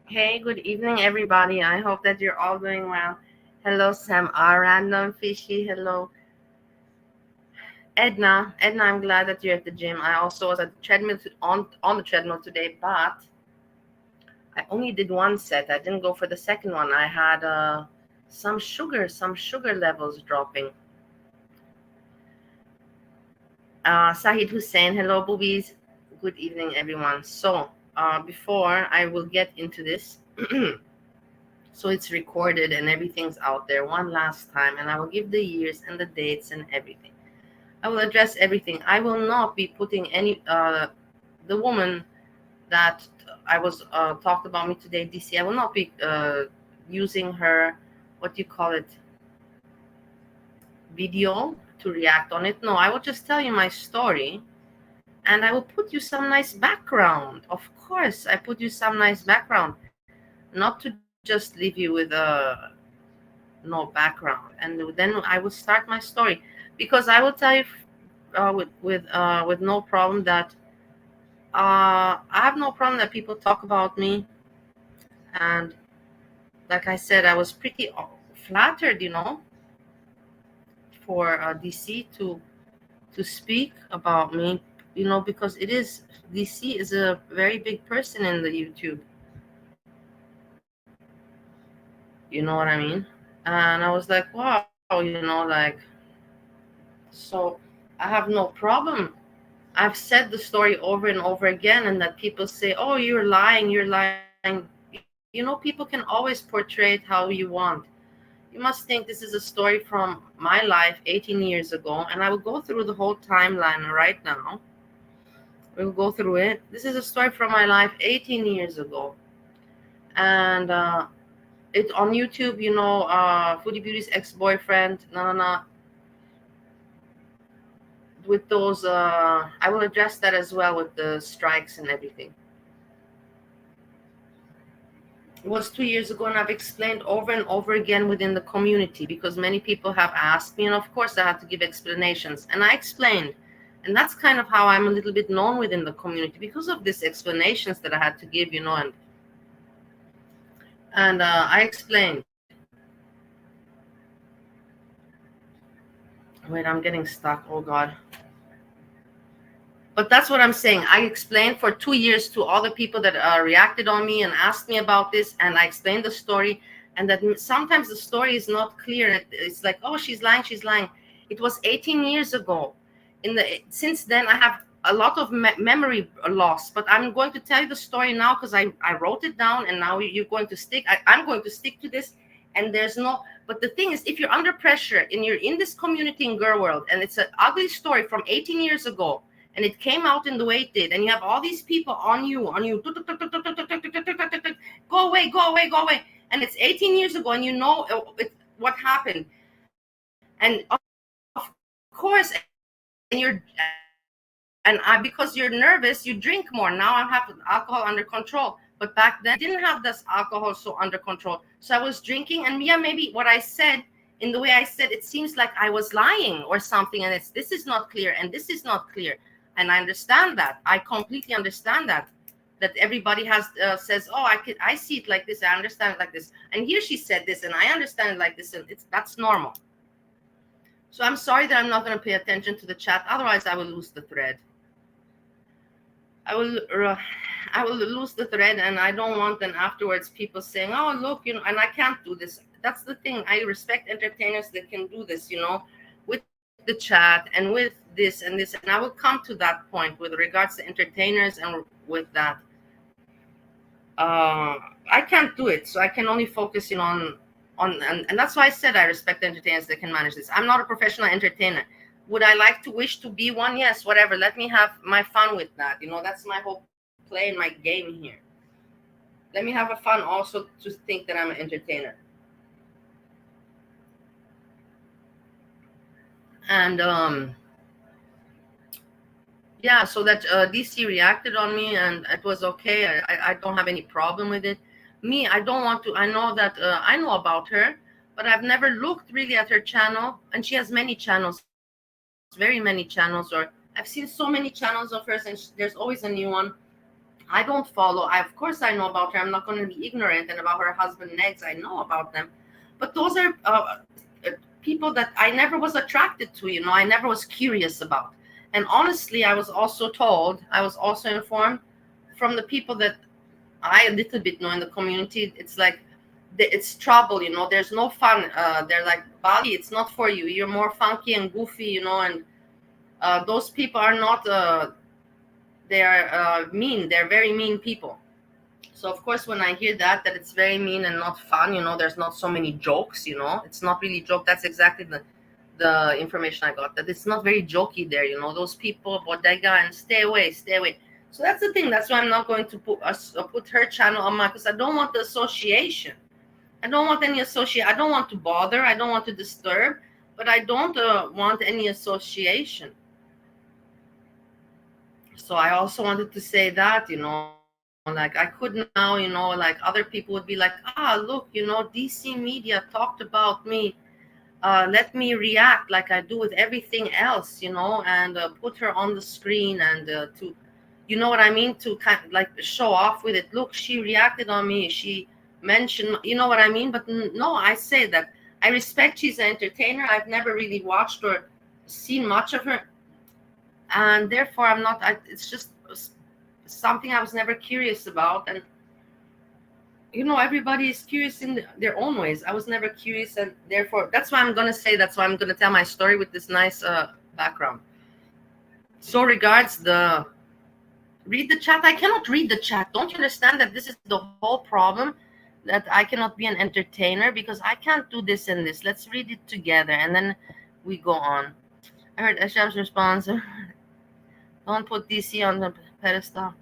Hey, good evening, everybody. I hope that you're all doing well. Hello, Sam R. Random Fishy. Hello, Edna. Edna, I'm glad that you're at the gym. I also was at the treadmill on the treadmill today, but I only did one set. I didn't go for the second one. I had some sugar levels dropping. Sahid Hussein. Hello, boobies. Good evening, everyone. So before I will get into this. So it's recorded and everything's out there one last time, and I will give the years and the dates and everything. I will address everything. I will not be putting any the woman that I was talked about me today, DC. I will not be using her, what do you call it, video to react on it. No, I will just tell you my story, and I will put you some nice background. Of course, I put you some nice background, not to just leave you with no background. And then I will start my story, because I will tell you with no problem that I have no problem that people talk about me. And like I said, I was pretty flattered, for DC to speak about me, because DC is a very big person in the YouTube. You know what I mean? And I was like, wow, so I have no problem. I've said the story over and over again, and that people say, oh, you're lying. People can always portray it how you want. You must think this is a story from my life 18 years ago, and I will go through the whole timeline right now. We'll go through it. This is a story from my life 18 years ago. And it's on YouTube, Foodie Beauty's ex-boyfriend, with those, I will address that as well with the strikes and everything. It was 2 years ago, and I've explained over and over again within the community, because many people have asked me, and of course I have to give explanations, and I explained. And that's kind of how I'm a little bit known within the community, because of these explanations that I had to give, and I explained. Wait, I'm getting stuck. Oh God. But that's what I'm saying. I explained for 2 years to all the people that reacted on me and asked me about this, and I explained the story, and that sometimes the story is not clear. It's like, oh, she's lying. It was 18 years ago. Since then, I have a lot of memory loss. But I'm going to tell you the story now because I wrote it down, and now you're going to stick. I'm going to stick to this. And there's no. But the thing is, if you're under pressure and you're in this community in girl world, and it's an ugly story from 18 years ago, and it came out in the way it did, and you have all these people on you, go away, go away, go away, and it's 18 years ago, and you know what happened, and of course, and because you're nervous, you drink more. Now I have alcohol under control, but back then I didn't have this alcohol so under control. So I was drinking, and yeah, maybe what I said, in the way I said, it seems like I was lying or something, and this is not clear, and this is not clear. And I understand that. I completely understand that everybody has says, oh, I see it like this, I understand it like this, and here she said this, and I understand it like this, and that's normal. So I'm sorry that I'm not going to pay attention to the chat. Otherwise, I will lose the thread. I will lose the thread, and I don't want then afterwards people saying, oh, look, you know, and I can't do this. That's the thing. I respect entertainers that can do this, you know, with the chat and with this and this. And I will come to that point with regards to entertainers and with that. I can't do it. So I can only focus, you know, and that's why I said I respect entertainers that can manage this. I'm not a professional entertainer. Would I like to wish to be one? Yes, whatever. Let me have my fun with that. You know, that's my whole play and my game here. Let me have a fun also to think that I'm an entertainer. And yeah, so that DC reacted on me, and it was okay. I don't have any problem with it. Me, I don't want to. I know that I know about her, but I've never looked really at her channel, and she has many channels, very many channels, or I've seen so many channels of hers, and there's always a new one. I don't follow. Of course I know about her. I'm not going to be ignorant, and about her husband Negs, I know about them, but those are people that I never was attracted to, you know, I never was curious about. And honestly, I was also informed from the people that I a little bit know in the community, it's like it's trouble, you know, there's no fun. They're like, Bali, it's not for you. You're more funky and goofy, you know, and those people are not, they are mean. They're very mean people. So of course, when I hear that it's very mean and not fun, you know, there's not so many jokes, you know, it's not really joke. That's exactly the information I got, that it's not very jokey there, you know, those people, bodega, and stay away. So that's the thing. That's why I'm not going to put her channel on my, because I don't want the association. I don't want any association. I don't want to bother. I don't want to disturb, but I don't want any association. So I also wanted to say that, you know, like I could now, you know, like other people would be like, look, you know, DC media talked about me. Let me react like I do with everything else, you know, and put her on the screen, and to, you know what I mean, to kind of like show off with it. Look, she reacted on me. She mentioned, you know what I mean? But no, I say that I respect she's an entertainer. I've never really watched or seen much of her, and therefore I'm not. It's just something I was never curious about, and you know, everybody is curious in their own ways. I was never curious, and therefore that's why I'm going to say, that's why I'm going to tell my story with this nice background. So regards read the chat. I cannot read the chat. Don't you understand that this is the whole problem, that I cannot be an entertainer because I can't do this and this. Let's read it together and then we go on. I heard Sham's response. Don't put DC on the pedestal.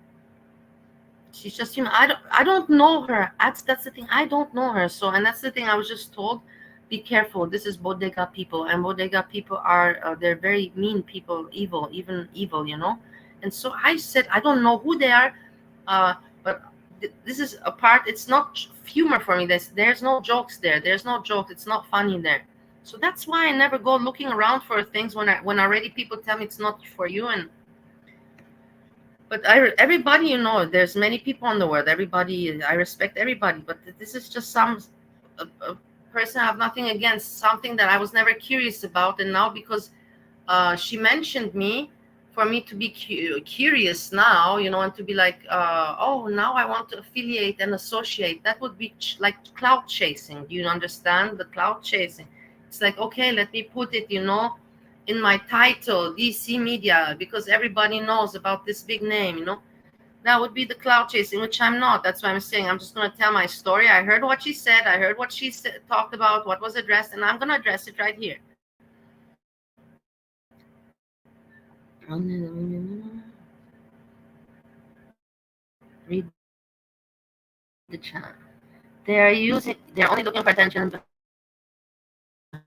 She's just, you know, I don't know her. That's the thing. I don't know her. So, and that's the thing. I was just told, be careful. This is bodega people, and bodega people are they're very mean people, evil, even evil, you know. And so I said, I don't know who they are, but this is a part. It's not humor for me. There's no jokes there. There's no jokes. It's not funny there. So that's why I never go looking around for things when already people tell me it's not for you. And but everybody, you know, there's many people in the world. Everybody, I respect everybody. But this is just a person I have nothing against, something that I was never curious about. And now because she mentioned me, for me to be curious now, you know, and to be like, oh, now I want to affiliate and associate. That would be like cloud chasing. Do you understand the cloud chasing? It's like, okay, let me put it, you know, in my title, DC Media, because everybody knows about this big name, that would be the cloud chasing, which I'm not. That's why I'm saying I'm just going to tell my story. I heard what she said. I heard what she said, talked about, what was addressed, and I'm going to address it right here. Read the chat. They're only looking for attention behind the scenes.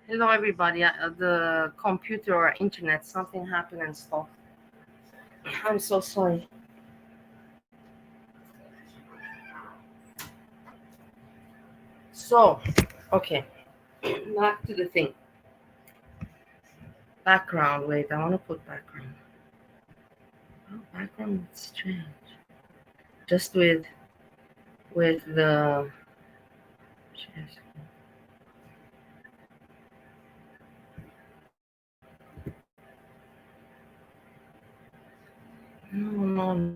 Hello, everybody. The computer or internet, something happened and stuff. I'm so sorry. So, okay, back to the thing. Background. Wait, I want to put background. Oh, background is strange. Just with the. No, no, no,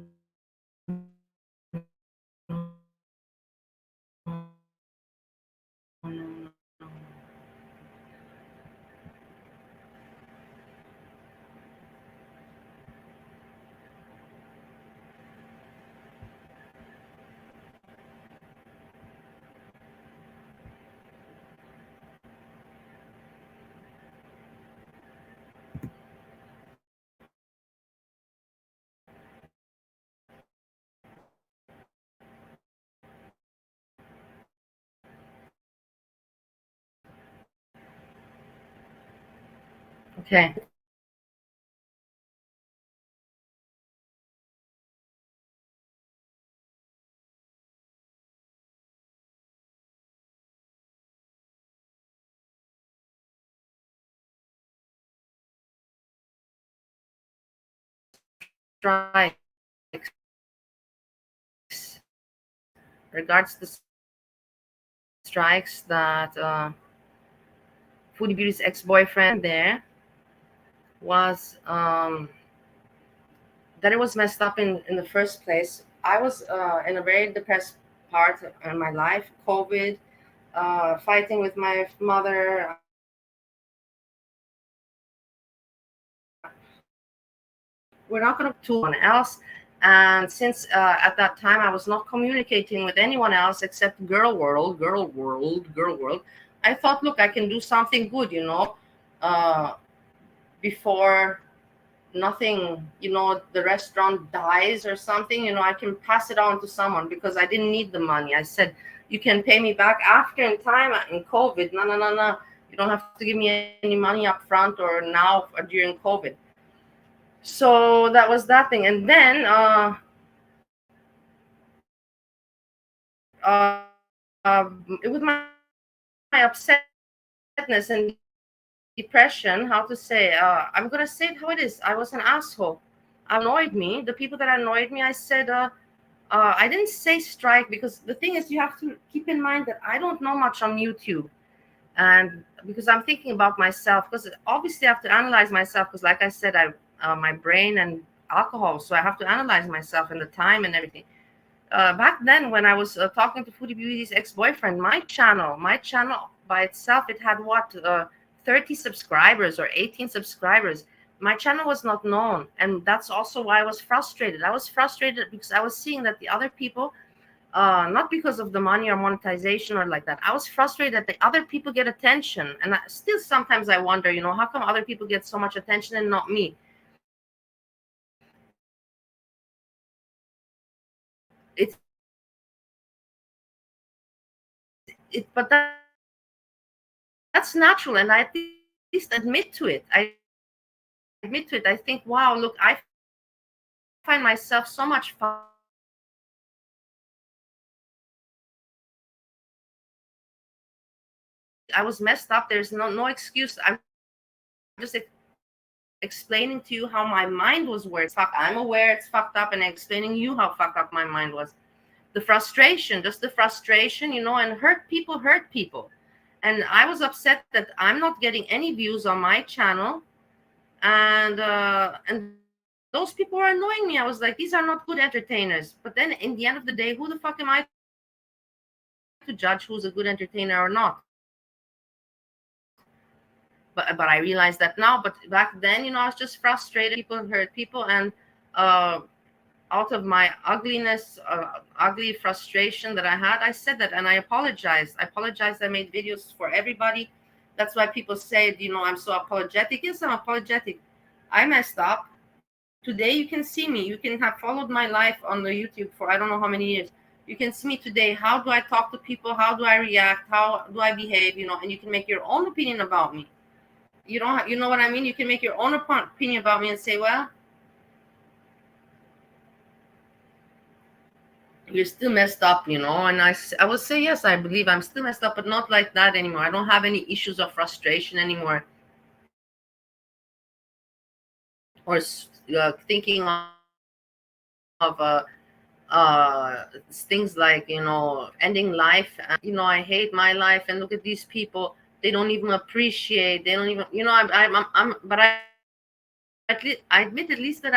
no. Okay. Strikes. Regards the strikes that Foodie Beauty's ex-boyfriend there was that it was messed up in the first place. I was in a very depressed part in my life, COVID, fighting with my mother. We're not going to one else. And since at that time I was not communicating with anyone else except girl world, girl world, girl world, I thought, look, I can do something good, uh, before nothing, the restaurant dies or something, I can pass it on to someone because I didn't need the money. I said, you can pay me back after in time in COVID. No, no, no, no. You don't have to give me any money up front or now or during COVID. So that was that thing. And then uh, it was my upsetness and depression. How to say? I'm gonna say it how it is. I was an asshole. Annoyed me. The people that annoyed me, I said, I didn't say strike because the thing is, you have to keep in mind that I don't know much on YouTube, and because I'm thinking about myself, because obviously I have to analyze myself, because like I said, I my brain and alcohol, so I have to analyze myself and the time and everything. Back then, when I was talking to Foodie Beauty's ex-boyfriend, my channel by itself, it had what 30 subscribers or 18 subscribers. My channel was not known, and that's also why I was frustrated. I was frustrated because I was seeing that the other people, not because of the money or monetization or like that. I was frustrated that the other people get attention, and still sometimes I wonder, how come other people get so much attention and not me? It's but that's natural, and I at least admit to it. I admit to it. I think, wow, look, I find myself so much fun. I was messed up. There's no excuse. I'm just explaining to you how my mind was where it's fucked. I'm aware it's fucked up, and explaining you how fucked up my mind was. The frustration, just the frustration, and hurt people. And I was upset that I'm not getting any views on my channel, and those people were annoying me. I was like, these are not good entertainers. But then in the end of the day, who the fuck am I to judge who's a good entertainer or not? But I realized that now. But back then, I was just frustrated. People hurt people, and uh, out of my ugliness, ugly frustration that I had, I said that, and I apologized. I apologized. I made videos for everybody. That's why people say, I'm so apologetic. Yes, I'm apologetic. I messed up. Today, you can see me. You can have followed my life on the YouTube for I don't know how many years. You can see me today. How do I talk to people? How do I react? How do I behave? And you can make your own opinion about me. You know what I mean? You can make your own opinion about me and say, well, you're still messed up, and I would say, yes, I believe I'm still messed up, but not like that anymore. I don't have any issues of frustration anymore, or thinking of things like, ending life. I hate my life, and look at these people. They don't even appreciate. They don't even, I'm but I admit at least that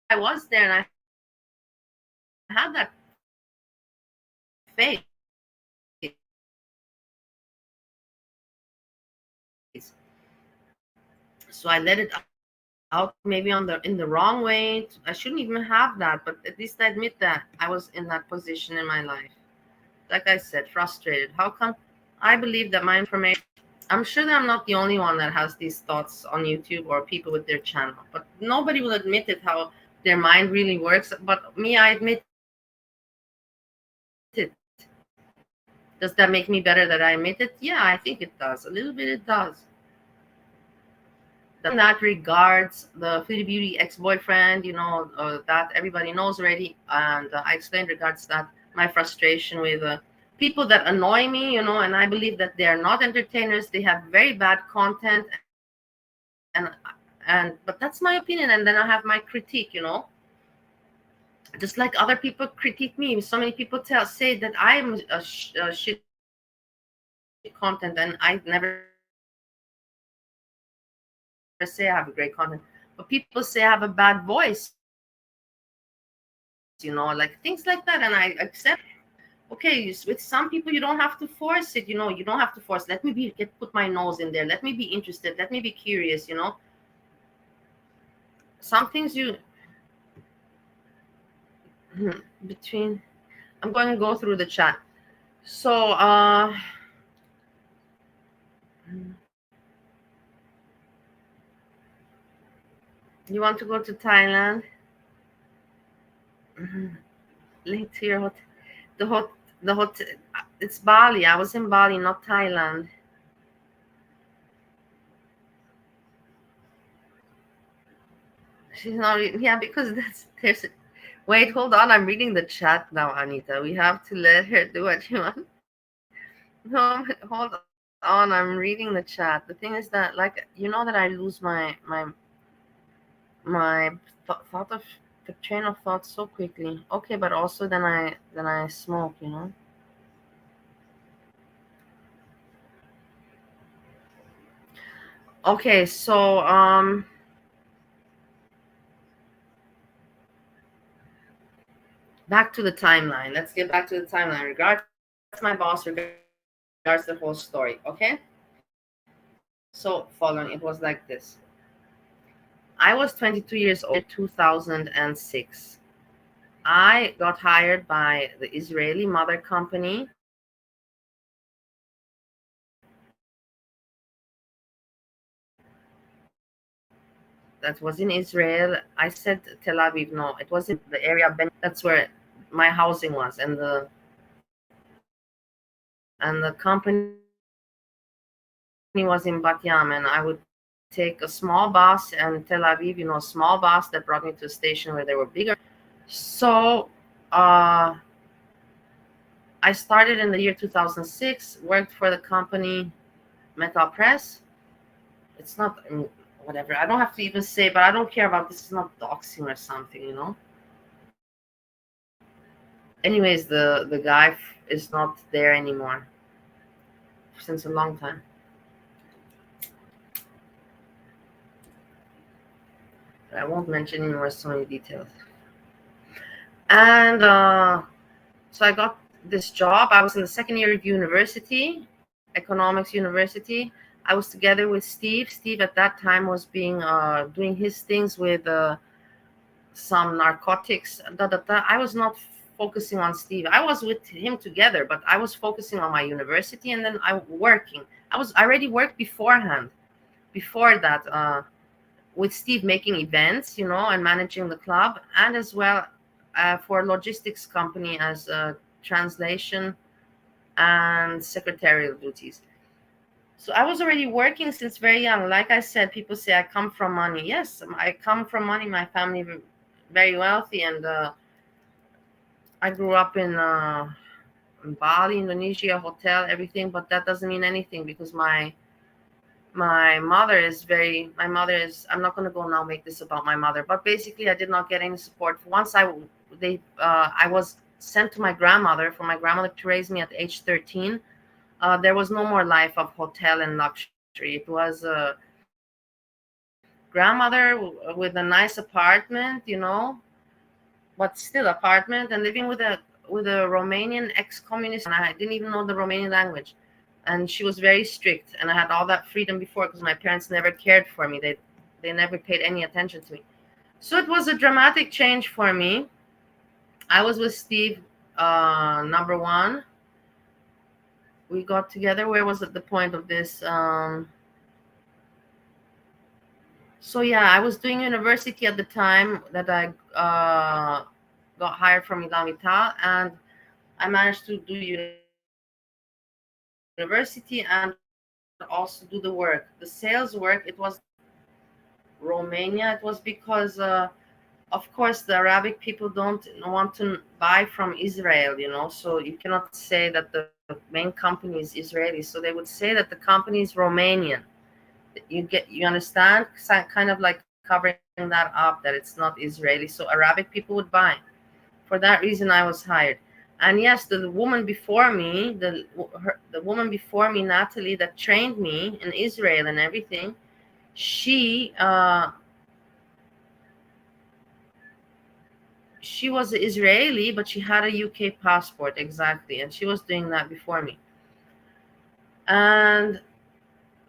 I was there, and I had that phase. So I let it out, maybe in the wrong way. I shouldn't even have that, but at least I admit that I was in that position in my life. Like I said, frustrated. How come? I believe that my information, I'm sure that I'm not the only one that has these thoughts on YouTube or people with their channel, but nobody will admit it, how their mind really works. But me, I admit it. Does that make me better that I admit it? Yeah, I think it does. A little bit it does. In that regards, the Fleety Beauty ex-boyfriend, that everybody knows already. And I explained regards that my frustration with people that annoy me, and I believe that they are not entertainers. They have very bad content. And but that's my opinion. And then I have my critique, just like other people critique me. So many people say that I'm a shit content, and I never say I have a great content, but people say I have a bad voice, like things like that, and I accept. Okay, with some people you don't have to force it, you don't have to force. Let me put my nose in there. Let me be interested. Let me be curious. Some things you between. I'm going to go through the chat. So you want to go to Thailand? Link to your hotel. The hotel. It's Bali. I was in Bali, not Thailand. She's not. Yeah, because there's. Wait, hold on. I'm reading the chat now, Anita. We have to let her do what she wants. No, hold on. I'm reading the chat. The thing is that, like, that I lose my thought of the train of thought so quickly. Okay, but also then I smoke. Okay, so back to the timeline. Let's get back to the timeline. Regards my boss, regards the whole story. Okay. So following, it was like this. I was 22 years old, 2006. I got hired by the Israeli mother company. That was in Israel. I said Tel Aviv. No, it was in the area. That's where my housing was, and the company was in Bat Yam, and I would take a small bus in Tel Aviv. A small bus that brought me to a station where they were bigger. So I started in the year 2006. Worked for the company Metal Press. It's not whatever. I don't have to even say, but I don't care about this. It's not doxing or something. Anyways, the guy is not there anymore since a long time. But I won't mention anymore so many details. And so I got this job. I was in the second year of university, economics university. I was together with Steve. Steve at that time was doing his things with some narcotics. I was not focusing on Steve. I was with him together, but I was focusing on my university, and then I already worked beforehand. Before that, with Steve making events, and managing the club, and as well for a logistics company as a translation and secretarial duties. So I was already working since very young. Like I said, people say I come from money. Yes, I come from money. My family very wealthy, and I grew up in Bali, Indonesia, hotel, everything. But that doesn't mean anything because my mother is very. My mother is. I'm not going to go now make this about my mother. But basically, I did not get any support. Once I was sent to my grandmother for my grandmother to raise me at age 13. There was no more life of hotel and luxury. It was a grandmother with a nice apartment, but still apartment, and living with a Romanian ex-communist. And I didn't even know the Romanian language, and she was very strict. And I had all that freedom before because my parents never cared for me. They never paid any attention to me. So it was a dramatic change for me. I was with Steve, number one. We got together. Where was at the point of this? So yeah, I was doing university at the time that I got hired from Ilamita, and I managed to do university and also do the work. The sales work, it was Romania. It was because, of course, the Arabic people don't want to buy from Israel. So you cannot say that the main company is Israeli. So they would say that the company is Romanian. You understand, kind of like covering that up, that it's not Israeli, so Arabic people would buy. For that reason I was hired. And yes, the woman before me, the woman before me, Natalie, that trained me in Israel and everything, she was Israeli, but she had a UK passport, exactly, and she was doing that before me. And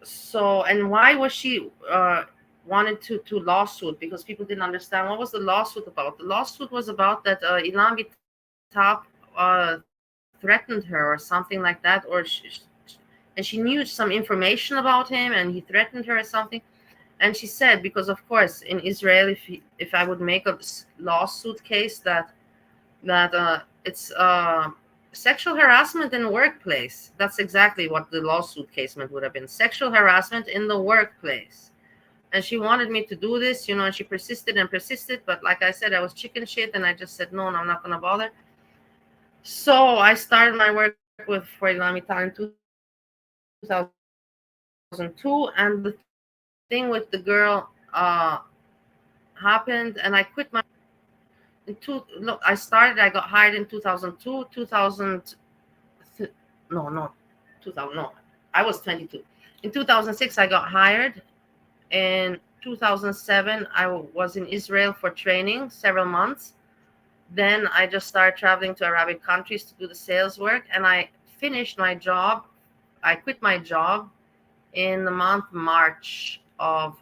so, and why was she wanted to lawsuit? Because people didn't understand what was the lawsuit about. The lawsuit was about that Ilan Vitab threatened her or something like that, and she knew some information about him, and he threatened her or something. And she said, because of course in Israel, if I would make a lawsuit case that it's sexual harassment in the workplace. That's exactly what the lawsuit case would have been: sexual harassment in the workplace. And she wanted me to do this, and she persisted and persisted. But like I said, I was chicken shit, and I just said no, I'm not going to bother. So I started my work for Ilamita in 2002, and the thing with the girl happened, and I quit my. I got hired in 2002, 2000. No, 2000. No, I was 22. In 2006, I got hired. In 2007, I was in Israel for training several months. Then I just started traveling to Arabic countries to do the sales work, and I finished my job. I quit my job in the month March of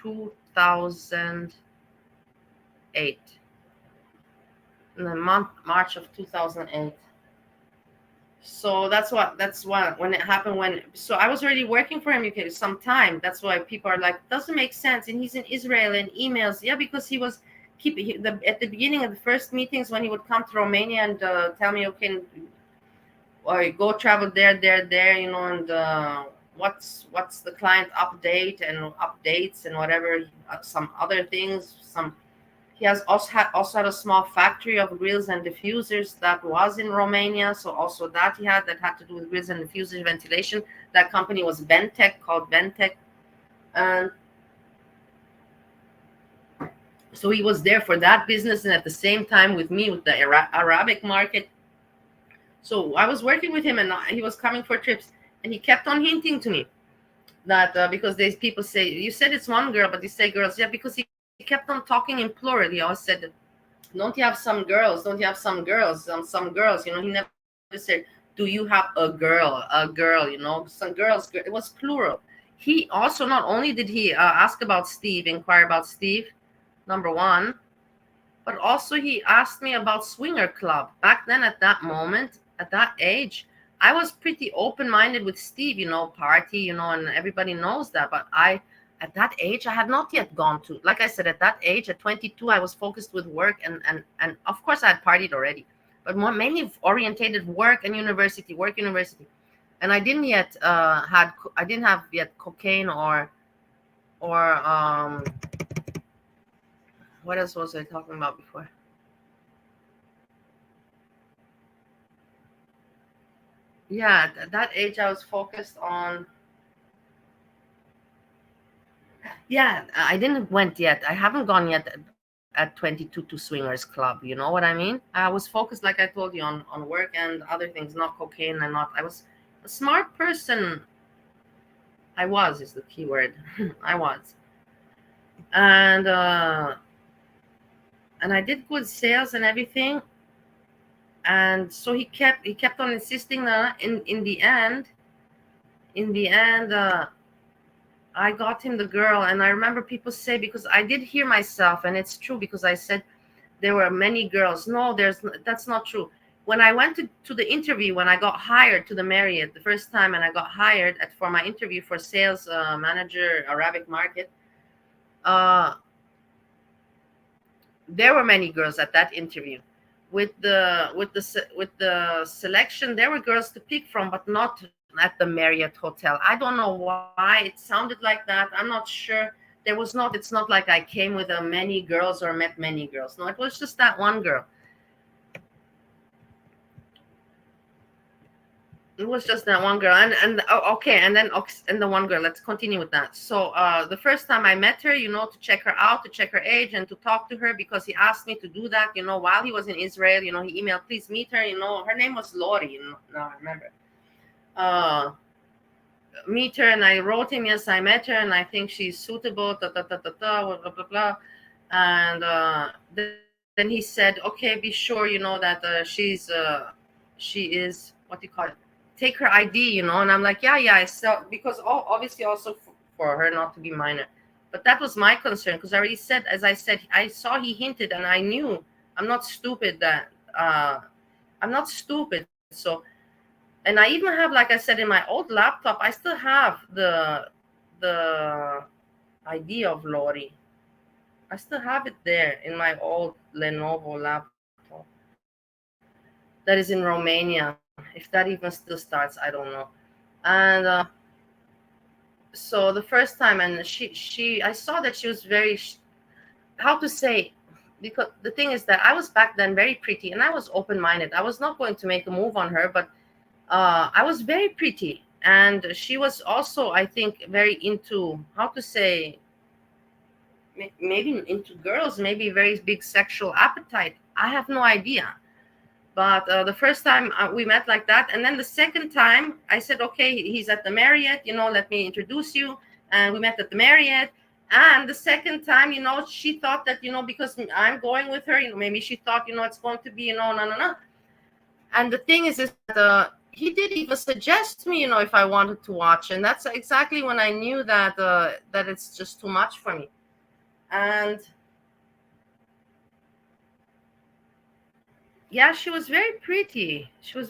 2008. In the month March of 2008. So that's why when it happened. So I was already working for him some time. That's why people are like, doesn't make sense, and he's in Israel and emails. Yeah, because he was at the beginning of the first meetings when he would come to Romania and tell me, okay, or go travel there, and what's the client update and updates and whatever, some other things. He has also had a small factory of grills and diffusers that was in Romania. So also that had to do with grills and diffusers ventilation. That company was called Bentec. And so he was there for that business, and at the same time with me with the Arabic market. So I was working with him, and he was coming for trips, and he kept on hinting to me that because people say, you said it's one girl, but you say girls. Yeah, because he kept on talking in plural. He always said, don't you have some girls? Don't you have some girls? Some girls. He never said, do you have a girl? Some girls. It was plural. He also, not only did he ask about Steve, inquire about Steve, number one, but also he asked me about Swinger Club. Back then, at that moment, at that age, I was pretty open-minded with Steve, party, and everybody knows that. But at that age, I had not yet gone to, like I said, at that age, at 22, I was focused with work, and of course I had partied already. but more mainly orientated work university. And I didn't yet I didn't have yet cocaine or what else was I talking about before? Yeah, at that age I was focused on. Yeah, I didn't went yet. I haven't gone yet at 22 to swingers club. You know what I mean? I was focused, like I told you, on work and other things, not cocaine. And not. I was a smart person. I was is the key word. I was, and I did good sales and everything. And so he kept on insisting that in the end, I got him the girl. And I remember people say, because I did hear myself, and it's true, because I said there were many girls. No, that's not true. When I went to the interview, when I got hired to the Marriott the first time, and I got hired for my interview for sales manager Arabic market, uh, there were many girls at that interview. With the selection, there were girls to pick from, but not at the Marriott hotel. I don't know why it sounded like that. I'm not sure. There was not. It's not like I came with many girls or met many girls. No, it was just that one girl. It was just that one girl. And okay, and the one girl. Let's continue with that. So the first time I met her, to check her out, to check her age, and to talk to her, because he asked me to do that, while he was in Israel. He emailed, please meet her. Her name was Lori. Now I remember. Uh, Meet her, and I wrote him, yes, I met her, and I think she's suitable. Blah blah blah. And then he said, okay, be sure that she is, what do you call it, take her ID, and I'm like, yeah, I saw, because obviously also for her not to be minor. But that was my concern, because I already said, as I said, I saw he hinted, and I knew I'm not stupid. So, and I even have, like I said, in my old laptop, I still have the ID of Lori. I still have it there in my old Lenovo laptop that is in Romania. If that even still starts, I don't know. And so the first time, and I saw that she was very, how to say, because the thing is that I was back then very pretty, and I was open-minded. I was not going to make a move on her, but I was very pretty, and she was also, I think, very into, how to say, maybe into girls, maybe very big sexual appetite. I have no idea. But the first time we met like that, and then the second time I said, okay, he's at the Marriott, let me introduce you. And we met at the Marriott. And the second time, she thought that, because I'm going with her, maybe she thought, it's going to be, no. And the thing is that he did even suggest me, if I wanted to watch. And that's exactly when I knew that that it's just too much for me. And yeah, she was very pretty. And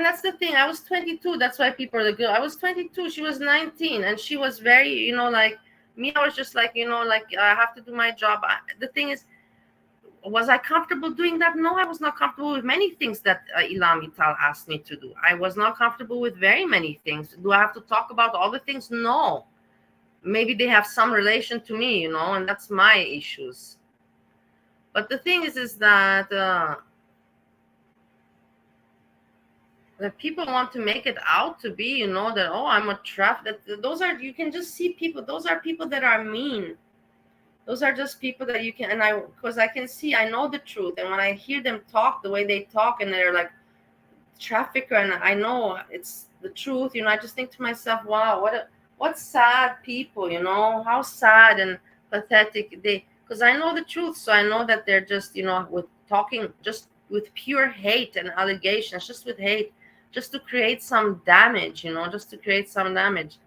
that's the thing. I was 22. That's why people are good. I was 22. She was 19, and she was very, like me. I was just like, like I have to do my job. The thing is, was I comfortable doing that? No, I was not comfortable with many things that Ilam Ital asked me to do. I was not comfortable with very many things. Do I have to talk about all the things? No. Maybe they have some relation to me, and that's my issues. But the thing is that people want to make it out to be, that, oh, I'm a that those are, you can just see people, those are people that are mean. Those are just people that you can, because I can see, I know the truth. And when I hear them talk, the way they talk, and they're like trafficker, and I know it's the truth, I just think to myself, wow, what sad people, how sad and pathetic because I know the truth. So I know that they're just, with talking, just with pure hate and allegations, just with hate, just to create some damage, just to create some damage.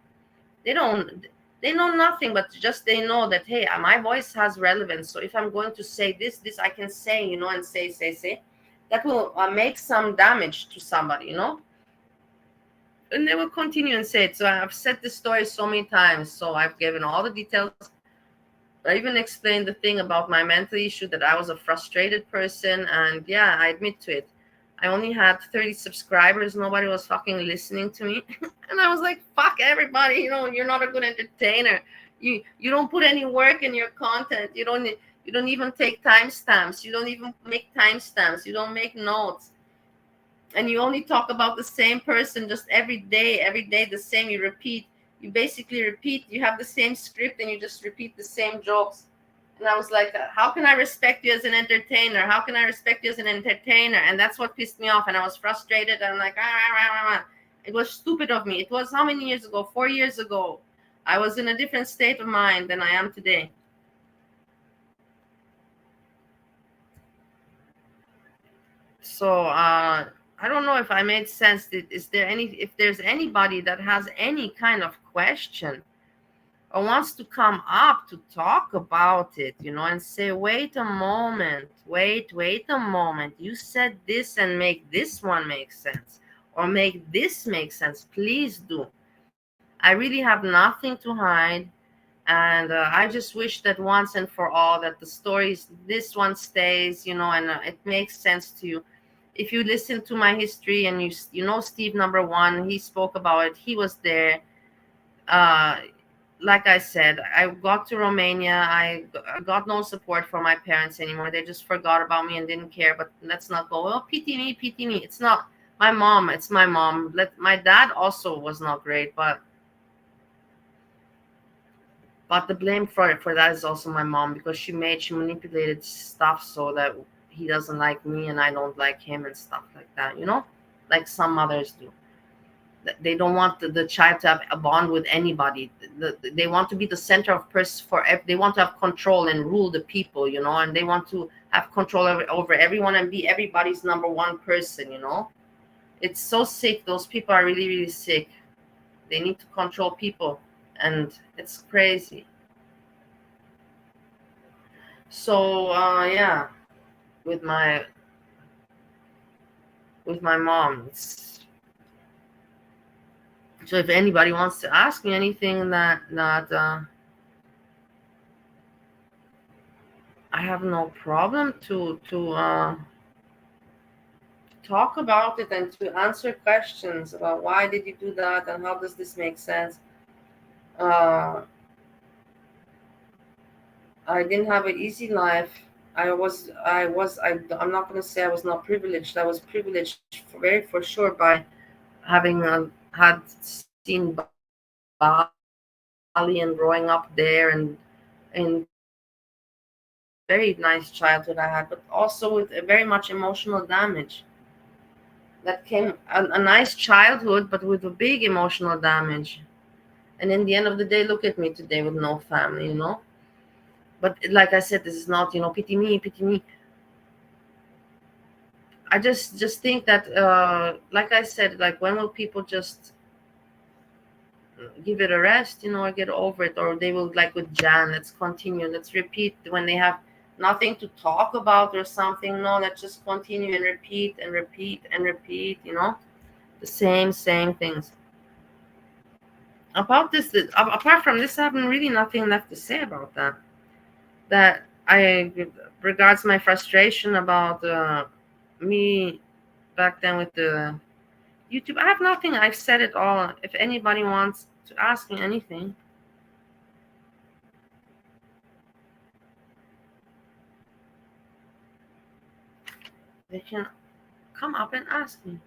They know nothing, but just they know that, hey, my voice has relevance. So if I'm going to say this I can say, and say, that will make some damage to somebody, and they will continue and say it. So I've said this story so many times. So I've given all the details. I even explained the thing about my mental issue, that I was a frustrated person, and yeah, I admit to it. I only had 30 subscribers. Nobody was fucking listening to me. And I was like, fuck everybody, you're not a good entertainer. You don't put any work in your content. You don't even take timestamps. You don't even make timestamps. You don't make notes. And you only talk about the same person just every day the same. You basically repeat. You have the same script and you just repeat the same jokes. And I was like, how can I respect you as an entertainer? How can I respect you as an entertainer? And that's what pissed me off. And I was frustrated. And I'm like, it was stupid of me. It was how many years ago? 4 years ago. I was in a different state of mind than I am today. So I don't know if I made sense. If there's anybody that has any kind of question or wants to come up to talk about it, and say, wait a moment, wait a moment. You said this, and make this one make sense, or make this make sense. Please do. I really have nothing to hide. And I just wish that once and for all that the stories, this one stays, and it makes sense to you. If you listen to my history and you know Steve number one, he spoke about it. He was there. Uh, like I said, I got to Romania. I got no support from my parents anymore. They just forgot about me and didn't care. But let's not go, well, pity me. It's not my mom. It's my mom. My dad also was not great, but the blame for that is also my mom, because she manipulated stuff so that he doesn't like me and I don't like him and stuff like that, like some mothers do. They don't want the child to have a bond with anybody. They want to be the center of person they want to have control and rule the people, and they want to have control over everyone and be everybody's number one person. It's so sick. Those people are really, really sick. They need to control people, and it's crazy. So yeah, with my mom. So if anybody wants to ask me anything that I have no problem to talk about it and to answer questions about why did you do that and how does this make sense. Uh, I didn't have an easy life. I'm not going to say I was not privileged. I was privileged for sure by having had seen Bali and growing up there, and very nice childhood I had, but also with a very much emotional damage that came, a nice childhood, but with a big emotional damage. And in the end of the day, look at me today with no family. But like I said, this is not, pity me. I just think that, like I said, like, when will people just give it a rest, or get over it, or they will, like with Jan, let's continue, let's repeat when they have nothing to talk about or something. No, let's just continue and repeat and repeat and repeat, the same things. About this, apart from this, I have really nothing left to say about that. That I regards my frustration about me back then with the YouTube. I have nothing. I've said it all. If anybody wants to ask me anything, they can come up and ask me.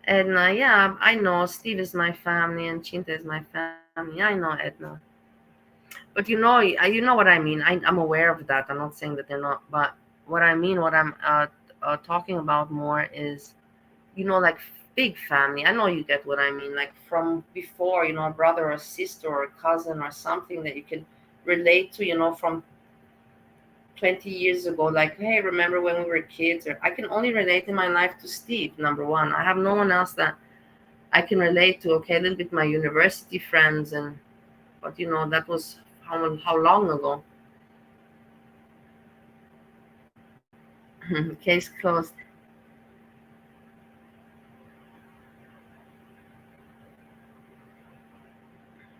Edna, yeah, I know Steve is my family and Chinta is my family. I know Edna. But you know what I mean. I'm aware of that. I'm not saying that they're not. But what I mean, what I'm talking about more is, like big family. I know you get what I mean. Like from before, a brother or sister or a cousin or something that you can relate to, from 20 years ago. Like, hey, remember when we were kids? Or I can only relate in my life to Steve, number one. I have no one else that I can relate to. Okay, a little bit my university friends, but that was how long ago? Case closed.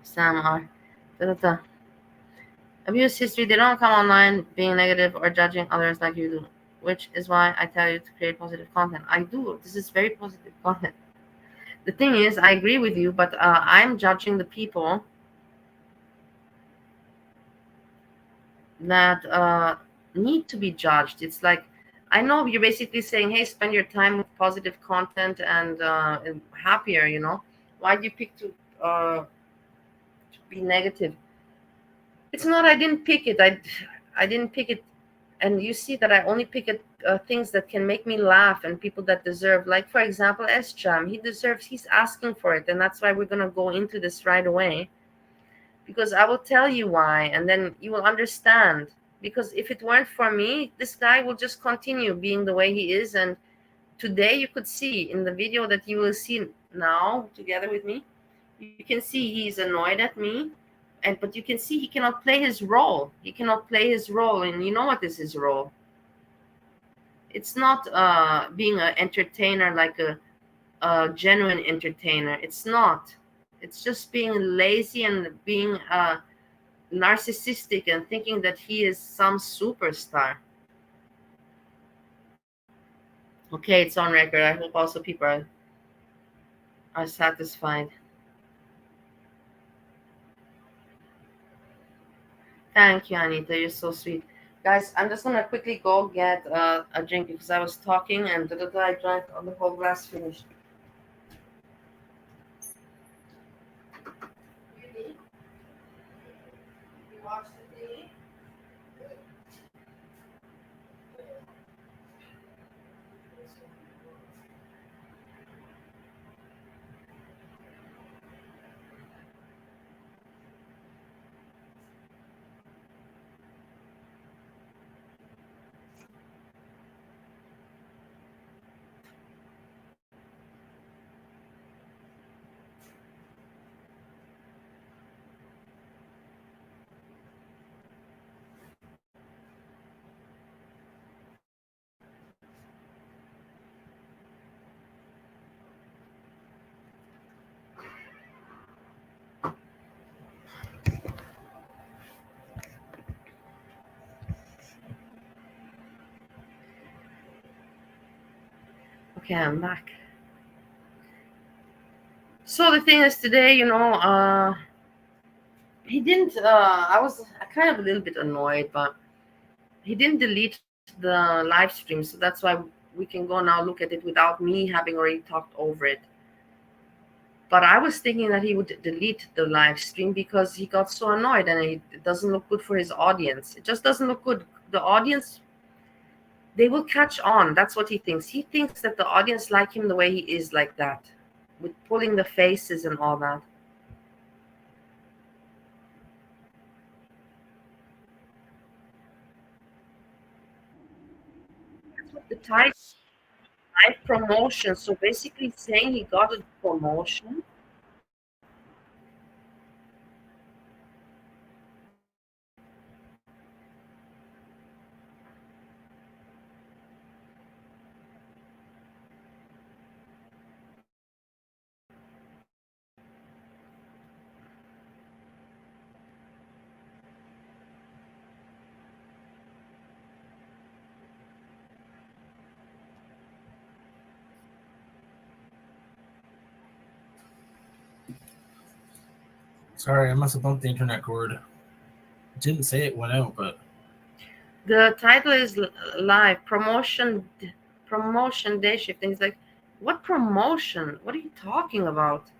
Sam, da, da, da. Abuse history, they don't come online being negative or judging others like you do, which is why I tell you to create positive content. I do. This is very positive content. The thing is, I agree with you, but I'm judging the people that need to be judged. It's like, I know you're basically saying, hey, spend your time with positive content and happier, you know. Why do you pick to be negative? It's not, I didn't pick it. I didn't pick it. And you see that I only pick at things that can make me laugh and people that deserve, like, for example, Sjam. He deserves, he's asking for it. And that's why we're going to go into this right away, because I will tell you why, and then you will understand. Because if it weren't for me, this guy will just continue being the way he is. And today you could see in the video that you will see now together with me, you can see he's annoyed at me, but you can see he cannot play his role. He cannot play his role, and you know what is his role? It's not being an entertainer, like a genuine entertainer. It's not. It's just being lazy and being narcissistic and thinking that he is some superstar. Okay, it's on record. I hope also people are satisfied. Thank you, Anita. You're so sweet. Guys, I'm just gonna quickly go get a drink because I was talking and I drank the whole glass finished. Really? You watched the TV? Okay, I'm back. So the thing is today, he didn't. I was kind of a little bit annoyed, but he didn't delete the live stream, so that's why we can go now look at it without me having already talked over it. But I was thinking that he would delete the live stream because he got so annoyed and it doesn't look good for his audience. It just doesn't look good. The audience, they will catch on. That's what he thinks. He thinks that the audience like him the way he is, like that, with pulling the faces and all that. That's what the title, live promotion. So basically saying he got a promotion. Sorry, I must have bumped the internet cord. It didn't say it went out, but The title is live promotion day shift. And he's like, what promotion? What are you talking about? Do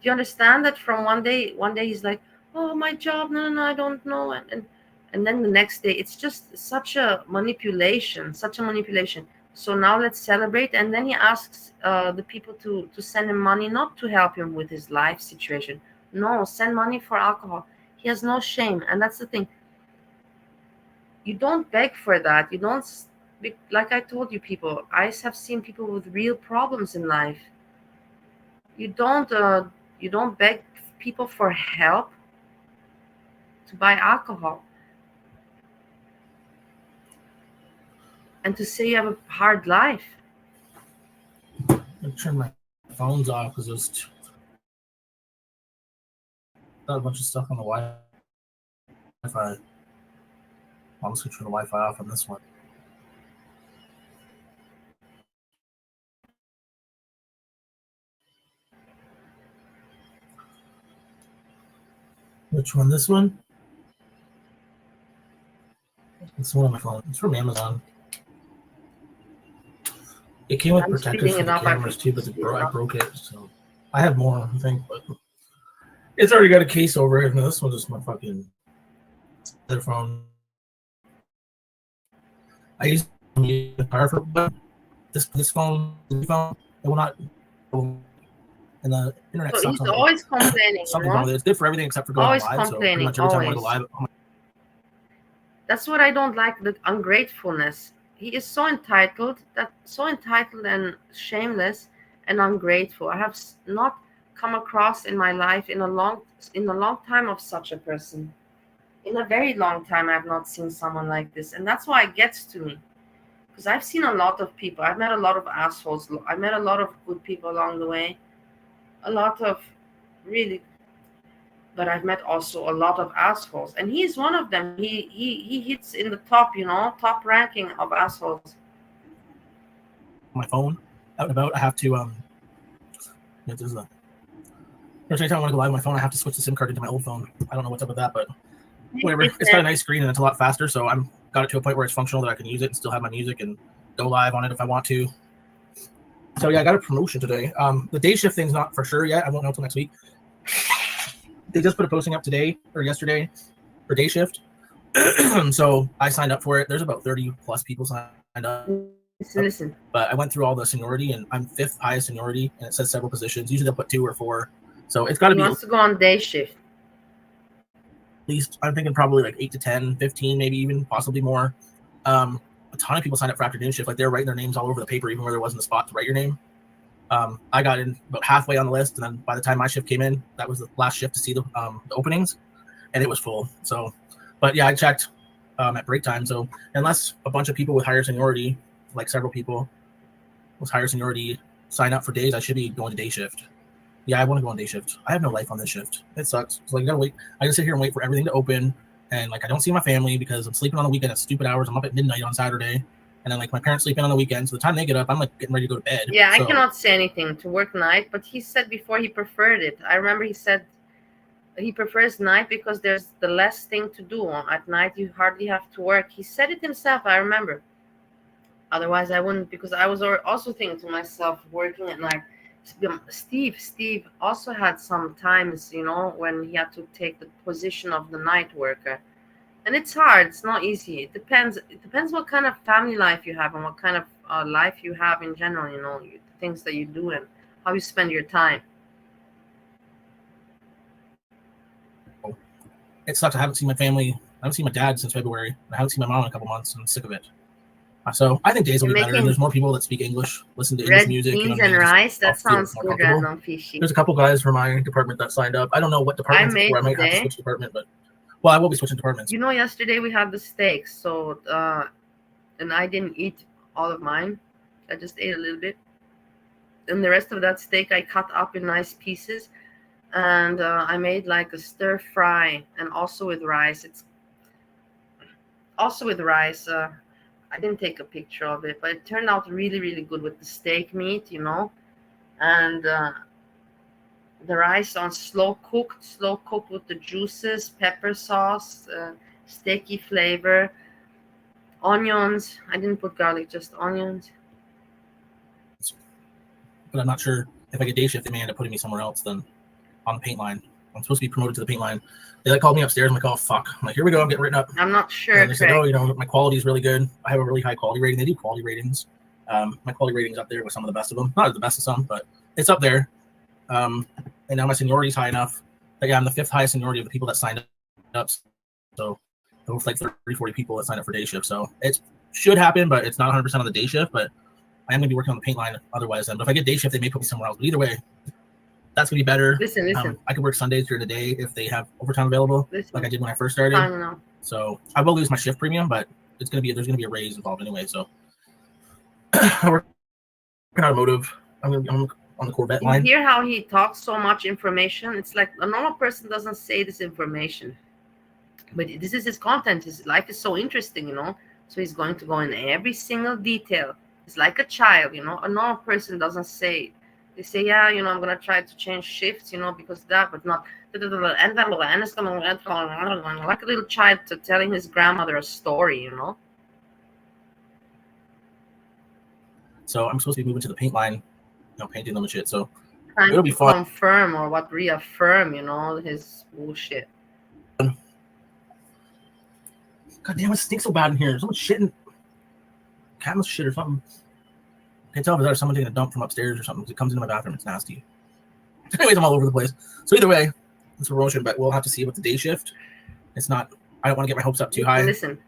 you understand that from one day he's like, oh, my job, no, I don't know. And then the next day, it's just such a manipulation, such a manipulation. So now let's celebrate. And then he asks the people to send him money, not to help him with his life situation. No, send money for alcohol. He has no shame. And that's the thing. You don't beg for that. You don't, like I told you, people, I have seen people with real problems in life. You don't beg people for help to buy alcohol and to say you have a hard life. I turned my phones off because there's got a bunch of stuff on the Wi-Fi. I'll just switch the Wi-Fi off on this one. Which one? This one? It's one on my phone. It's from Amazon. It came with protectors for the cameras too, but I broke it, so I have more, I think, but it's already got a case over it. And this one's just my fucking other phone. I use the powerful, but this phone, it will not. And the internet. So he's always complaining. Something wrong with it. It's good for everything except for going live. So pretty much every time I want to go live. That's what I don't like, the ungratefulness. He is so entitled, and shameless and ungrateful. I have not come across in my life in a long time of such a person. In a very long time, I have not seen someone like this, and that's why it gets to me. Because I've seen a lot of people. I've met a lot of assholes. I met a lot of good people along the way. A lot of really, but I've met also a lot of assholes, and he's one of them. He hits in the top, top ranking of assholes. My phone out and about. I have to there's a. Every time I want to go live on my phone, I have to switch the SIM card into my old phone. I don't know what's up with that, but whatever. It's got a nice screen and it's a lot faster, so I'm got it to a point where it's functional that I can use it and still have my music and go live on it if I want to. So yeah, I got a promotion today. The day shift thing's not for sure yet. I won't know until next week. They just put a posting up today or yesterday for day shift. So I signed up for it. There's about 30 plus people signed up. Listen. But I went through all the seniority and I'm 5th highest seniority and it says several positions. Usually they'll put 2 or 4. So it's got to be. He wants to go on day shift. At least I'm thinking probably like 8 to 10, 15, maybe even possibly more. A ton of people signed up for afternoon shift. Like they're writing their names all over the paper, even where there wasn't a spot to write your name. I got in about halfway on the list, and then by the time my shift came in, that was the last shift to see the openings, and it was full. So, but yeah, I checked at break time. So unless a bunch of people with higher seniority, like several people with higher seniority, sign up for days, I should be going to day shift. Yeah, I want to go on day shift. I have no life on this shift. It sucks. So like, I gotta wait. I gotta sit here and wait for everything to open, and like I don't see my family because I'm sleeping on the weekend at stupid hours. I'm up at midnight on Saturday. And then, like, my parents sleep in on the weekend. So the time they get up, I'm, like, getting ready to go to bed. Yeah, I cannot say anything to work night. But he said before he preferred it. I remember he said he prefers night because there's the less thing to do. At night, you hardly have to work. He said it himself, I remember. Otherwise, I wouldn't, because I was also thinking to myself, working at night. Steve also had some times, when he had to take the position of the night worker. And it's hard. It's not easy. It depends what kind of family life you have and what kind of life you have in general, the things that you do and how you spend your time. It sucks. I haven't seen my family. I haven't seen my dad since February. I haven't seen my mom in a couple months, and I'm sick of it. So I think days will be better. And there's more people that speak English, listen to English music. Beans and rice. That sounds good, random fishy. There's a couple guys from my department that signed up. I don't know what department it's for. I might have to switch department, but well, I will be switching departments. Yesterday we had the steaks, so and I didn't eat all of mine. I just ate a little bit. And the rest of that steak I cut up in nice pieces. And I made like a stir fry and also with rice. I didn't take a picture of it, but it turned out really, really good with the steak meat, and the rice on slow cooked with the juices, pepper sauce, steaky flavor, onions. I didn't put garlic, just onions. But I'm not sure if I get day shift, they may end up putting me somewhere else than on the paint line. I'm supposed to be promoted to the paint line. They called me upstairs. I'm like, oh fuck. I'm like, here we go. I'm getting written up. I'm not sure. And they said, oh, my quality is really good. I have a really high quality rating. They do quality ratings. My quality rating's up there with some of the best of them. Not the best of some, but it's up there. And now my seniority is high enough. But yeah, I'm the 5th highest seniority of the people that signed up. So there was like 30, 40 people that signed up for day shift. So it should happen, but it's not 100% on the day shift. But I am going to be working on the paint line otherwise. But if I get day shift, they may put me somewhere else. But either way, that's going to be better. Listen. I could work Sundays during the day if they have overtime available, like I did when I first started. I don't know. So I will lose my shift premium, but there's going to be a raise involved anyway. So I work in automotive. I'm going to be on the Corvette line. You hear how he talks so much information? It's like a normal person doesn't say this information. But this is his content. His life is so interesting, So he's going to go in every single detail. It's like a child, A normal person doesn't say. They say, yeah, I'm gonna try to change shifts, because that, but not. And it's gonna like a little child telling his grandmother a story, So I'm supposed to be moving to the paint line, painting them and shit. So Trying it'll to be fun. confirm or reaffirm, his bullshit. God damn, it stinks so bad in here. Someone's shitting. Cat must shit or something. I can tell if there's someone taking a dump from upstairs or something. It comes into my bathroom. It's nasty. Anyways, I'm all over the place. So either way, it's a promotion, but we'll have to see what the day shift. It's not. I don't want to get my hopes up too high. Listen.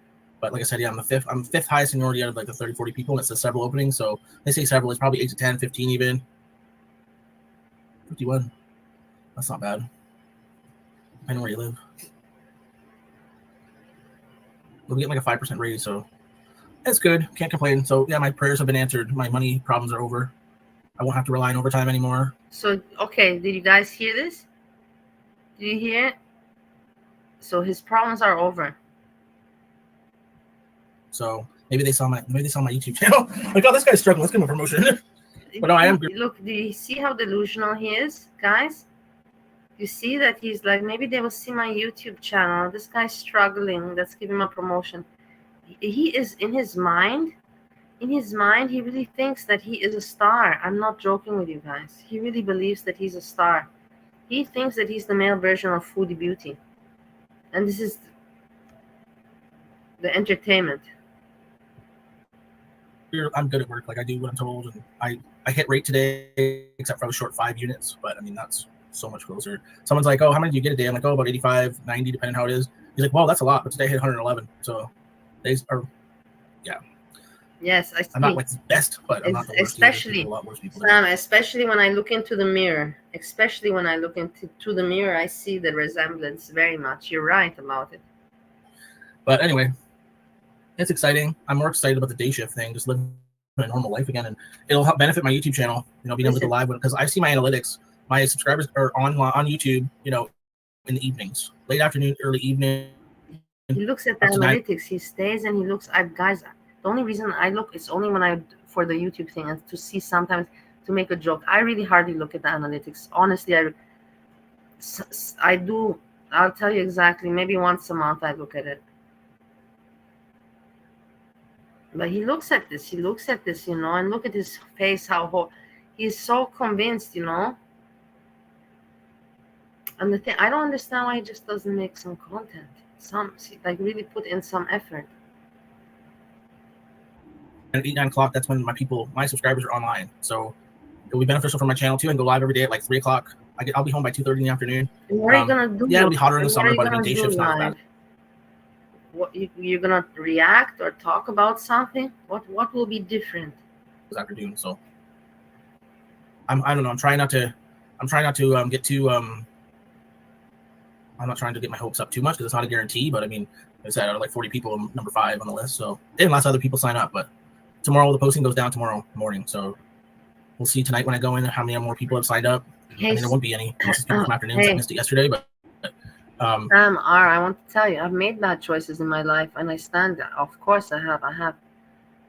But like I said, yeah, I'm fifth highest seniority out of like the 30, 40 people, and it says several openings. So they say several. It's probably 8 to 10, 15 even. 51. That's not bad. Depending where you live. We'll be getting like a 5% raise, so that's good. Can't complain. So yeah, my prayers have been answered. My money problems are over. I won't have to rely on overtime anymore. So okay, did you guys hear this? Did you hear it? So his problems are over. So maybe they saw my YouTube channel. Like, oh, this guy's struggling. Let's give him a promotion. But no, I am. Look, do you see how delusional he is, guys? You see that he's like, maybe they will see my YouTube channel. This guy's struggling. Let's give him a promotion. He is in his mind. In his mind, he really thinks that he is a star. I'm not joking with you guys. He really believes that he's a star. He thinks that he's the male version of Foodie Beauty. And this is the entertainment. I'm good at work. Like, I do what I'm told. And I hit rate today, except for I was short 5 units. But, I mean, that's so much closer. Someone's like, oh, how many do you get a day? I'm like, oh, about 85, 90, depending on how it is. He's like, well, that's a lot. But today I hit 111. So, days are, yeah. Yes, I see. I'm not like the best, but I'm not the worst. Especially, a lot worse people especially when I look into the mirror. Especially when I look into the mirror, I see the resemblance very much. You're right about it. But anyway, it's exciting. I'm more excited about the day shift thing, just living a normal life again, and it'll help benefit my YouTube channel. Being able to go live because I see my analytics. My subscribers are on YouTube. In the evenings, late afternoon, early evening. He looks at the analytics. He stays and he looks. Guys, the only reason I look is only when for the YouTube thing and to see sometimes to make a joke. I really hardly look at the analytics. Honestly, I do. I'll tell you exactly. Maybe once a month I look at it. But he looks at this. And look at his face. How he's so convinced. And the thing, I don't understand why he just doesn't make some content. Really put in some effort. At 8, 9 o'clock, that's when my subscribers are online. So it'll be beneficial for my channel too. And go live every day at like 3 o'clock. I'll be home by 2:30 in the afternoon. And what are you gonna do? Yeah, it'll be hotter in the summer, but day shift's not bad. What you're gonna react or talk about something? What will be different? Afternoon, so I don't know. I'm trying not to get too I'm not trying to get my hopes up too much because it's not a guarantee. But I mean, like I said, out of like 40 people, I'm number 5 on the list. So unless other people sign up, but tomorrow the posting goes down tomorrow morning. So we'll see tonight when I go in how many more people have signed up. I mean, there won't be any unless it's people from afternoons. I missed it yesterday, but. I want to tell you, I've made bad choices in my life, and I stand there. Of course, I have.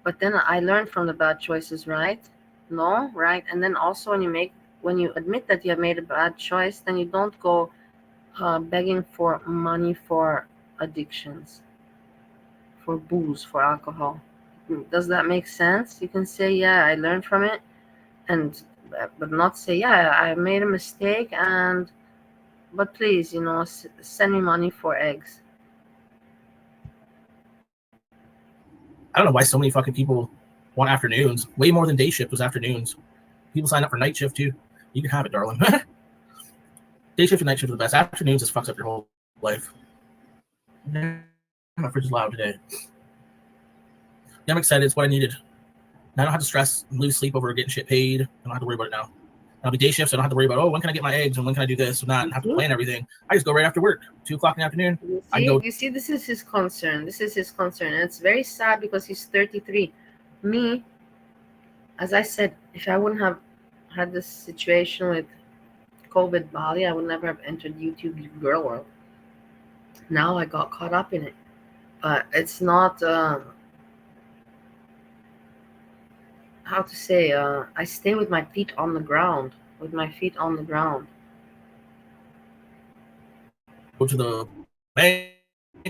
But then I learned from the bad choices, right? No, right? And then also when you admit that you have made a bad choice, then you don't go begging for money for addictions, for booze, for alcohol. Does that make sense? You can say, yeah, I learned from it, but not say, yeah, I made a mistake, but please, send me money for eggs. I don't know why so many fucking people want afternoons. Way more than day shift was afternoons. People sign up for night shift too. You can have it, darling. Day shift and night shift are the best. Afternoons just fucks up your whole life. My fridge is loud today. Yeah, I'm excited. It's what I needed. And I don't have to stress and lose sleep over getting shit paid. I don't have to worry about it now. I'll be day shifts. So I don't have to worry about, when can I get my eggs and when can I do this and that and have to plan everything. I just go right after work, 2 o'clock in the afternoon. You see, this is his concern. And it's very sad because he's 33. Me, as I said, if I wouldn't have had this situation with COVID Bali, I would never have entered YouTube girl world. Now I got caught up in it, but it's not. How to say? I stay with my feet on the ground. With my feet on the ground. Go to the bank,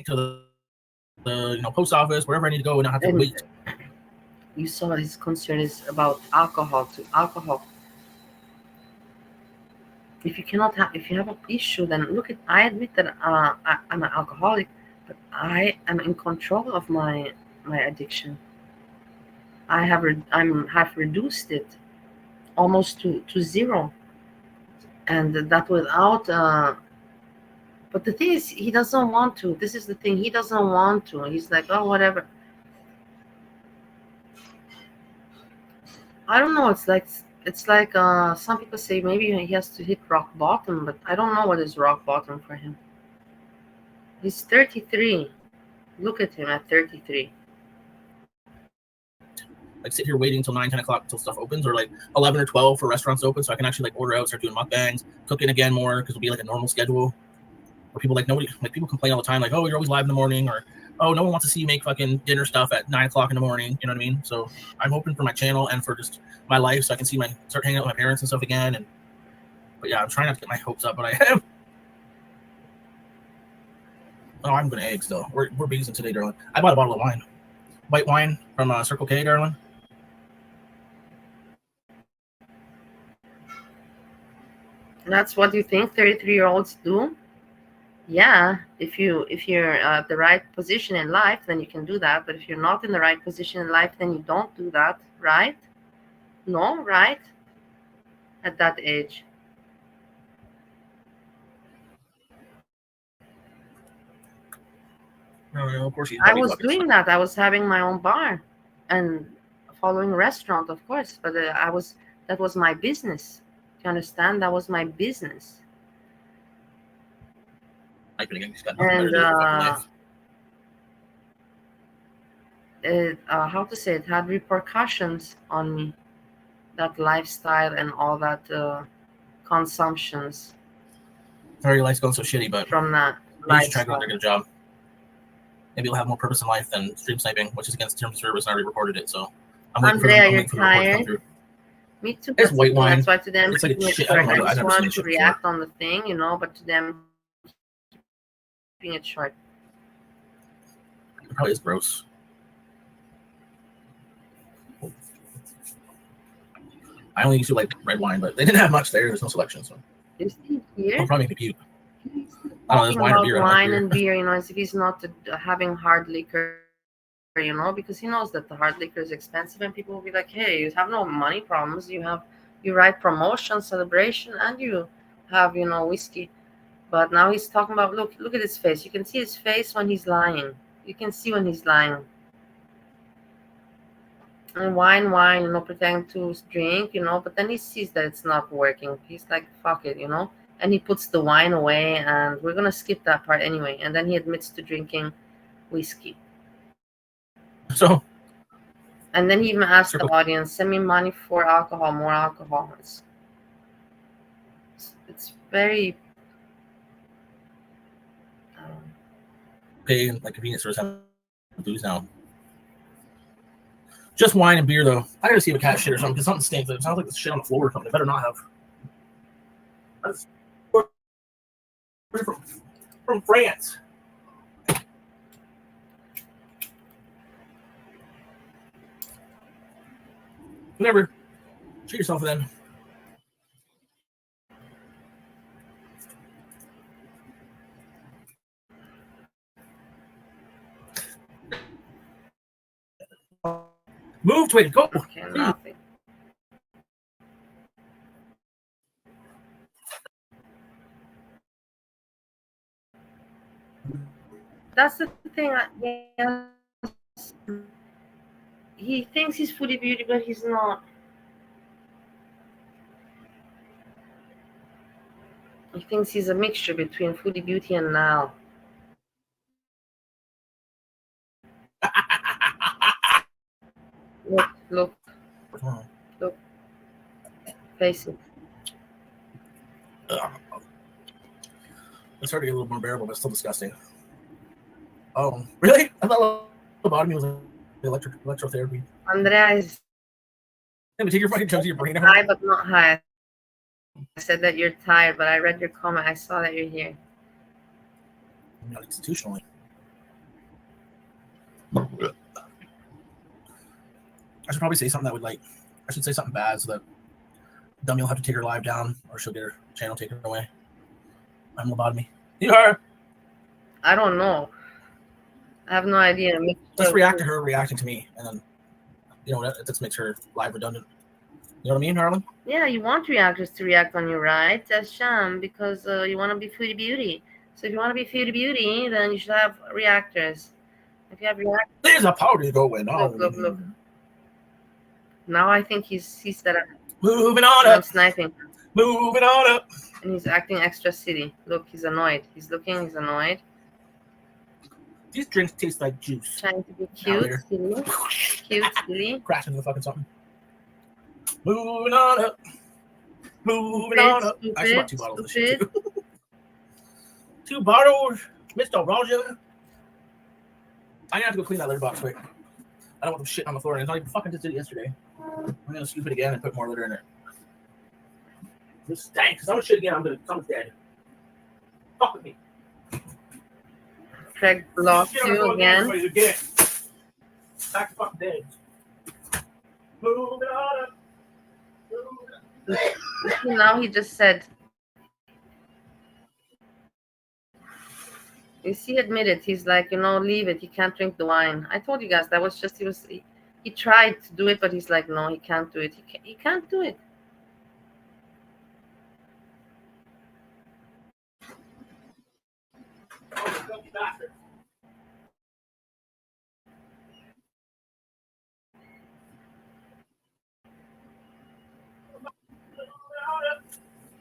to the post office, wherever I need to go, and not have to And wait. you saw his concern is about alcohol. To alcohol. If you cannot have, if you have an issue, then look at. I admit that I'm an alcoholic, but I am in control of my addiction. Have reduced it almost to zero, and that without. But the thing is, he doesn't want to. This is the thing. He doesn't want to. He's like, oh, whatever. I don't know. It's like some people say maybe he has to hit rock bottom, but I don't know what is rock bottom for him. He's 33. Look at him at 33. Like sit here waiting until 9, 10 o'clock until stuff opens, or like 11 or 12 for restaurants to open, so I can actually like order out, start doing mukbangs, cooking again more, because it'll be like a normal schedule. Where people people complain all the time, like, oh, you're always live in the morning, or oh, no one wants to see you make fucking dinner stuff at 9 o'clock in the morning. You know what I mean? So I'm hoping for my channel and for just my life, so I can start hanging out with my parents and stuff again. But yeah, I'm trying not to get my hopes up, but I am. Oh, I'm gonna eggs though. We're beating today, darling. I bought a bottle of wine, white wine from Circle K, darling. That's what you think 33-year-olds do? Yeah, if you're at the right position in life, then you can do that. But if you're not in the right position in life, then you don't do that, right? No, right? At that age. No, of course he's I buddy was buckets. doing that. I was having my own bar and following restaurant, of course. But that was my business. Do you understand? That was my business. He's got nothing better And to do with fucking life. how to say, it had repercussions on me, that lifestyle and all that consumptions Sorry, your life's going so shitty, but from that you should try to go out there lifestyle. and get a job. Maybe you'll have more purpose in life than stream sniping, which is against terms of service, and I already reported it. So I'm waiting Andrea, I'm you're waiting for the report to come tired. through. Me too. It's That's the white thing. wine. That's why today I'm It's like keeping a it shit. I short. don't I know. I've just never seen wanted this to shit before. react on the thing, but today I'm keeping it short. It probably is gross. I only used to like red wine, but they didn't have much there. There's no selection, so Is he it'll here? probably make me puke. He's I don't know. There's talking wine or about beer. I don't like wine beer. and beer, as if he's not having hard liquor, because he knows that the hard liquor is expensive, and people will be like, "Hey, you have no money problems. You write promotion, celebration, and you have, whiskey." But now he's talking about, look at his face. You can see his face when he's lying. You can see when he's lying. And wine, pretending to drink, but then he sees that it's not working. He's like, fuck it, and he puts the wine away, and we're gonna skip that part anyway. And then he admits to drinking whiskey. So, And then he even asked the audience, send me money for alcohol, more alcohol. It's very pay and like convenience stores have booze now. Just wine and beer, though. I gotta see if a cat shit or something, because something stinks. It sounds like there's shit on the floor or something. It better not have. That's from France. Whatever. Treat yourself then. Move, Twig. Go. okay, nothing. That's the thing. He thinks he's foodie beauty, but he's not. He thinks he's a mixture between foodie beauty and Nal. Look. Face it. It's starting to get a little more bearable, but it's still disgusting. Oh, really? I thought lobotomy was like electrotherapy. Andrea is Yeah, but take your fucking chunks of your brain high out. but not high. I said that you're tired, but I read your comment. I saw that you're here. Not institutionally. I should probably say something that would like. I should say something bad so that Dummy will have to take her live down, or she'll get her channel taken away. I'm lobotomy. You are. I don't know. I have no idea. Just react to her reacting to me, and then that just makes her live redundant. You know what I mean, Harlan? Yeah, you want reactors to react on you, right? That's Sjam, because you want to be foodie beauty. So if you want to be foodie beauty, then you should have reactors. If you have reactors, there's a party going on. Look. Now I think he's set up. Moving on I'm up. sniping. Moving on up. And he's acting extra silly. Look, he's annoyed. He's annoyed. These drinks taste like juice. Trying to be cute, silly. Cute, silly. Crash into the fucking something. Moving on up. Moving on up. I actually bought 2 bottles of this shit too. 2 bottles, Mr. Roger. I have to go clean that litter box quick. I don't want them shit on the floor, and it's not even fucking just did it yesterday. I'm gonna scoop it again and put more litter in it. This stinks. If I'm gonna shit again, I'm dead. Fuck with me. Craig lost you again. Back to fucking dead. Moving on up. Now he just said. You see, admitted. He's like, leave it. He can't drink the wine. I told you guys that was just he tried to do it, but he's like, no, he can't do it. He can't do it.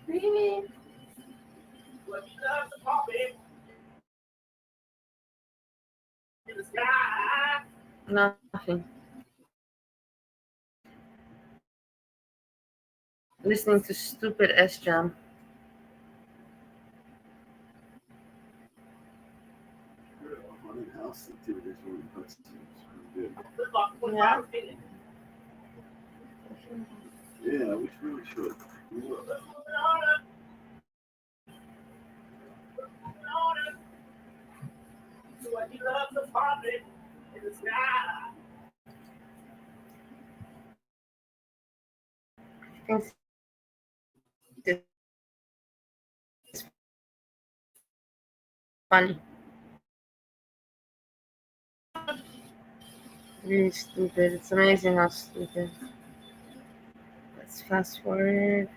Really? Nothing. Listening to stupid Sjam. Yeah. Yeah, we really should. Funny. Really stupid. It's amazing how stupid. Let's fast forward.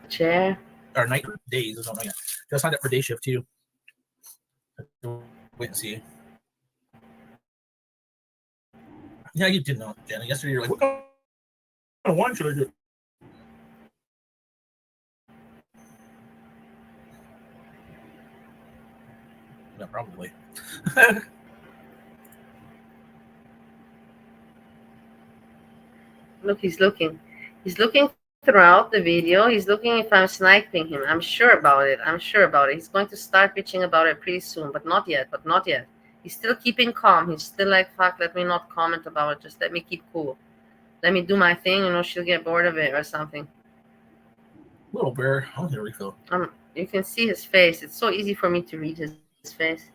Chair. Or night days or something like that. Just signed up for day shift too. Wait and see. Yeah, you did know, Jenna. Yesterday you were like, what kind of wine should I do? Yeah, probably. Look, he's looking. He's looking throughout the video. He's looking if I'm sniping him. I'm sure about it. He's going to start bitching about it pretty soon, but not yet. He's still keeping calm. He's still like, fuck, let me not comment about it. Just let me keep cool. Let me do my thing. She'll get bored of it or something. Little bear. I'll get a refill. You can see his face. It's so easy for me to read his face.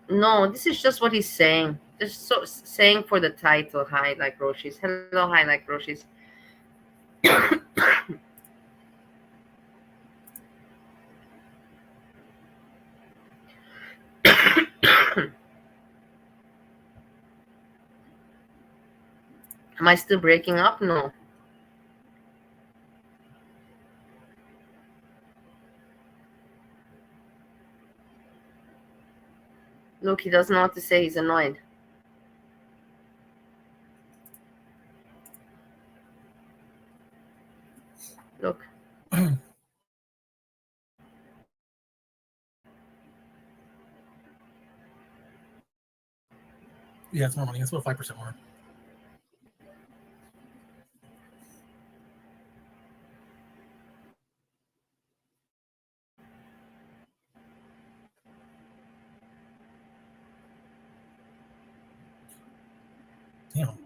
No, this is just what he's saying. Just saying for the title. Hi, like Roshis. Hello, hi, like Roshis. Am I still breaking up? No. Look, he doesn't know what to say. He's annoyed. Look. Yeah, it's more money. It's about 5% more. Damn.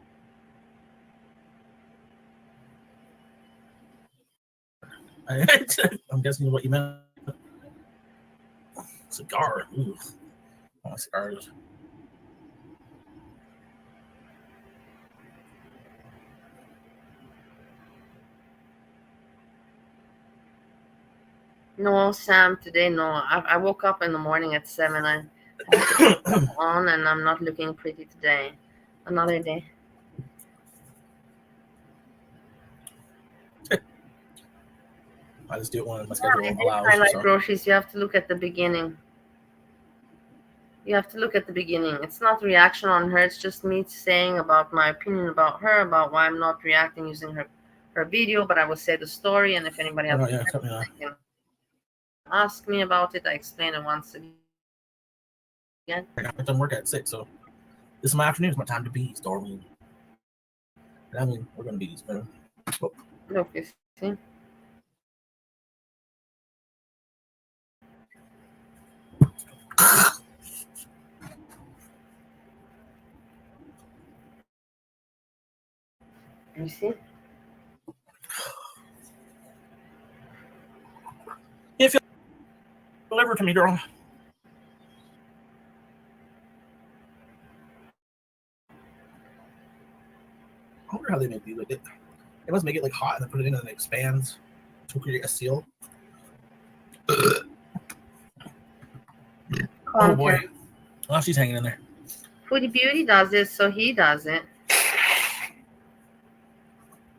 I'm guessing what you meant. Cigar. Ooh. Oh, cigars. No, Sam, today, no. I woke up in the morning at 7. I on, and I'm not looking pretty today. Another day. I just do it when my schedule If you allows. highlight So. groceries, you have to look at the beginning. You have to look at the beginning. It's not reaction on her. It's just me saying about my opinion about her, about why I'm not reacting using her video. But I will say the story, and if anybody has questions, they can ask me about it. I explain it once again. I got done work at 6, so this is my afternoon. It's my time to be Darwin. I mean, we're gonna be these, man. Oh. Look, you see. You see? If you deliver to me, girl. I wonder how they make these. Like they must make it like hot and then put it in and it expands to create a seal. Oh boy. Well, she's hanging in there. Foodie Beauty does it, so he does it.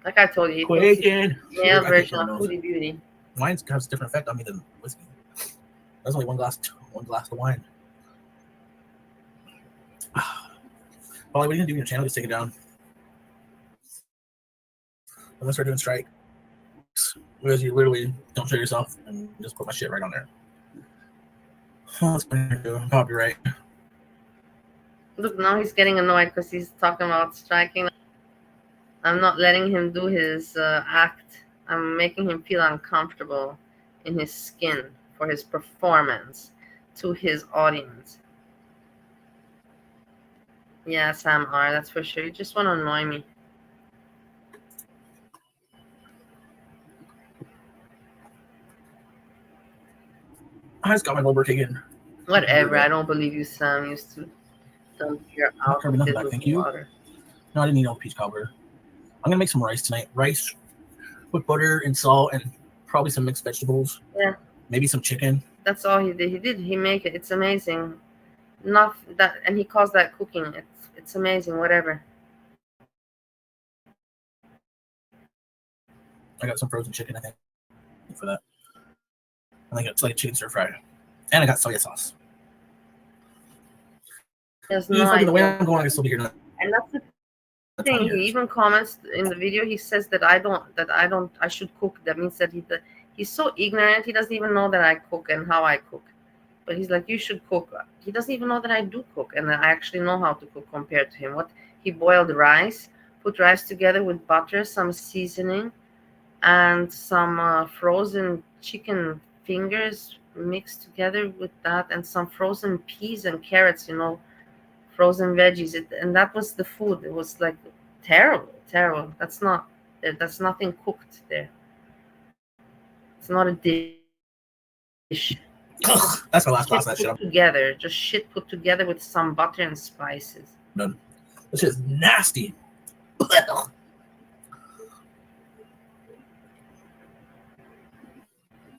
Like I told you, male version of Foodie Beauty. Wine has a different effect on me than whiskey. There's only one glass of wine. Polly, what are you gonna do on your channel? Just take it down. I'm gonna start doing strikes because you literally don't show yourself and just put my shit right on there. Oh, that's gonna copyright. Look, now he's getting annoyed because he's talking about striking. I'm not letting him do his act. I'm making him feel uncomfortable in his skin for his performance to his audience. Yeah, Sam R, that's for sure. You just want to annoy me. I just got my lumber taken. Whatever, I don't believe you, Sam. You used to dump your outfit with water. No, I didn't need all peach cobbler. I'm gonna make some rice tonight. Rice with butter and salt and probably some mixed vegetables. Yeah. Maybe some chicken. That's all he did. He make it. It's amazing. Not that, and he calls that cooking. It's amazing. Whatever. I got some frozen chicken, I think, for that. I think it's like a chicken stir fry. And I got soy sauce. There's no idea. The way I'm going, I can still be here tonight. And that's the thing. He even comments in the video. He says that I should cook. That means that he's so ignorant. He doesn't even know that I cook and how I cook. But he's like, you should cook. He doesn't even know that I do cook, and I actually know how to cook compared to him. He boiled rice, put rice together with butter, some seasoning, and some frozen chicken fingers mixed together with that, and some frozen peas and carrots, frozen veggies. And that was the food. It was like terrible. That's nothing cooked there. It's not a dish. Ugh, that's my last glass of that shit. Together, just shit put together with some butter and spices. Done. This shit's nasty.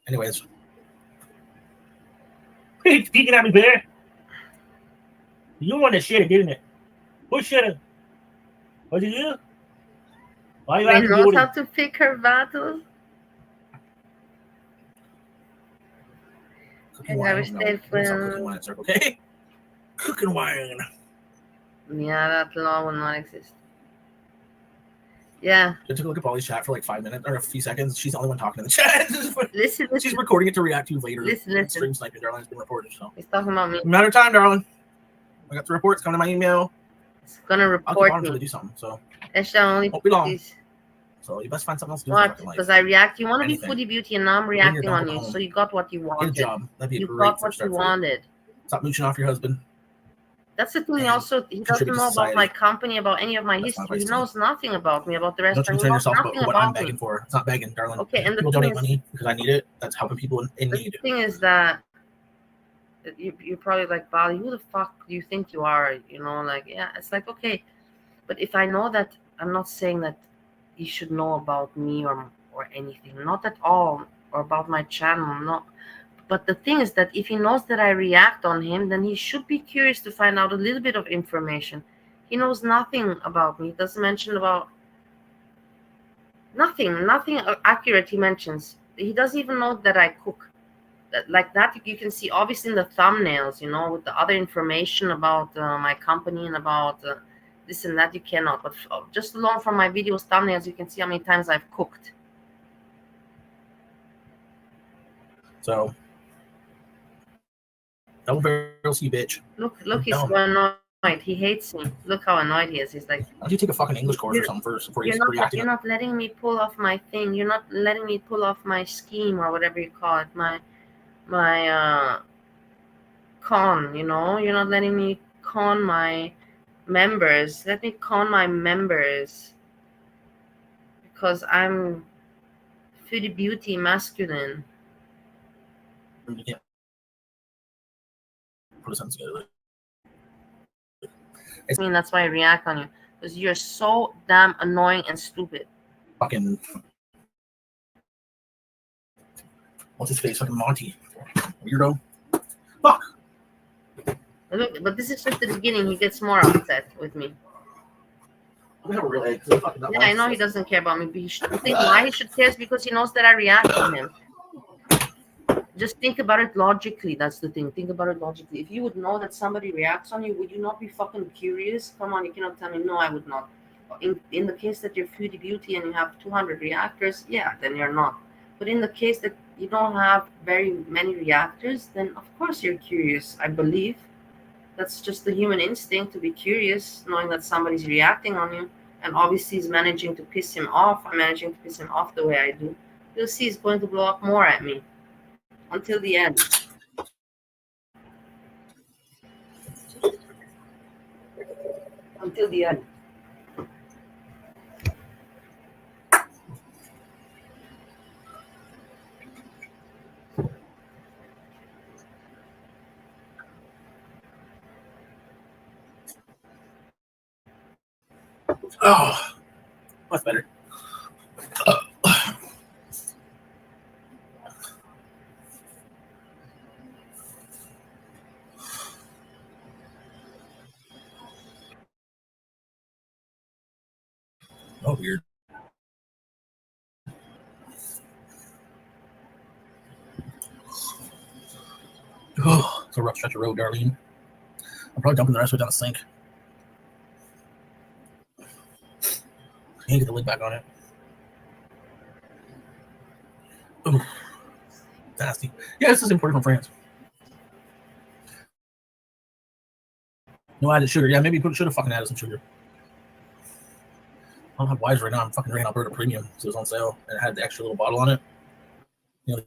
Anyways. Hey, peeking at me, bear. You want to shit it, didn't it? Who shit it? Was it you? Why you They knows how to pick her battles. Cooking wine. Okay? Cooking wine. Yeah, that law will not exist. Yeah. I took a look at Polly's chat for like 5 minutes or a few seconds. She's the only one talking in the chat. Listen. She's recording it to react to later. Listen. Stream sniping, darling, has been reported. So he's talking about me. Matter of time, darling. I got the reports coming to my email. It's gonna report me. To do something. So won't be long. So you best find something else to do. What? Because I react. You want to be Foodie Beauty, and now I'm reacting on you. So you got what you wanted. Good job. That'd be you got what you wanted. Stop mooching off your husband. That's the thing. And Also, he doesn't contribute to know about my society. company, about any of my That's my history. He advice to you. knows nothing about me, about the Don't you restaurant. He concern knows yourself about nothing what I'm about begging me. for. It's not begging, darling. Okay, and the People thing donate is, money because I need it. That's helping people in need. the thing is that you're probably like, Bali, who the fuck do you think you are? You know, like, yeah, it's like, okay. But if I know that, I'm not saying that he should know about me or anything. Not at all. Or about my channel. No. But the thing is that if he knows that I react on him, then he should be curious to find out a little bit of information. He knows nothing about me. He doesn't mention about nothing accurate he mentions. He doesn't even know that I cook. Like that, you can see obviously in the thumbnails, you know, with the other information about my company and about this and that, you cannot. But just alone from my videos thumbnails, you can see how many times I've cooked. So, double barrel C bitch. Look, You're he's dumb. so annoyed. He hates me. Look how annoyed he is. He's like, Why don't you take a fucking English course or something first before you reacting? you're not letting me pull off my thing. You're not letting me pull off my scheme or whatever you call it. My con, you know, you're not letting me con my members. Let me con my members because I'm foodie beauty masculine. You can't put a sentence together. I mean, that's why I react on you, because you're so damn annoying and stupid. Fucking what's his face? Fucking Monty, weirdo. Fuck. Look, but this is just the beginning. He gets more upset with me. I have a real egg. Yeah, I know he doesn't care about me, but you think why he should care is because he knows that I react on him. Just think about it logically. That's the thing. Think about it logically. If you would know that somebody reacts on you, would you not be fucking curious? Come on, you cannot tell me no, I would not. In the case that you're foodie beauty and you have 200 reactors, yeah, then you're not. But in the case that you don't have very many reactors, then of course you're curious. I believe that's just the human instinct to be curious, knowing that somebody's reacting on you. And obviously he's managing to piss him off. I'm managing to piss him off the way I do. You'll see he's going to blow up more at me until the end. Until the end. Oh, much better. Oh, weird. Oh, it's a rough stretch of road, Darlene. I'm probably dumping the rest of it down the sink. Can't get the lid back on it. Ooh, nasty. Yeah, this is imported from France. No added sugar. Yeah, maybe should have fucking added some sugar. I don't have Wise right now. I'm fucking drinking Alberta Premium, so it was on sale, and it had the extra little bottle on it. You know,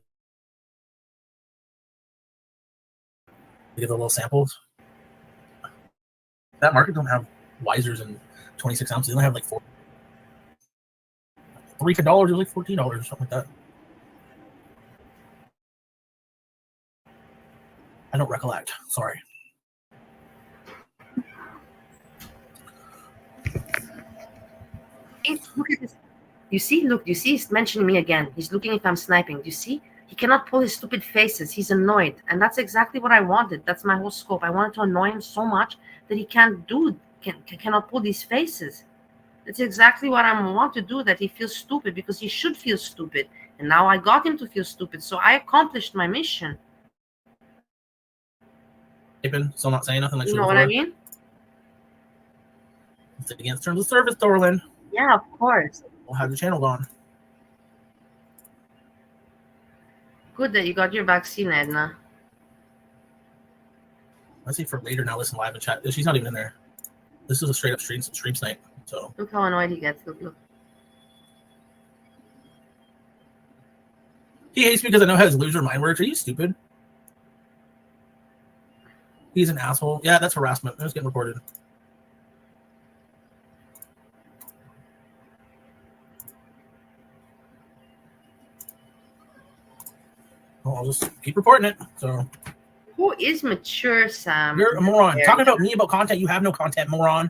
they give the little samples. That market don't have Wisers in 26 ounces. They only have like $4. $3 or like $14 or something like that. I don't recollect. Sorry. Look at this. You see, look, you see, he's mentioning me again. He's looking if I'm sniping. You see? He cannot pull his stupid faces. He's annoyed. And that's exactly what I wanted. That's my whole scope. I wanted to annoy him so much that he cannot pull these faces. That's exactly what I want to do, that he feels stupid, because he should feel stupid. And now I got him to feel stupid. So I accomplished my mission. Still not saying nothing like you know what I mean? It's against terms of service, Dorlin. Yeah, of course. We'll have the channel gone. Good that you got your vaccine, Edna. Let's see for later now. Listen live and chat. She's not even in there. This is a straight up stream snipe. So look how annoyed he gets. Look. He hates me because I know how his loser mind works. Are you stupid? He's an asshole. Yeah, that's harassment. It's getting reported. Well, I'll just keep reporting it. So. Who is mature, Sam? You're a moron. Talking about me about content, you have no content, moron.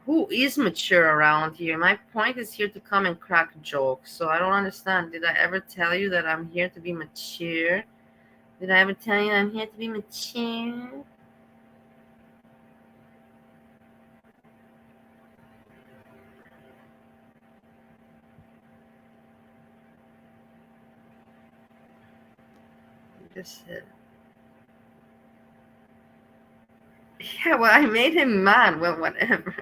Who is mature around here? My point is here to come and crack jokes. So I don't understand. Did I ever tell you that I'm here to be mature? Did I ever tell you I'm here to be mature? Just yeah, well, I made him mad. Well, whatever.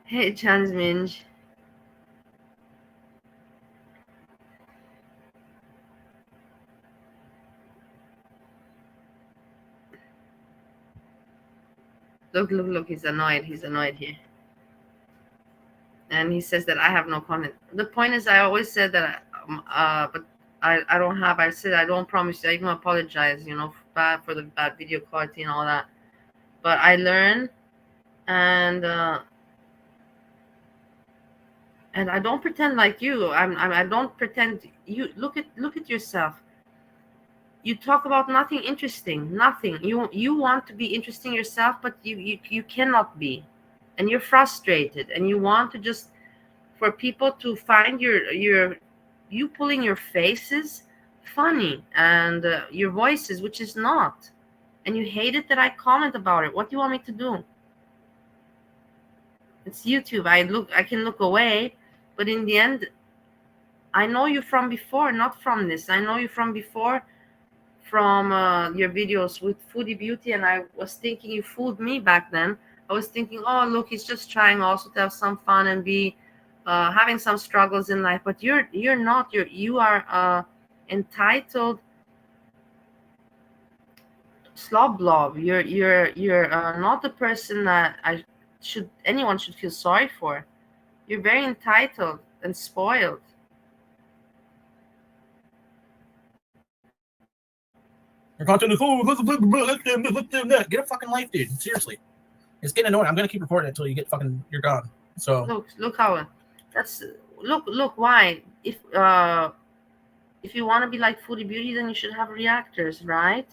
Hey, Transminge. Look, he's annoyed. He's annoyed here. And he says that I have no content. The point is, I always said that, but I don't have. I said I don't promise you. I even apologize, for the bad video quality and all that. But I learn, and I don't pretend like you. I don't pretend. You look at yourself. You talk about nothing interesting. Nothing. You want to be interesting yourself, but you cannot be, and you're frustrated, and you want to just for people to find you pulling your faces funny and your voices, which is not, and you hate it that I comment about it. What do you want me to do? It's YouTube. I can look away, but in the end, I know you from before, not from this. I know you from before, from your videos with Foodie Beauty, and I was thinking you fooled me back then. I was thinking, oh look, he's just trying also to have some fun and be having some struggles in life. But you're not. You are entitled slob blob. You're not the person that anyone should feel sorry for. You're very entitled and spoiled. Your content is get a fucking life, dude. Seriously, it's getting annoying. I'm gonna keep reporting it until you're gone. So look how that's look why if you want to be like Foodie Beauty, then you should have reactors, right?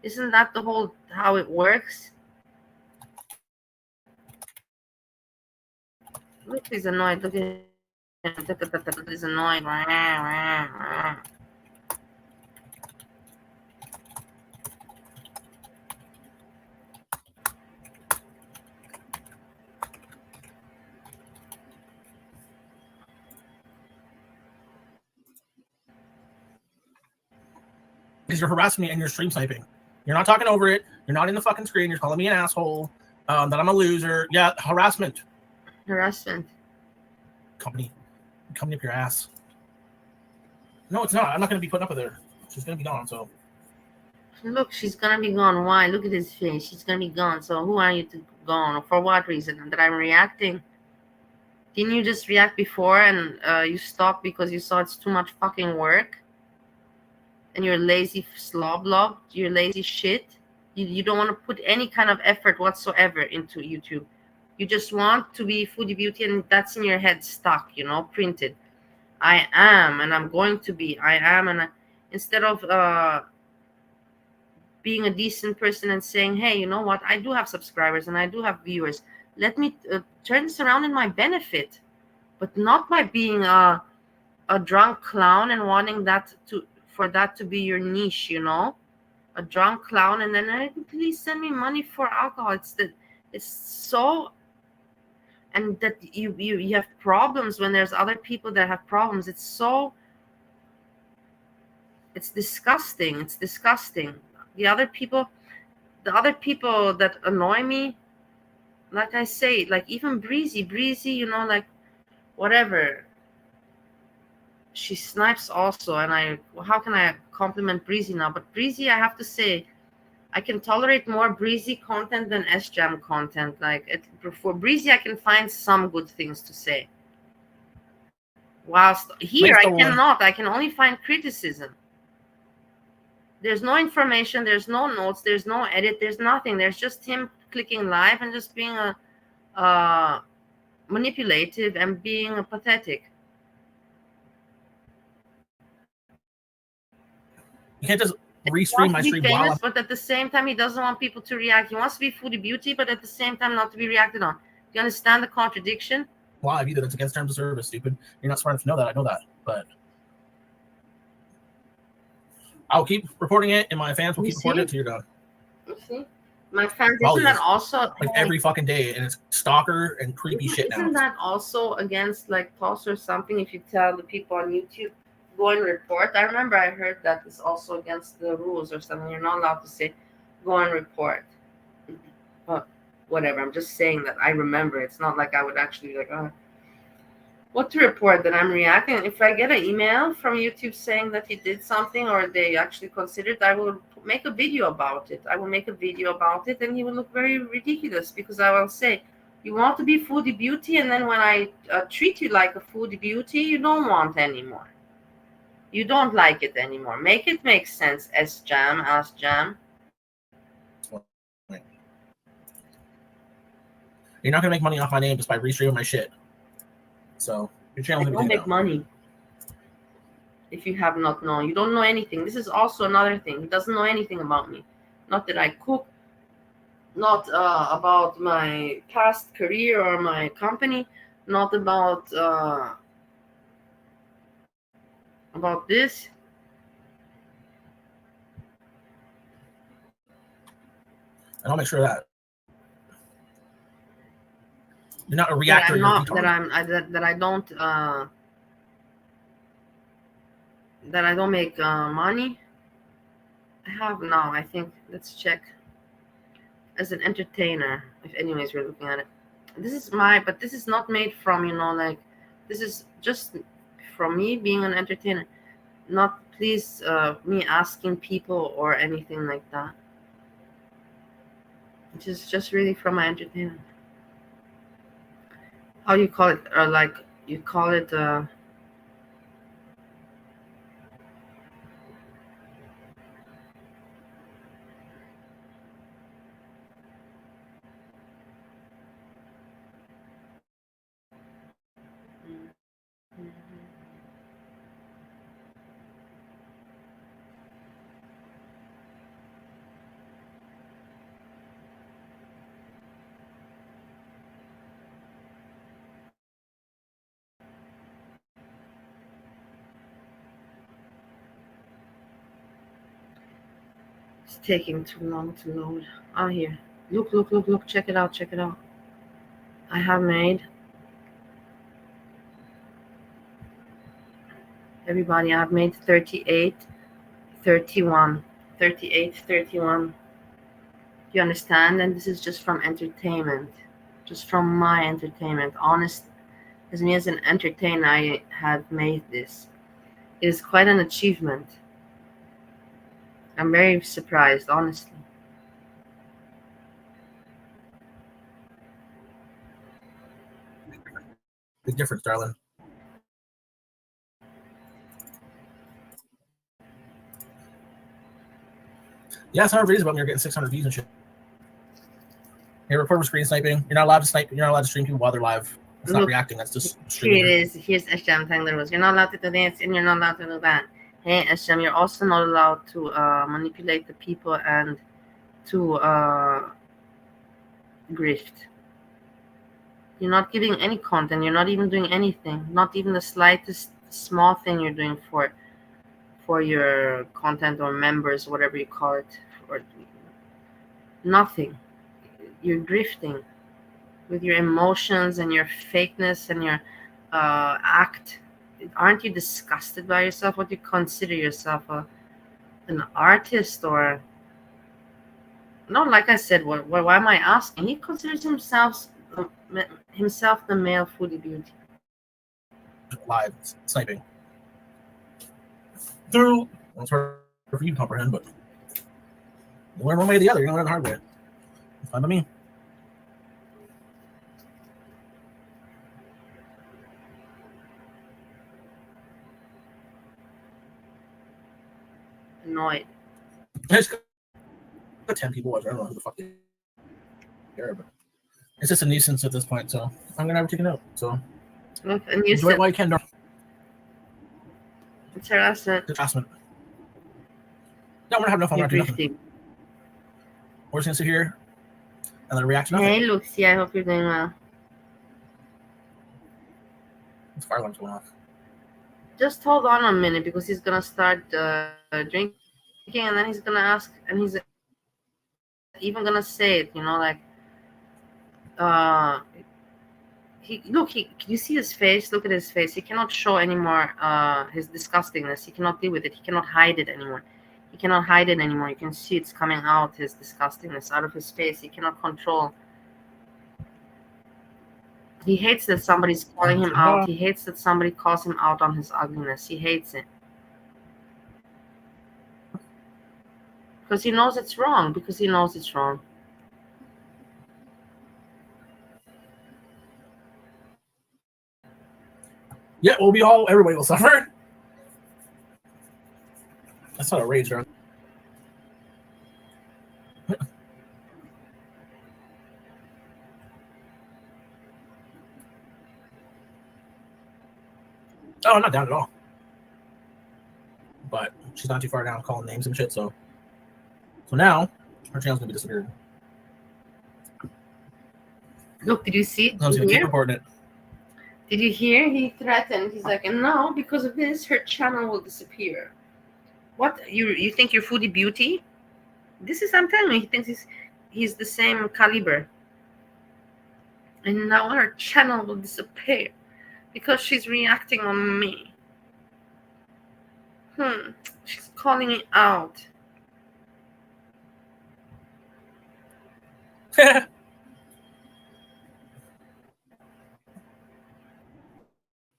Isn't that the whole how it works? Look, he's annoyed. Look at him. He's annoyed. because you're harassing me and you're stream sniping. You're not talking over it. You're not in the fucking screen. You're calling me an asshole. That I'm a loser. Yeah, harassment. Harassment. Company up your ass. No, it's not. I'm not going to be putting up with her. She's going to be gone. So. Look, she's going to be gone. Why? Look at his face. She's going to be gone. So who are you to gone? For what reason? That I'm reacting? Didn't you just react before and you stopped because you saw it's too much fucking work? And you're lazy slob blob, you're lazy shit. You don't want to put any kind of effort whatsoever into YouTube. You just want to be Foodie Beauty, and that's in your head stuck, printed. I am, and I'm going to be. I am, and instead of being a decent person and saying, hey, you know what? I do have subscribers and I do have viewers. Let me turn this around in my benefit, but not by being a drunk clown and wanting for that to be your niche, a drunk clown, and then please send me money for alcohol. It's so, and that you have problems when there's other people that have problems. It's disgusting. It's disgusting. The other people that annoy me, like I say, like even Breezy, like whatever. She snipes also, and how can I compliment Breezy now? But Breezy, I have to say, I can tolerate more Breezy content than Sjam content. Like for Breezy, I can find some good things to say. Whilst here, I cannot. I can only find criticism. There's no information, there's no notes, there's no edit, there's nothing. There's just him clicking live and just being manipulative and being pathetic. You can't just He restream wants my to be stream while famous, I'm. but at the same time, he doesn't want people to react. He wants to be foodie beauty, but at the same time, not to be reacted on. Do you understand the contradiction? Live either. That's against terms of service, stupid. You're not smart enough to know that. I know that, but I'll keep reporting it, and my fans will keep reporting it till you're done. You see, my fans, Molly isn't that is, also like every fucking day, and it's stalker and creepy shit now. Isn't that also against like Talks or something? If you tell the people on YouTube, go and report. I remember I heard that it's also against the rules or something. You're not allowed to say, go and report. But whatever. I'm just saying that I remember. It's not like I would actually be like, oh, what to report, that I'm reacting. If I get an email from YouTube saying that he did something or they actually considered, I will make a video about it. I will make a video about it, and he will look very ridiculous because I will say, you want to be foodie beauty, and then when I treat you like a foodie beauty, you don't want anymore. You don't like it anymore. Make it make sense, Sjam, ask Jam. You're not gonna make money off my name just by restreaming my shit. So your channel's gonna don't make money if you have not known. You don't know anything. This is also another thing. He doesn't know anything about me. Not that I cook, not about my past career or my company, not about this. And I'll make sure of that. You're not a reactor. You're a retard. That I don't make money. I have now. I think let's check. As an entertainer, if anyways we're looking at it, this is but this is not made from like this is just from me being an entertainer, not please me asking people or anything like that. It is just really from my entertainment. How you call it? Like you call it it's taking too long to load. Oh, here. Look. Check it out. I have made, everybody, I've made 38, 31. 38, 31. You understand? And this is just from entertainment. Just from my entertainment. Honest, as me as an entertainer, I have made this. It is quite an achievement. I'm very surprised, honestly. Big difference, darling. Yeah, some videos about me are getting 600 views and shit. Hey, report for screen sniping. You're not allowed to snipe. You're not allowed to stream people while they're live. It's not reacting. That's just streaming. Here it is. Here's Sjam telling the rules. You're not allowed to do this, and you're not allowed to do that. Hey, Sjam, you're also not allowed to manipulate the people and to grift. You're not giving any content. You're not even doing anything. Not even the slightest small thing you're doing for your content or members, whatever you call it. Or nothing. You're drifting with your emotions and your fakeness and your act. Aren't you disgusted by yourself? What do you consider yourself, an artist or? No, like I said, why am I asking? He considers himself the male foodie beauty. Live sniping. Through. That's hard for you to comprehend, but you learn one way or the other. You're gonna learn the hard way. It's fine by me. Annoyed. It's got 10 people watching. I don't know who the fuck they are, but it's just a nuisance at this point. So I'm gonna have to take a note. So enjoy it while you can. It's harassment. It's harassment. No, we're gonna have no fun. We're gonna do nothing. We're just gonna sit here and then react to nothing. Hey, Lucy, I hope you're doing well. It's fire alarm's going off. Just hold on a minute because he's gonna start drinking, and then he's gonna ask, and he's even gonna say it. You know, like, you see his face? Look at his face. He cannot show anymore his disgustingness. He cannot deal with it. He cannot hide it anymore. He cannot hide it anymore. You can see it's coming out, his disgustingness out of his face. He cannot control. He hates that somebody's calling him out. He hates that somebody calls him out on his ugliness. He hates it. Because he knows it's wrong. Because he knows it's wrong. Yeah, everybody will suffer. That's not a rage, right? Oh, I'm not down at all. But she's not too far down calling names and shit, so now her channel's gonna be disappeared. Look, did you see? I was gonna keep reporting it. Did you hear? He threatened. He's like, and now because of this, her channel will disappear. What? You think you're Foodie Beauty? This is, I'm telling you, he thinks he's the same caliber. And now her channel will disappear because she's reacting on me. She's calling me out.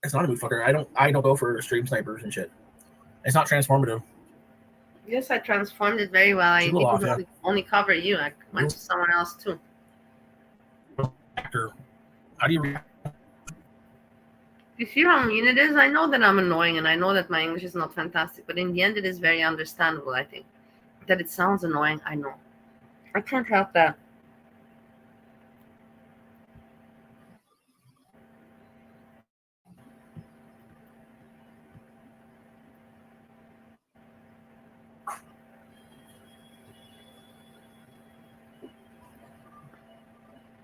It's not a mood fucker. I don't go for stream snipers and shit. It's not transformative. Yes, I transformed it very well. I didn't only cover you. I went to someone else too. Actor, how do you react? You see how mean it is? I know that I'm annoying and I know that my English is not fantastic, but in the end it is very understandable, I think. That it sounds annoying, I know. I can't help that.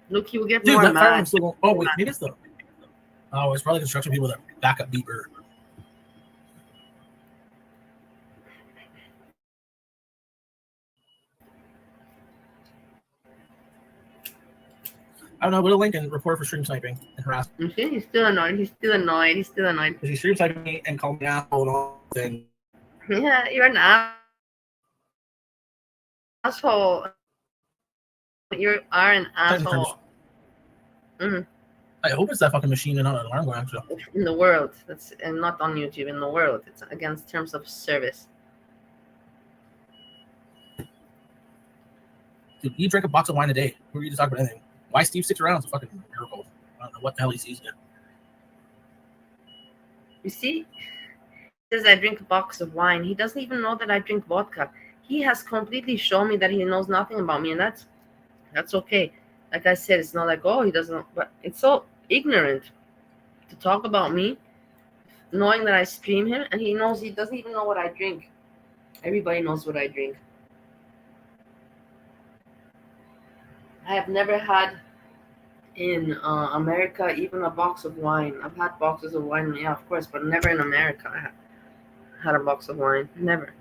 Look, you will get more mad. Oh, wait, maybe it's the... Oh, it's probably construction people that backup beeper. I don't know, go to link and report for stream sniping and harassment. He's still annoyed. He's still annoyed. He's still annoyed. Because he stream sniping me and called me asshole and all thing. Yeah, you're an asshole. You are an asshole. I hope it's that fucking machine and not an alarm going actually. In the world. That's and not on YouTube. In the world. It's against terms of service. Dude, you drink a box of wine a day. Who are you to talk about anything? Why Steve sticks around is a fucking miracle. I don't know what the hell he sees yet. You see? He says I drink a box of wine. He doesn't even know that I drink vodka. He has completely shown me that he knows nothing about me, and that's okay. Like I said, it's not like, oh, he doesn't, but it's so ignorant to talk about me, knowing that I stream him, and he doesn't even know what I drink. Everybody knows what I drink. I have never had in America even a box of wine. I've had boxes of wine, yeah, of course, but never in America I had a box of wine. Never.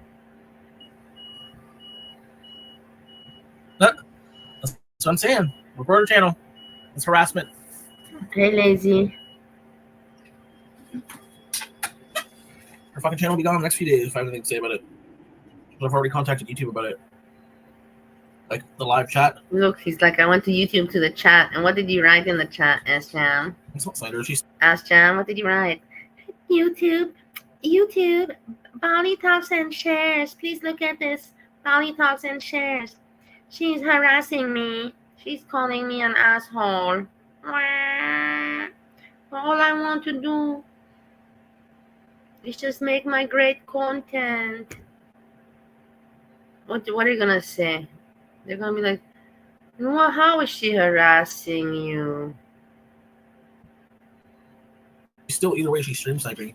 That's what I'm saying. Report our channel. It's harassment. Hey, lazy. Our fucking channel will be gone in the next few days if I have anything to say about it. But I've already contacted YouTube about it. Like the live chat. Look, he's like, I went to YouTube to the chat. And what did you write in the chat, Sjam? It's not slander. Sjam, what did you write? YouTube, Bali Talks and Shares. Please look at this. Bali Talks and Shares. She's harassing me. She's calling me an asshole. All I want to do is just make my great content. What are you gonna say? They're gonna be like, well, how is she harassing you? Still, either way, she's stream sniping.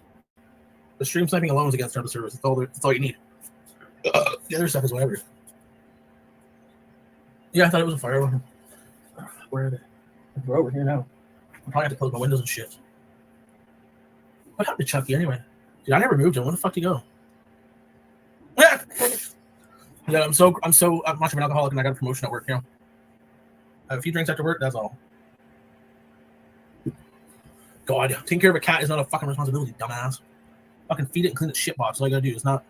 The stream sniping alone is against terms of service. That's all you need. The other stuff is whatever. Yeah, I thought it was a fire alarm. Where are they? We're over here now. I probably have to close my windows and shit. What happened to Chucky anyway? Dude, I never moved him. Where the fuck did he go? Yeah, I'm much of an alcoholic and I got a promotion at work, you know. I have a few drinks after work, that's all. God, taking care of a cat is not a fucking responsibility, dumbass. Fucking feed it and clean the shit box. All you gotta do. It's not.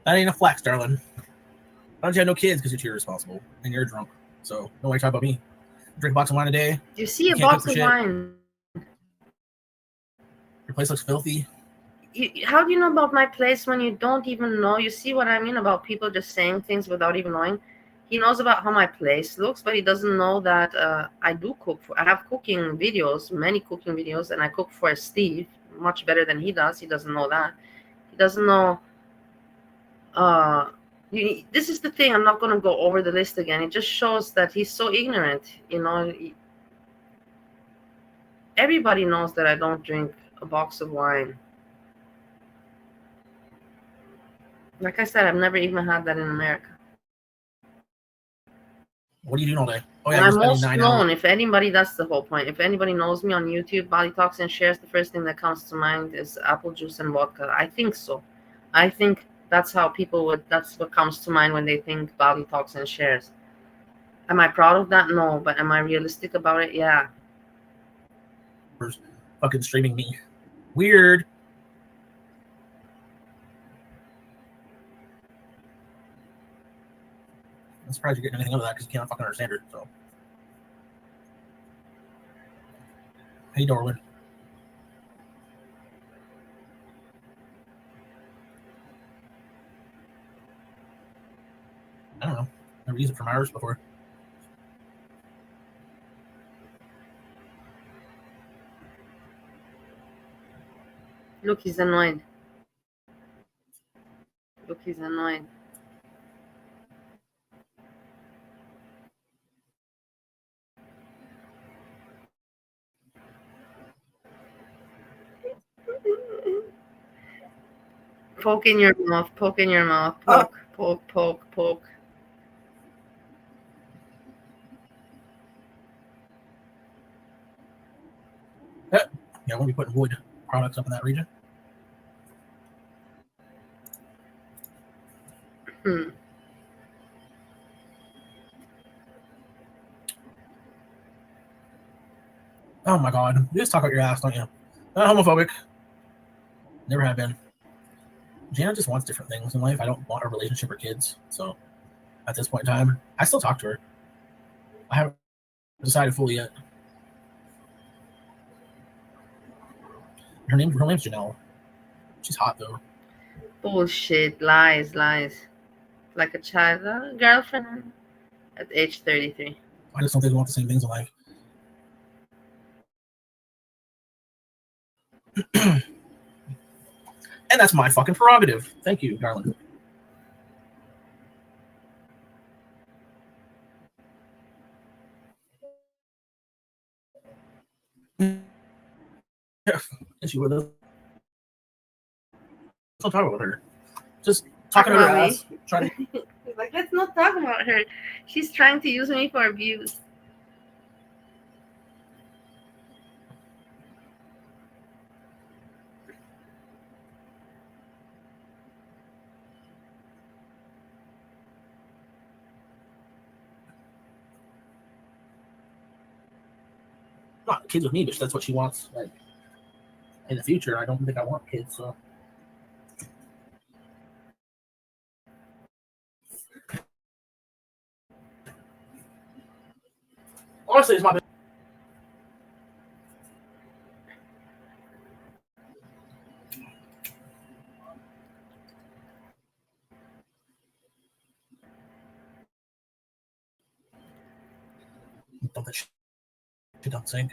That ain't a flex, darling. Why don't you have no kids? Because you're too irresponsible and you're drunk. So don't worry, talk about me. Drink a box of wine a day. You see a box of wine. Your place looks filthy. How do you know about my place when you don't even know? You see what I mean about people just saying things without even knowing? He knows about how my place looks, but he doesn't know that I do cook. I have cooking videos, many cooking videos, and I cook for Steve much better than he does. He doesn't know that. He doesn't know. This is the thing. I'm not going to go over the list again. It just shows that he's so ignorant. You know, everybody knows that I don't drink a box of wine. Like I said, I've never even had that in America. What are you doing all day? Oh yeah, I'm most known. If anybody, that's the whole point. If anybody knows me on YouTube, Bali Talks and Shares, the first thing that comes to mind is apple juice and vodka. I think so. I think that's how people would. That's what comes to mind when they think Bali Talks and Shares. Am I proud of that? No, but am I realistic about it? Yeah. Fucking streaming me. Weird. I'm surprised you're getting anything out of that because you can't fucking understand it. So, hey, Darwin. I don't know. Never used it from Iris before. Look, he's annoyed. Look, he's annoyed. Poke in your mouth. Poke in your mouth. Poke, poke, poke, poke. Yeah, we'll be putting wood products up in that region. Oh my god. You just talk out your ass, don't you? Not homophobic. Never have been. Jana just wants different things in life. I don't want a relationship or kids. So at this point in time, I still talk to her. I haven't decided fully yet. Her name's Janelle. She's hot though. Bullshit. Lies. Like a child. Girlfriend at age 33. I just don't think we want the same things in life. And that's my fucking prerogative. Thank you, darling. Yeah, is she with us? Let's not talk about her. Just talking about her ass. Trying to... He's like, let's not talk about her. She's trying to use me for abuse. Not kids with me, but that's what she wants. Like in the future, I don't think I want kids. So honestly, it's my. Dump that shit down the sink.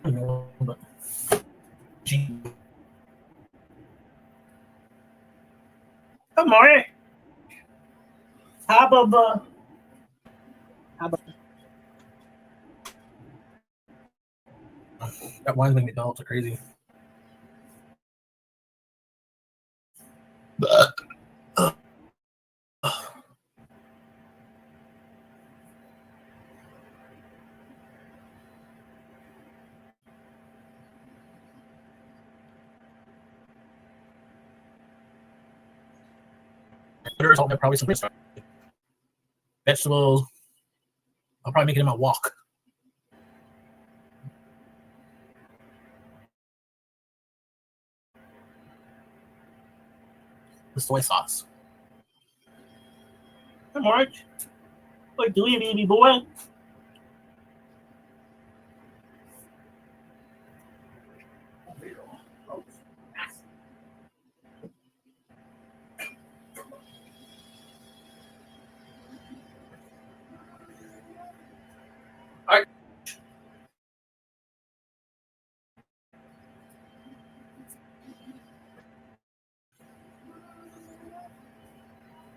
But Good morning. How about that wine's making me dull. It's crazy. There's probably some vegetables. I'll probably make it in my wok. The soy sauce. Hey, Mark. What do you, baby boy?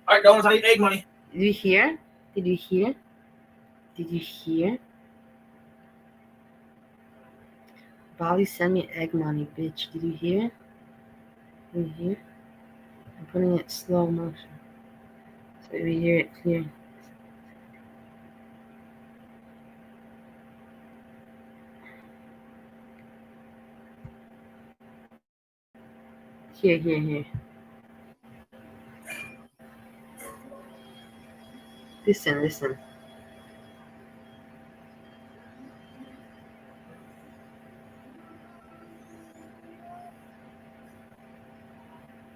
All right, Donuts, I need egg money. Did you hear? Did you hear? Did you hear? Bali sent me egg money, bitch. Did you hear? Did you hear? I'm putting it slow motion so you hear it clear. Here. Listen.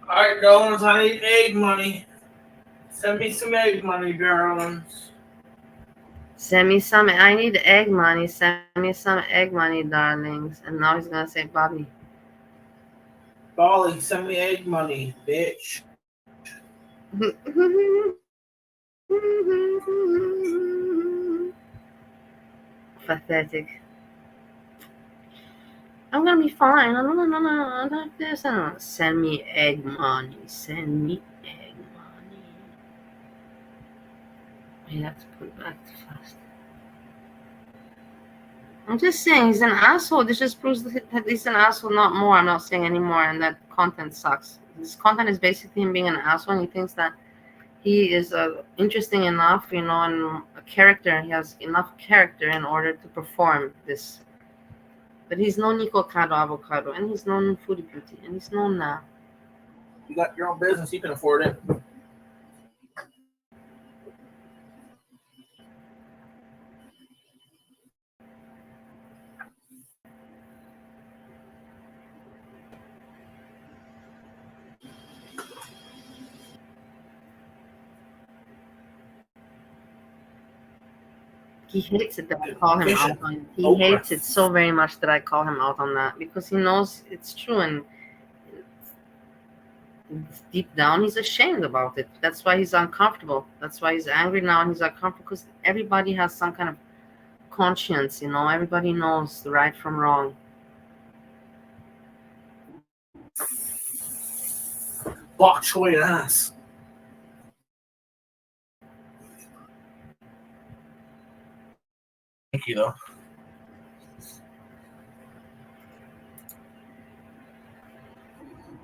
All right, Donuts, I need egg money. Send me some egg money, darlings. Send me some. I need egg money. Send me some egg money, darlings. And now he's gonna say, Bobby. Bali, send me egg money, bitch. Pathetic. I'm gonna be fine. No, not this. Send me egg money. Send me egg money. I have to put it back fast. I'm just saying he's an asshole. This just proves that he's an asshole, not more. I'm not saying anymore, and that content sucks. This content is basically him being an asshole, and he thinks that he is interesting enough, and a character. He has enough character in order to perform this. But he's no Nico Cado Avocado, and he's no Foodie Beauty, and he's no now. You got your own business, you can afford it. He hates it that I call him out on it. He hates it so very much that I call him out on that because he knows it's true, and deep down he's ashamed about it. That's why he's uncomfortable. That's why he's angry now, and he's uncomfortable because everybody has some kind of conscience, everybody knows the right from wrong. Bok choy ass. Thank you, though.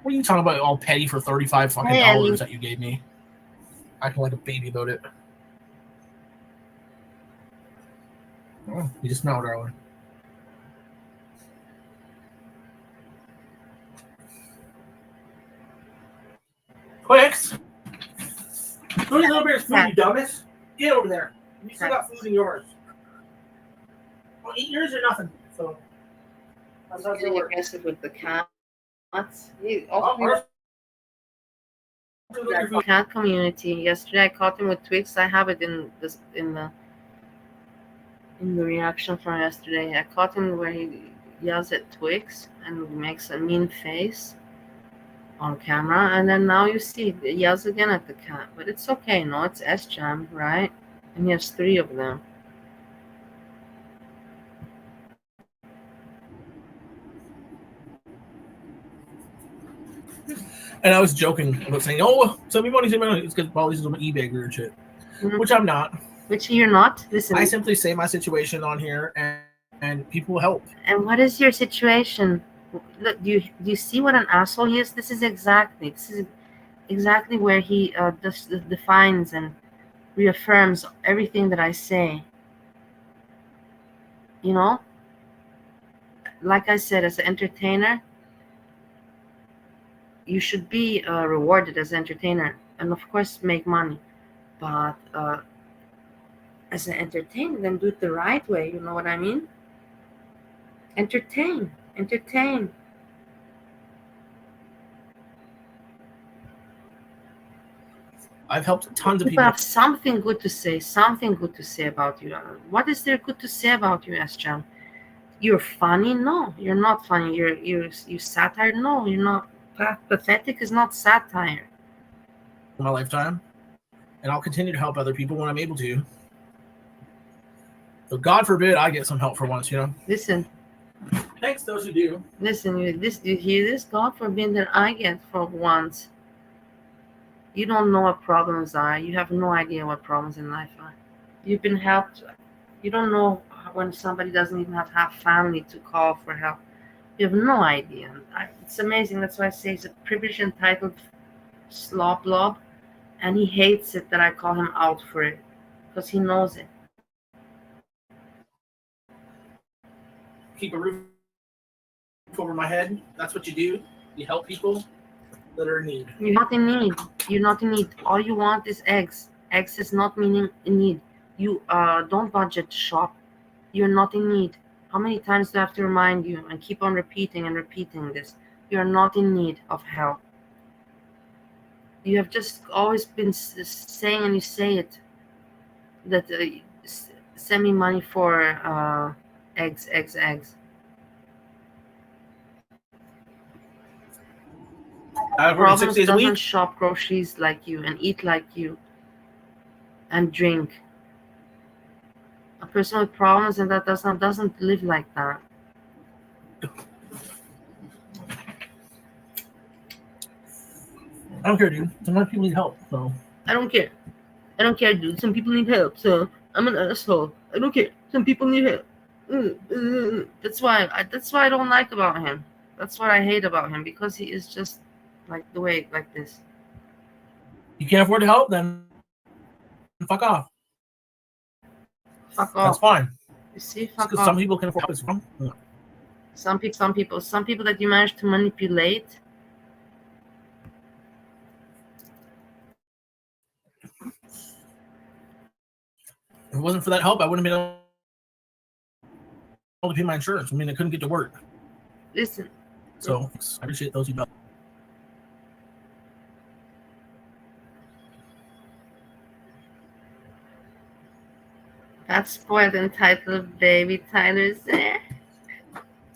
What are you talking about? All petty for $35 fucking dollars that you gave me. Acting like a baby about it. Oh, you just know, darling. Quicks! Who's little bit of food, you dumbass? Get over there. You still got food in yours. Well, eat yours or nothing. So that's how getting aggressive with the cats. He also the cat community. Yesterday I caught him with Twix. I have it in the reaction from yesterday. I caught him where he yells at Twix and makes a mean face on camera, and then now you see he yells again at the cat. But it's okay, no, it's Sjam, right? And he has 3 of them. And I was joking about saying, "Oh, send me money, It's because all these is an eBay and shit," which I'm not. Which you're not. Listen. I simply say my situation on here, and people will help. And what is your situation? Look, do you see what an asshole he is? This is exactly where he defines and reaffirms everything that I say. You know, like I said, as an entertainer, you should be rewarded as an entertainer, and of course make money. But as an entertainer, then do it the right way. You know what I mean? Entertain. I've helped tons of People people. have something good to say about you. What is there good to say about you, Sjam? You're funny? No, you're not funny. You satire? No, you're not. Pathetic is not satire. In my lifetime, and I'll continue to help other people when I'm able to. So God forbid I get some help for once, Listen. Thanks those who do. Listen, you hear this? God forbid that I get for once. You don't know what problems are. You have no idea what problems in life are. You've been helped. You don't know when somebody doesn't even have family to call for help. You have no idea. It's amazing. That's why I say he's a privileged entitled slob blob, and he hates it that I call him out for it because he knows it. Keep a roof over my head. That's what you do. You help people that are in need. You're not in need. You're not in need. All you want is eggs. Eggs is not meaning in need. You don't budget to shop. You're not in need. How many times do I have to remind you and keep on repeating this? You're not in need of help. You have just always been saying, and you say it, that send me money for eggs. Problems doesn't shop groceries like you and eat like you and drink. A person with problems and that doesn't live like that. I don't care, dude. Sometimes people need help, so. I don't care, dude. Some people need help, so I'm an asshole. I don't care. Some people need help. That's why I don't like about him. That's what I hate about him, because he is just like this. You can't afford to help, then fuck off. Fuck off. That's fine. You see, fuck off. Some people can afford help. Yeah. Some people that you manage to manipulate. If it wasn't for that help, I wouldn't have been able to pay my insurance. I mean, I couldn't get to work. Listen. So I appreciate those who help. That spoiled entitled baby Tyler's there.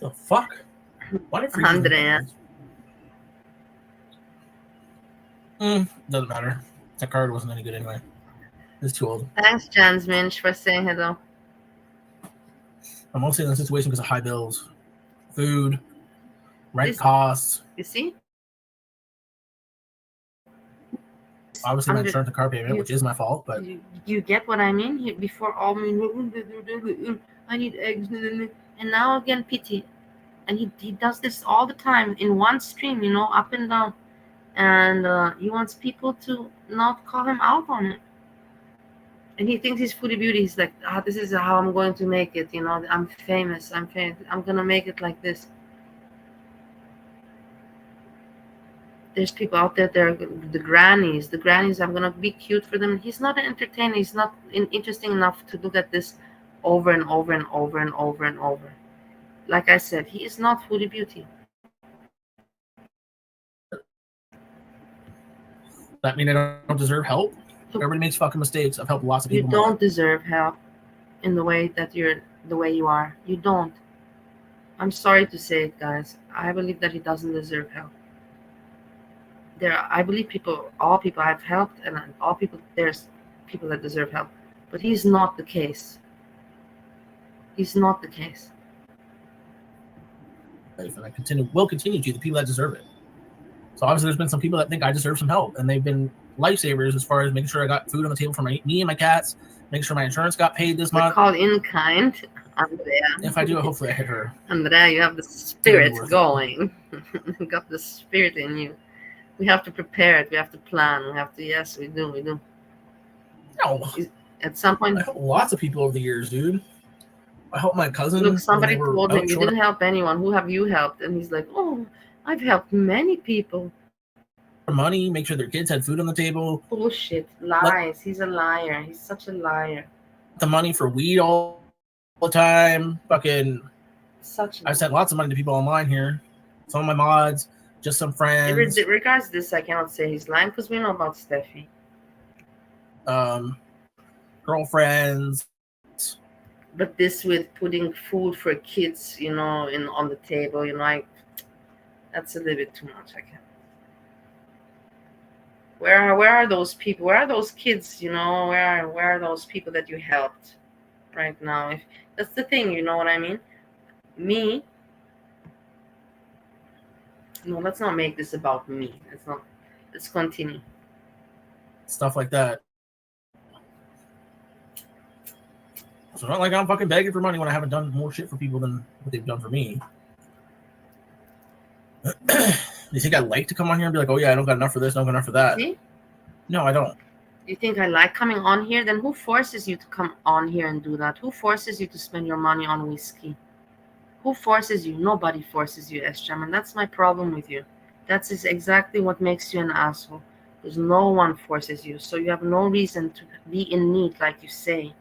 The fuck? What if Andrea? Doesn't matter. That card wasn't any good anyway. It's too old. Thanks, Jans Minch, for saying hello. I'm mostly in a situation because of high bills, food, rent costs. You see? Obviously, my insurance and car payment, which is my fault, but you get what I mean. Before all, I need eggs, and now again pity, and he does this all the time in one stream, up and down, and he wants people to not call him out on it. And he thinks he's foodie beauty. He's like, this is how I'm going to make it. I'm famous. I'm gonna make it like this. There's people out there, they're the grannies. I'm gonna be cute for them. He's not an entertainer. He's not interesting enough to look at this over and over and over and over and over. Like I said, he is not foodie beauty. That mean I don't deserve help? Everybody makes fucking mistakes. I've helped lots of people. You don't deserve help in the way that the way you are. You don't. I'm sorry to say it, guys. I believe that he doesn't deserve help. I believe all people I've helped, and all people, there's people that deserve help, but he's not the case. He's not the case. And I will continue to the people that deserve it. So obviously there's been some people that think I deserve some help, and they've been lifesavers as far as making sure I got food on the table for me and my cats, making sure my insurance got paid this month. Called in kind, Andrea. If I do it, hopefully I hit her. Andrea, you have the spirit going. You got the spirit in you. We have to prepare it. We have to plan. We have to. Yes, we do. No. At some point, I helped lots of people over the years, dude. I helped my cousin. Look, somebody told him you didn't help anyone. Who have you helped? And he's like, oh, I've helped many people. Money, make sure their kids had food on the table. Bullshit, lies. He's a liar. He's such a liar. The money for weed all the time. Fucking. I sent lots of money to people online here. Some of my mods, just some friends. In regards to this, I cannot say he's lying because we know about Steffi. Girlfriends. But this with putting food for kids, on the table, that's a little bit too much. I can't. Where are those people? Where are those kids? Where are those people that you helped right now? If that's the thing, you know what I mean? Me. No, let's not make this about me. Let's continue. Stuff like that. So not like I'm fucking begging for money when I haven't done more shit for people than what they've done for me. You think I like to come on here and be like, oh yeah, I don't got enough for this, don't got enough for that? See? No, I don't. You think I like coming on here? Then who forces you to come on here and do that? Who forces you to spend your money on whiskey? Who forces you? Nobody forces you, Sjam, and that's my problem with you. That's exactly what makes you an asshole. Because no one forces you, so you have no reason to be in need, like you say.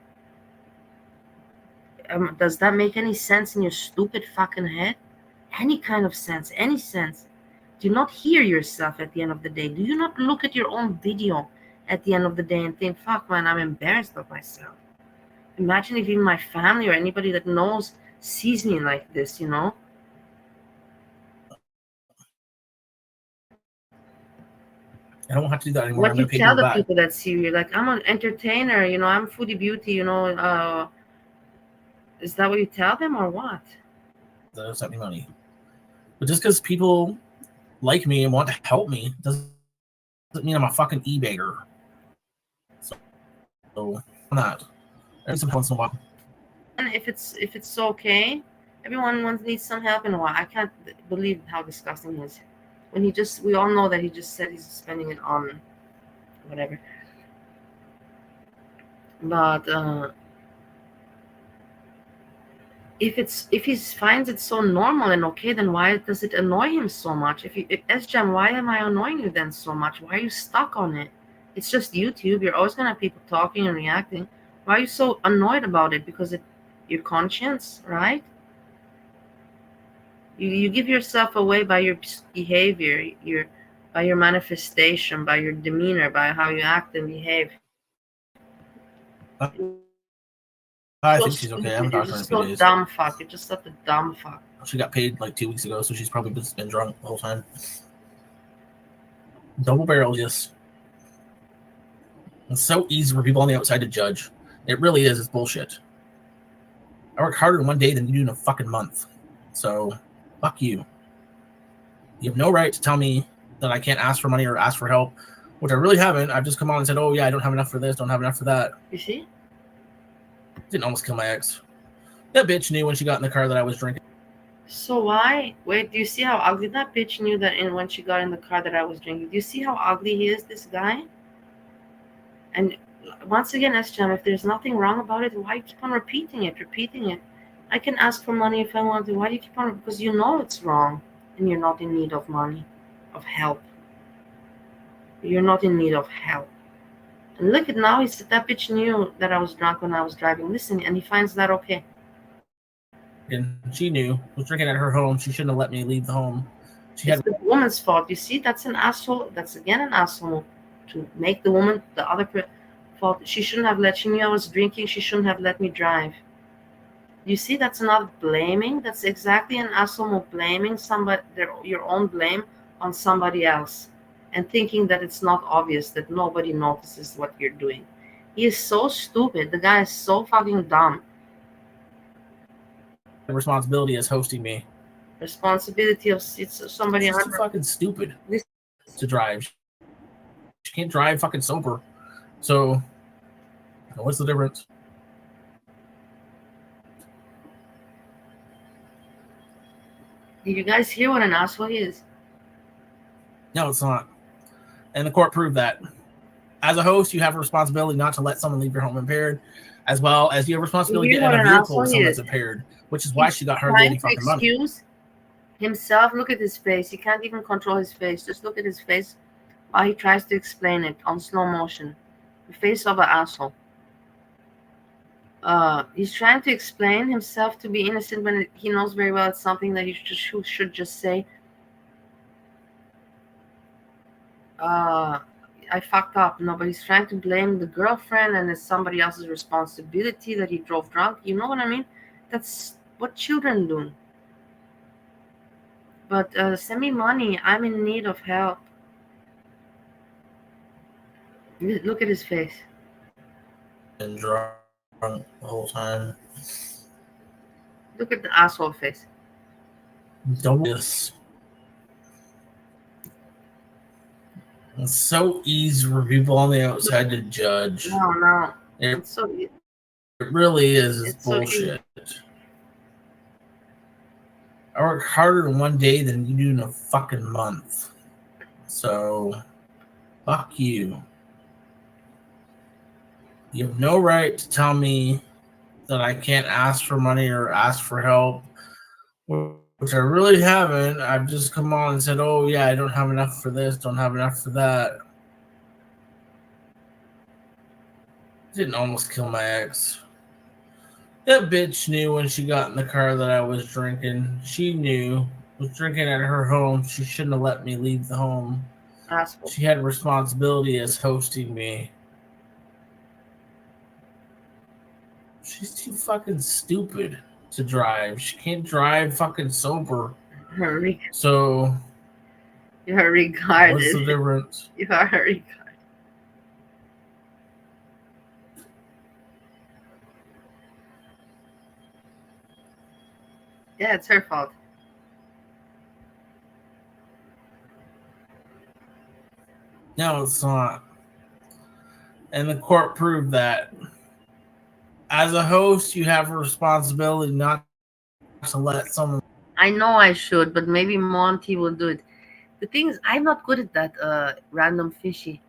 Does that make any sense in your stupid fucking head? Any kind of sense, any sense? Do you not hear yourself at the end of the day? Do you not look at your own video at the end of the day and think, fuck man, I'm embarrassed of myself? Imagine if even my family or anybody that knows sees me like this, I don't have to do that anymore. What you tell the people that see you, like, I'm an entertainer, I'm foodie beauty, is that what you tell them or what? They'll send me money. But just because people like me and want to help me doesn't mean I'm a fucking e-bagger. So I'm not. Every once in a while. And if it's okay, everyone needs some help in a while. I can't believe how disgusting he is. When we all know that he just said he's spending it on whatever. But if he finds it so normal and okay, then why does it annoy him so much? If Sjam, why am I annoying you then so much? Why are you stuck on it? It's just YouTube. You're always gonna have people talking and reacting. Why are you so annoyed about it? Because your conscience, right? You give yourself away by your behavior, by your manifestation, by your demeanor, by how you act and behave. I think she's okay. I haven't talked to her in a few days. You're just so dumb fuck. You're just such a dumb fuck. She got paid like 2 weeks ago, so she's probably just been drunk the whole time. Double barrel, yes. It's so easy for people on the outside to judge. It really is. It's bullshit. I work harder in one day than you do in a fucking month. So, fuck you. You have no right to tell me that I can't ask for money or ask for help, which I really haven't. I've just come on and said, oh yeah, I don't have enough for this, don't have enough for that. You see? Didn't almost kill my ex. That bitch knew when she got in the car that I was drinking. So why? Wait, do you see how ugly that bitch knew that when she got in the car that I was drinking? Do you see how ugly he is, this guy? And once again, Sjam, if there's nothing wrong about it, why keep on repeating it? I can ask for money if I want to. Why do you keep on? Because you know it's wrong and you're not in need of money, of help. You're not in need of help. And look at now, he said that bitch knew that I was drunk when I was driving. Listen, and he finds that okay. And she knew. Was drinking at her home. She shouldn't have let me leave the home. It's the woman's fault. You see, that's an asshole. That's again an asshole to make the woman the other fault. She shouldn't have let. She knew I was drinking. She shouldn't have let me drive. You see, that's not blaming. That's exactly an asshole move, blaming somebody, your own blame on somebody else, and thinking that it's not obvious, that nobody notices what you're doing. He is so stupid. The guy is so fucking dumb. The responsibility is hosting me. Responsibility of somebody. It's fucking stupid. to drive. She can't drive fucking sober. So, what's the difference? Did you guys hear what an asshole he is? No, it's not. And the court proved that. As a host, you have a responsibility not to let someone leave your home impaired, as well as you have a responsibility to You get hear in what a an vehicle asshole with he someone that's is? impaired, which is why He's she got hardly any trying to fucking money. excuse himself. Look at his face. He can't even control his face. Just look at his face while he tries to explain it on slow motion. The face of an asshole. He's trying to explain himself to be innocent when he knows very well it's something that he should just say. I fucked up. No, but he's trying to blame the girlfriend and it's somebody else's responsibility that he drove drunk. You know what I mean? That's what children do. But send me money. I'm in need of help. Look at his face. And drunk the whole time. Look at the asshole face. Don't this. It's so easy for people on the outside to judge. No. It So really is. It's so bullshit. I work harder in one day than you do in a fucking month. So, fuck you. You have no right to tell me that I can't ask for money or ask for help, which I really haven't. I've just come on and said, oh, yeah, I don't have enough for this, don't have enough for that. Didn't almost kill my ex. That bitch knew when she got in the car that I was drinking. She knew. Was drinking at her home. She shouldn't have let me leave the home. asshole. She had responsibility as hosting me. She's too fucking stupid to drive. She can't drive fucking sober. So, You're regarded. what's the difference? You are regarded. Yeah, it's her fault. No, it's not. And the court proved that. As a host, you have a responsibility not to let someone. I know I should, but maybe Monty will do it. The thing is, I'm not good at that random fishy.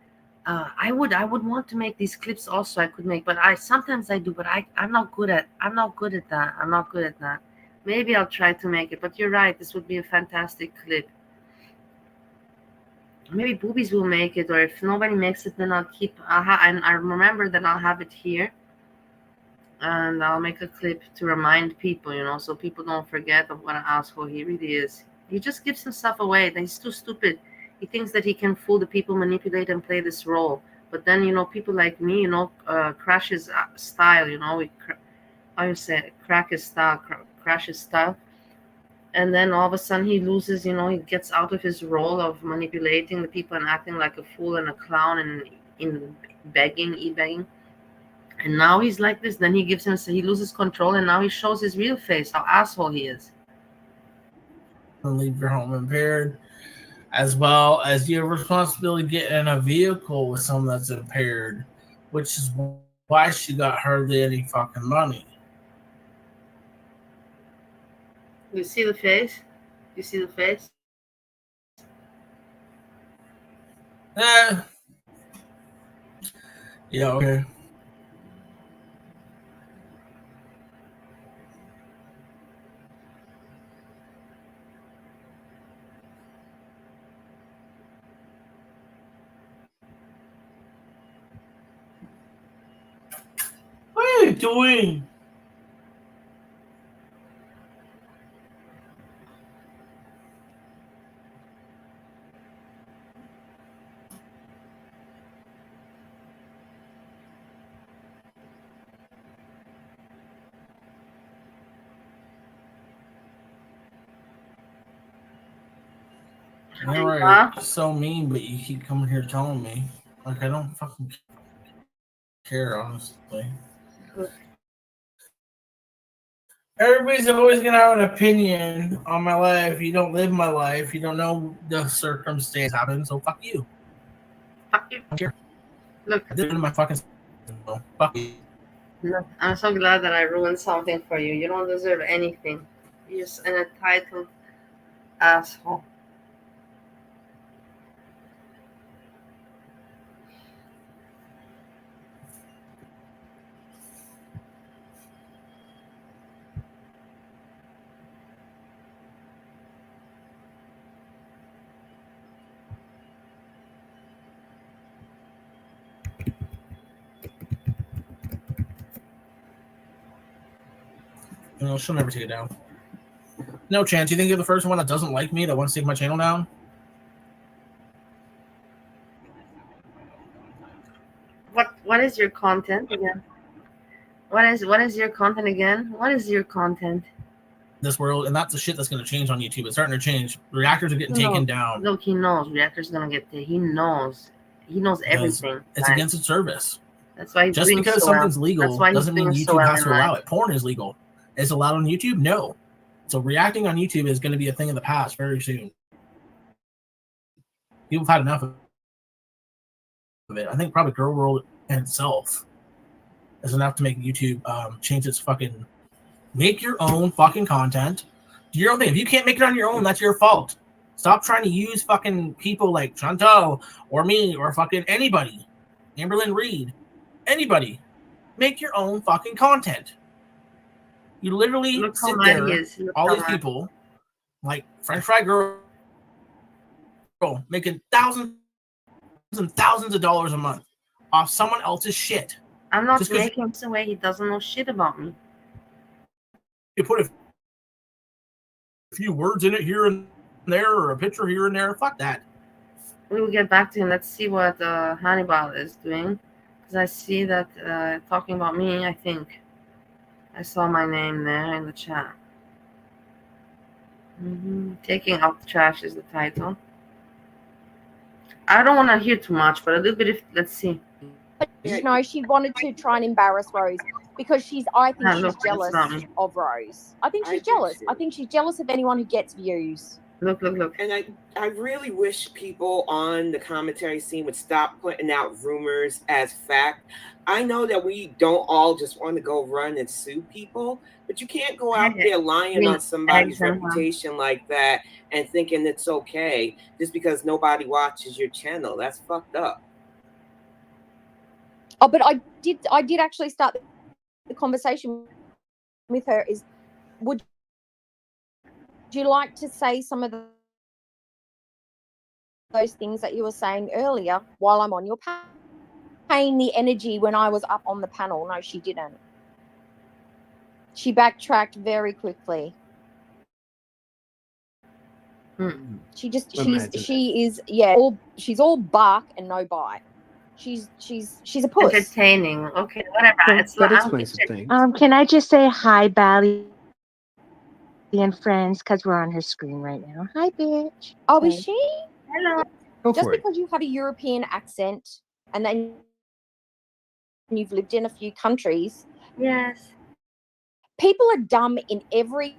I would want to make these clips also. I could make, but I sometimes I do, but I'm not good at that. I'm not good at that. Maybe I'll try to make it. But you're right. This would be a fantastic clip. Maybe Boobies will make it, or if nobody makes it, then I'll keep. And I remember that I'll have it here, and I'll make a clip to remind people, so people don't forget of what an asshole he really is. He just gives himself away. He's too stupid. He thinks that he can fool the people, manipulate, and play this role. But then, people like me, crash his style. How you say it? Crack his style, crash his style. And then all of a sudden he loses, he gets out of his role of manipulating the people and acting like a fool and a clown and in begging. And now he's like this. Then he loses control, and now he shows his real face, how asshole he is. Leave your home impaired, as well as you have a responsibility to get in a vehicle with someone that's impaired, which is why she got hardly any fucking money. You see the face? You see the face? Yeah, okay. What are you doing? All right, so mean, but you keep coming here telling me. Like, I don't fucking care, honestly. Everybody's always gonna have an opinion on my life. You don't live my life. You don't know the circumstance happen. So fuck you. Fuck you. I'm here. Look, I did it in my fucking. Fuck you. look, I'm so glad that I ruined something for you. You don't deserve anything. You're just an entitled asshole. No, she'll never take it down. No chance. You think you're the first one that doesn't like me that wants to take my channel down? What is your content again? What is your content again? What is your content? This world, and that's the shit that's going to change on YouTube. It's starting to change. Reactors are getting He taken knows. down. Look, he knows Reactor's gonna get there. He knows everything. It's against its service. That's why he's Just doing because so well. something's legal That's why he's doesn't mean doing YouTube so well has to in allow life. it. Porn is legal. Is it allowed on YouTube? No. So reacting on YouTube is going to be a thing of the past very soon. People have had enough of it. I think probably Girl World in itself is enough to make YouTube change its fucking. Make your own fucking content. Do your own thing. If you can't make it on your own, that's your fault. Stop trying to use fucking people like Chantal or me or fucking anybody. Amberlynn Reed. Anybody. Make your own fucking content. You literally Look how sit mad he there, is. Look all how these mad. people, like French Fry Girl, making thousands and thousands of dollars a month off someone else's shit. I'm not Just 'cause making him away. He doesn't know shit about me. you put a few words in it here and there or a picture here and there. Fuck that. We will get back to him. Let's see what Hannibal is doing. Because I see that talking about me, I think. I saw my name there in the chat. Taking out the trash is the title. I don't want to hear too much, but a little bit. Let's see. You know, she wanted to try and embarrass Rose because I think she's jealous of Rose. I think she's jealous. I think she's jealous of anyone who gets views. Look. And I really wish people on the commentary scene would stop putting out rumors as fact. I know that we don't all just want to go run and sue people, but you can't go out there lying on somebody's reputation like that and thinking it's okay just because nobody watches your channel. That's fucked up. Oh, but I did actually start the conversation with her. Would you like to say some of those things that you were saying earlier while I'm on your paying the energy when I was up on the panel? No, she didn't. She backtracked very quickly. She's all bark and no bite. She's a puss. Entertaining. Okay, whatever. That explains some things. Can I just say hi, Bally and friends, because we're on her screen right now. Hi, bitch. Oh, is she? Hello. Just because you have a European accent and then you've lived in a few countries. Yes. People are dumb in every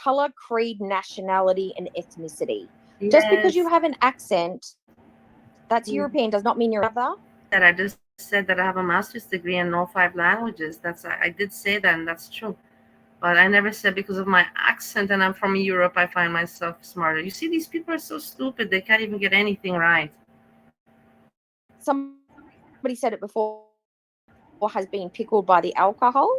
color, creed, nationality, and ethnicity. Yes. Just because you have an accent that's European does not mean you're other. That I just said that I have a master's degree and know 5 languages. I did say that, and that's true. But I never said because of my accent and I'm from Europe, I find myself smarter. You see, these people are so stupid. They can't even get anything right. Somebody said it before, or has been pickled by the alcohol.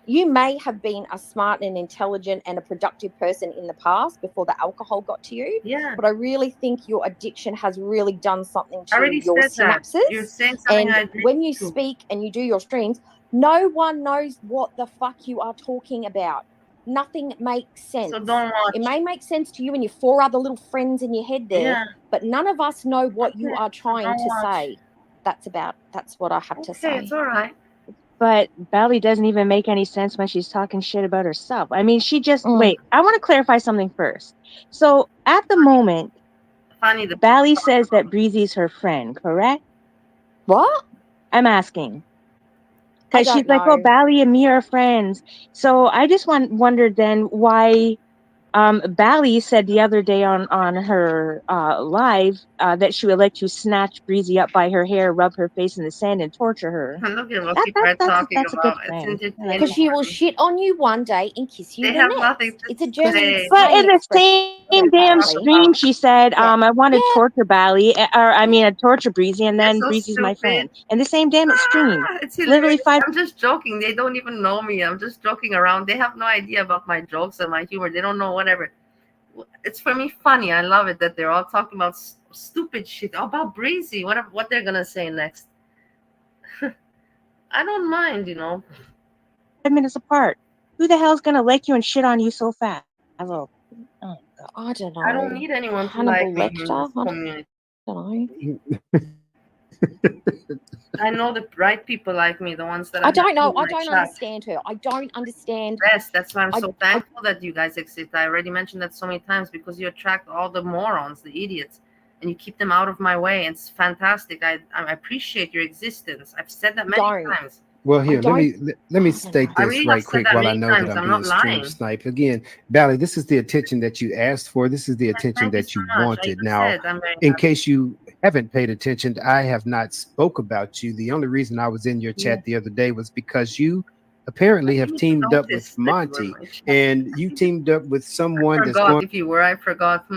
You may have been a smart and intelligent and a productive person in the past before the alcohol got to you. Yeah. But I really think your addiction has really done something to your synapses. That. You're saying something and when you speak and you do your streams, no one knows what the fuck you are talking about. Nothing makes sense. So don't watch. It may make sense to you and your 4 other little friends in your head there, but none of us know what you are trying to say. That's what I have to say. Okay, it's all right. But Bally doesn't even make any sense when she's talking shit about herself. I mean, she just wait. I want to clarify something first. So at the moment, Bally says that Breezy's her friend, correct? What? I'm asking. because she's like, oh, Bally and me are friends. So I just wondered then why Bally said the other day on her live that she would like to snatch Breezy up by her hair, rub her face in the sand, and torture her. Look at what people are talking That's a good about. It's friend. entertaining. Because she will shit on you one day and kiss you They the have next. nothing to It's a German say. But slang in the expression, same damn apparently. stream, she said, Yeah. I want to Yeah. torture Bally, or I mean, torture Breezy, and They're then so Breezy's my friend. stupid. In the same damn stream. It's Literally hilarious. 5. I'm just joking. They don't even know me. I'm just joking around. They have no idea about my jokes and my humor. They don't know whatever. It's for me funny. I love it that they're all talking about stupid shit. Oh, about Breezy. What they're gonna say next? I don't mind, 5 minutes apart. Who the hell's gonna like you and shit on you so fast? Oh, God. I don't know. I don't need anyone to Hannibal like me in Lecter. this community. I don't know. I know the right people like me, the ones that I don't know. in my I don't chat. understand her. I don't understand. Yes, that's why I'm so thankful that you guys exist. I already mentioned that so many times because you attract all the morons, the idiots, and you keep them out of my way. It's fantastic. I appreciate your existence. I've said that many times. Well, here, let me state this really right quick while I know times. that I'm not being stream lying. sniped. Again, Bally, this is the attention that you asked for. This is the attention that you wanted. Now, in case you haven't paid attention, I have not spoke about you. The only reason I was in your chat the other day was because you apparently have teamed up with Monty, and you teamed up with someone that's going if you were, I forgot.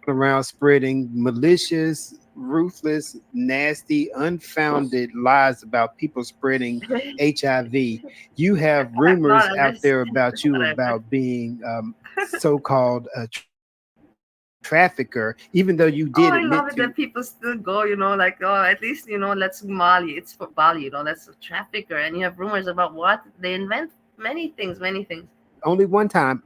around spreading malicious, ruthless, nasty, unfounded lies about people spreading HIV. You have rumors out there about you about being so-called a trafficker, even though you did I admit love it that people still go, like, oh, at least, let's Mali. It's for Bali, that's a trafficker. And you have rumors about what? They invent many things. Only one time.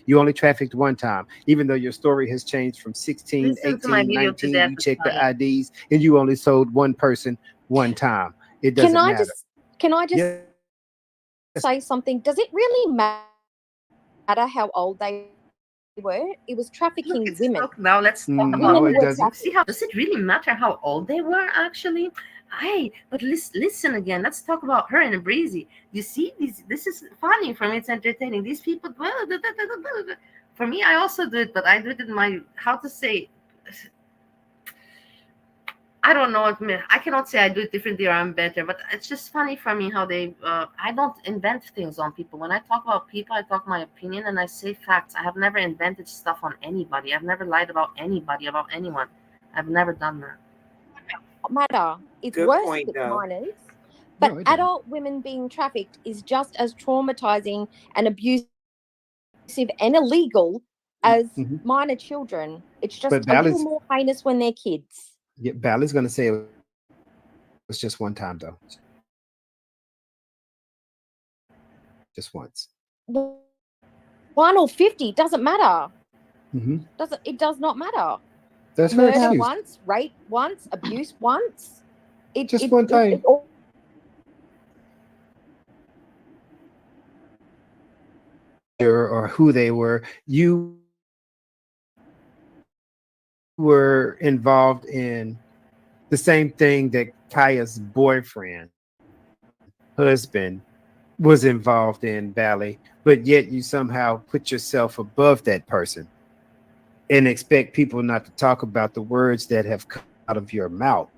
You only trafficked one time, even though your story has changed from 16, 18, 19. You check the IDs and you only sold one person one time. It doesn't matter. Can I just say something? Does it really matter how old they were? It was trafficking women. Look, now let's talk about it. See, does it really matter how old they were actually? But listen again. Let's talk about her and Breezy. You see, this is funny for me. It's entertaining. These people, for me, I also do it, but I do it in my I don't know. I cannot say I do it differently or I'm better, but it's just funny for me how they. I don't invent things on people. When I talk about people, I talk my opinion and I say facts. I have never invented stuff on anybody. I've never lied about anybody, about anyone. I've never done that. Matter. It's worse if it's minors. But adult women being trafficked is just as traumatizing and abusive and illegal as minor children. It's just a little more heinous when they're kids. Yeah, Bally's going to say it was just one time, though. Just once. 1 or 50 doesn't matter. It does not matter. That's murder once, rape once, abuse once. Just one time. Or who they were, you were involved in the same thing that Kaya's husband was involved in, Bally, but yet you somehow put yourself above that person and expect people not to talk about the words that have come out of your mouth.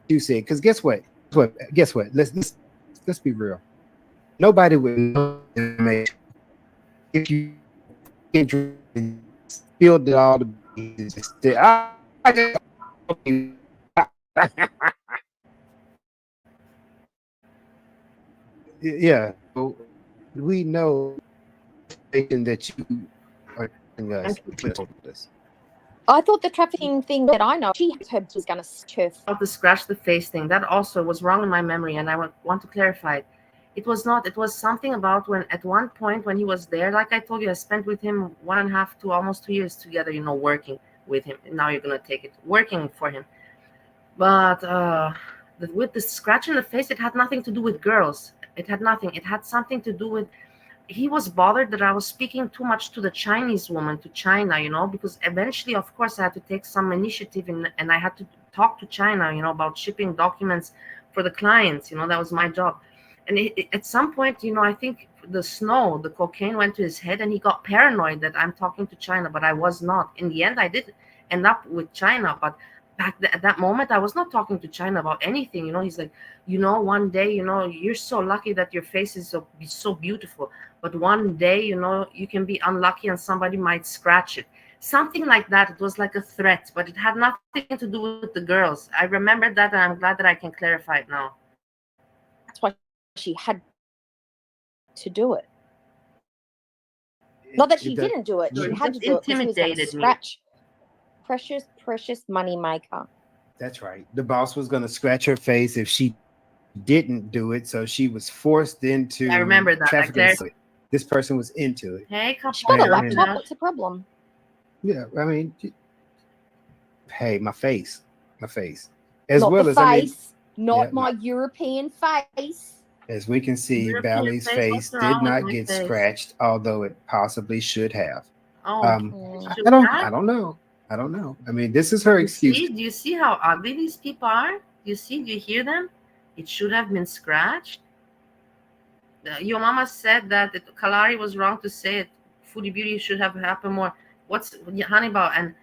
You said, because guess what? Let's be real. Nobody would know if you spilled it all the yeah. So we know that you are telling us. I thought the trafficking thing that I know, her was going to turf. The scratch the face thing, that also was wrong in my memory, and I want to clarify it. It was not. It was something about when at one point when he was there, like I told you, I spent with him 1.5 to almost 2 years together, working with him. And now you're going to take it, working for him. But with the scratch in the face, it had nothing to do with girls. It had nothing. It had something to do with, he was bothered that I was speaking too much to the Chinese woman, to China, because eventually, of course, I had to take some initiative and I had to talk to China, about shipping documents for the clients. That was my job. And at some point, I think the cocaine went to his head, and he got paranoid that I'm talking to China, but I was not. In the end, I did end up with China, but at that moment, I was not talking to China about anything. He's like, one day, you're so lucky that your face is so beautiful, but one day, you can be unlucky and somebody might scratch it. Something like that. It was like a threat, but it had nothing to do with the girls. I remember that, and I'm glad that I can clarify it now. That's why she had to do it. Not that she didn't do it. She had to do it because he was going to scratch. Precious money maker. That's right. The boss was going to scratch her face if she didn't do it, so she was forced into. I remember that. Trafficking. This person was into it. Hey, she got a laptop. What's the problem? Yeah, I mean, hey, my face, as not well the as face, my European face. As we can see, Bally's face did not get scratched, although it possibly should have. I don't know. I mean, this is her excuse. Do you see how ugly these people are? Do you hear them? It should have been scratched. Your mama said that Kalari was wrong to say it. Foodie Beauty should have happened more. What's Hannibal and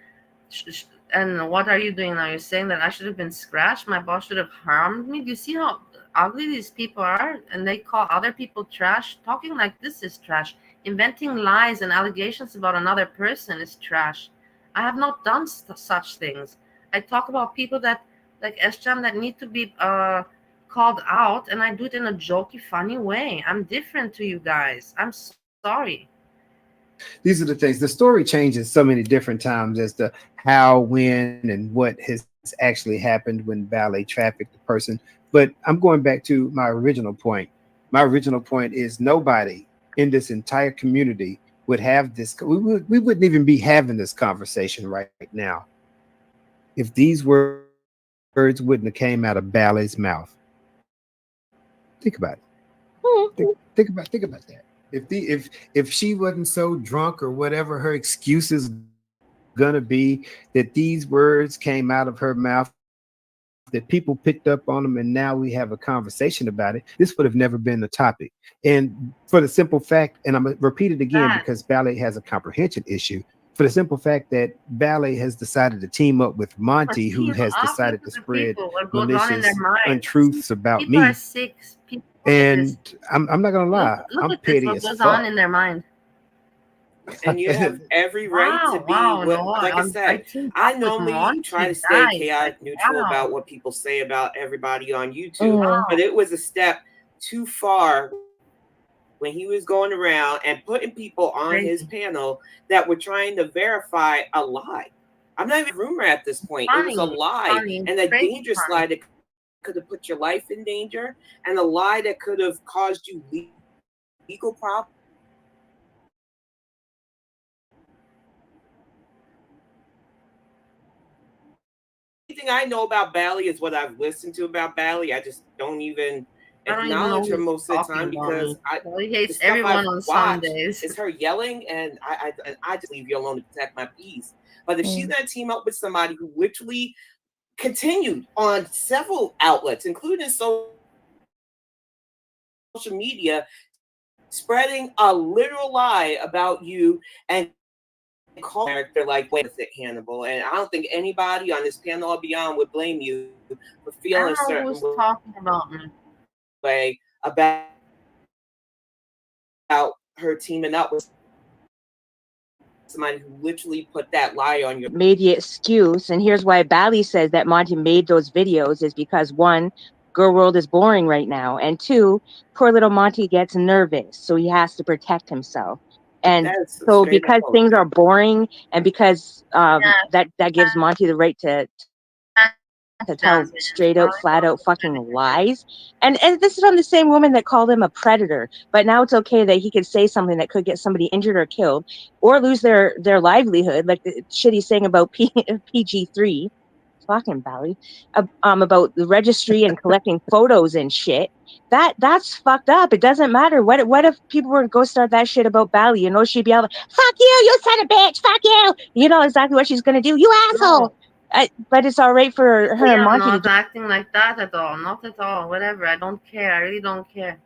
what are you doing now? You're saying that I should have been scratched? My boss should have harmed me? Do you see how ugly these people are? And they call other people trash. Talking like this is trash. Inventing lies and allegations about another person is trash. I have not done such things. I talk about people that, like Sjam, that need to be called out, and I do it in a jokey, funny way. I'm different to you guys. I'm sorry. These are the things. The story changes so many different times as to how, when, and what has actually happened when Ballet trafficked the person. But I'm going back to my original point. My original point is nobody in this entire community would have this. We wouldn't even be having this conversation right now if these words wouldn't have came out of Ballet's mouth. Think about it. Think about that. If she wasn't so drunk or whatever her excuse is gonna be, that these words came out of her mouth, that people picked up on them, and now we have a conversation about it, this would have never been the topic. And for the simple fact, and I'm gonna repeat it again because Ballet has a comprehension issue, for the simple fact that Ballet has decided to team up with Monty, who has decided to spread malicious untruths about me. And I'm not gonna lie, I'm petty as fuck. What goes on in their mind? And you have every right to be like I said, I normally try to stay chaotic neutral about what people say about everybody on YouTube, but it was a step too far when he was going around and putting people on his panel that were trying to verify a lie. I'm not even a rumor at this point. It was a lie, and a dangerous lie that could have put your life in danger, and a lie that could have caused you legal problems. Anything I know about Bally is what I've listened to about Bally. I just don't even acknowledge her most of the time because he hates everyone on Sundays. It's her yelling, and I just leave you alone to protect my peace. But if she's gonna team up with somebody who literally continued on several outlets, including social media, spreading a literal lie about you and call character like, wait a second, Hannibal. And I don't think anybody on this panel or beyond would blame you for feeling certain talking about me. Way about her teaming up with somebody who literally put that lie on your made the excuse. And here's why Bally says that Monty made those videos is because one, girl world is boring right now, and two, poor little Monty gets nervous, so he has to protect himself. And so because things are boring, and because that gives Monty the right to tell straight out, flat out fucking lies. And this is from the same woman that called him a predator. But now it's okay that he could say something that could get somebody injured or killed or lose their livelihood, like the shit he's saying about PG3. Fucking Bally. About the registry and collecting photos and shit. That's fucked up. It doesn't matter. What if people were to go start that shit about Bally? You know, she'd be like, fuck you son of a bitch, fuck you. You know exactly what she's gonna do. You asshole. But it's all right for her and Monty not acting like that at all. Not at all. Whatever. I don't care. I really don't care.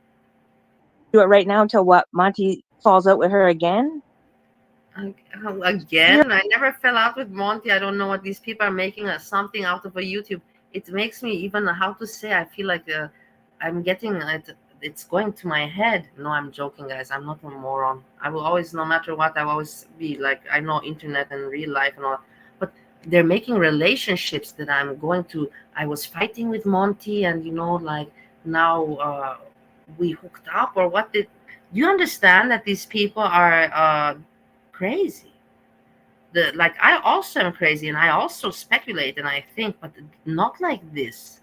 do it right now until what? Monty falls out with her again? Again, I never fell out with Monty. I don't know what these people are making something out of a YouTube. It makes me even, how to say, I feel like I'm getting it. It's going to my head. No, I'm joking, guys. I'm not a moron. I will always, no matter what, I will always be like, I know internet and real life and all, but they're making relationships that I'm going to. I was fighting with Monty, and like now we hooked up, or what? Did you understand that these people are crazy? Like, I also am crazy, and I also speculate and I think, but not like this.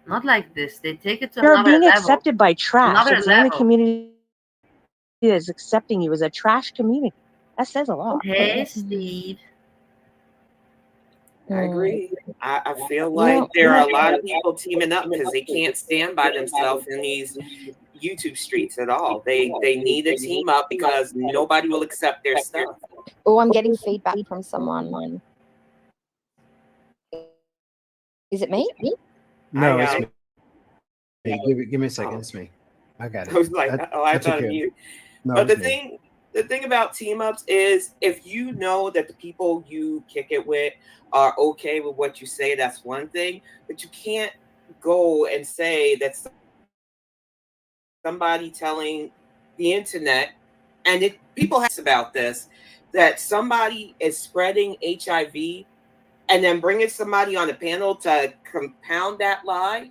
Not like this. They take it to You're another being level. accepted by trash. Another It's the only level. community that's accepting you as a trash community. That says a lot. Hey, Steve. I agree. I feel like there are a lot of people teaming up because they can't stand by themselves in these YouTube streets at all. They need to team up because nobody will accept their stuff. Oh, I'm getting feedback from someone. Is it me? No, it's me. Give me a second. It's me. I got it. I was like, I thought of you. No, but the thing about team ups is, if you know that the people you kick it with are okay with what you say, that's one thing. But you can't go and say that somebody telling the internet, and people have about this, that somebody is spreading HIV, and then bringing somebody on the panel to compound that lie,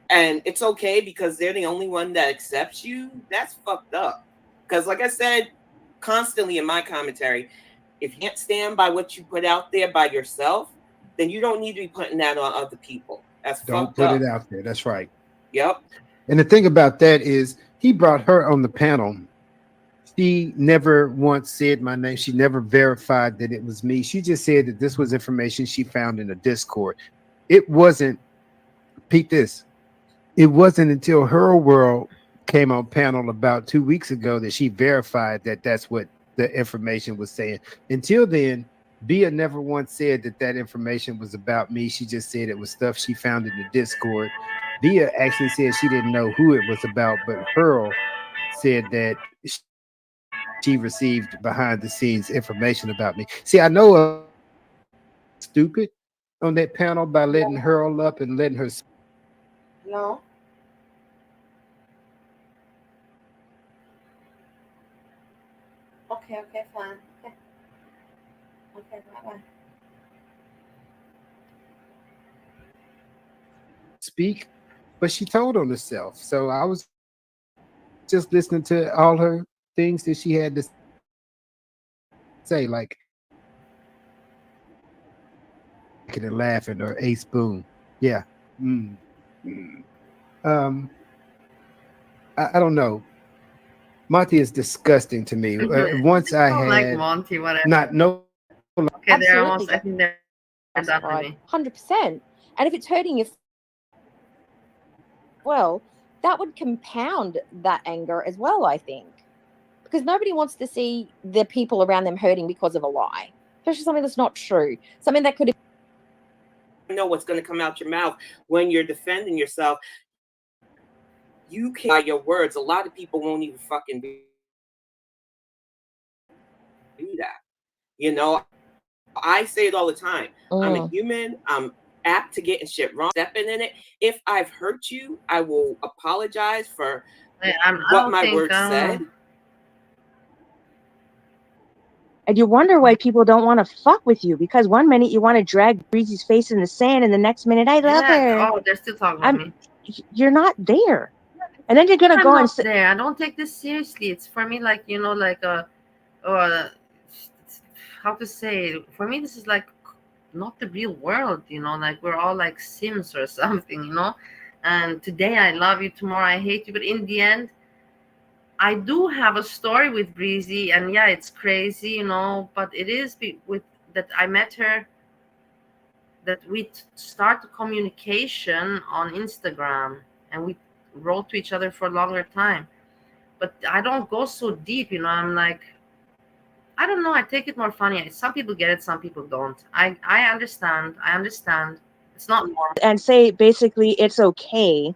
and it's okay because they're the only one that accepts you. That's fucked up. Because like I said constantly in my commentary, if you can't stand by what you put out there by yourself, then you don't need to be putting that on other people. That's fucked up. Don't put it out there. That's right. Yep. And the thing about that is, he brought her on the panel. She never once said my name. She never verified that it was me. She just said that this was information she found in a Discord. It wasn't, peep this, it wasn't until Her World came on panel about 2 weeks ago that she verified that that's what the information was saying. Until then, Bia never once said that that information was about me. She just said it was stuff she found in the Discord. Bia actually said she didn't know who it was about, but Hurl said that she received behind the scenes information about me. See, I know a stupid on that panel by letting Hurl up and letting her. No. Okay, fine. Okay, bye-bye. Speak, but she told on herself. So I was just listening to all her things that she had to say, like and laughing, or a spoon. Yeah. I don't know. Monty is disgusting to me. Once I had like Monty, whatever. Not no. Okay, they're almost. I think they're done with me. 100%. And if it's hurting you, well, that would compound that anger as well, I think, because nobody wants to see the people around them hurting because of a lie, especially something that's not true, something that could know what's going to come out your mouth when you're defending yourself. You can't by your words. A lot of people won't even fucking do that. You know, I say it all the time. I'm a human. I'm apt to getting shit wrong, stepping in it. If I've hurt you, I will apologize for what my words said. And you wonder why people don't want to fuck with you, because one minute you want to drag Breezy's face in the sand, and the next minute, I love her. Oh, they're still talking about me. You're not there. And then you're going to go and say, there. I don't take this seriously. It's for me like, you know, like how to say, for me this is like not the real world, you know, like we're all like Sims or something, you know, and today I love you, tomorrow I hate you, but in the end I do have a story with Breezy, and yeah, it's crazy, you know, but it is with that I met her, that we start communication on Instagram, and we wrote to each other for a longer time, but I don't go so deep, you know. I'm like, I don't know, I take it more funny. Some people get it, some people don't. I understand. It's not more. And say basically it's okay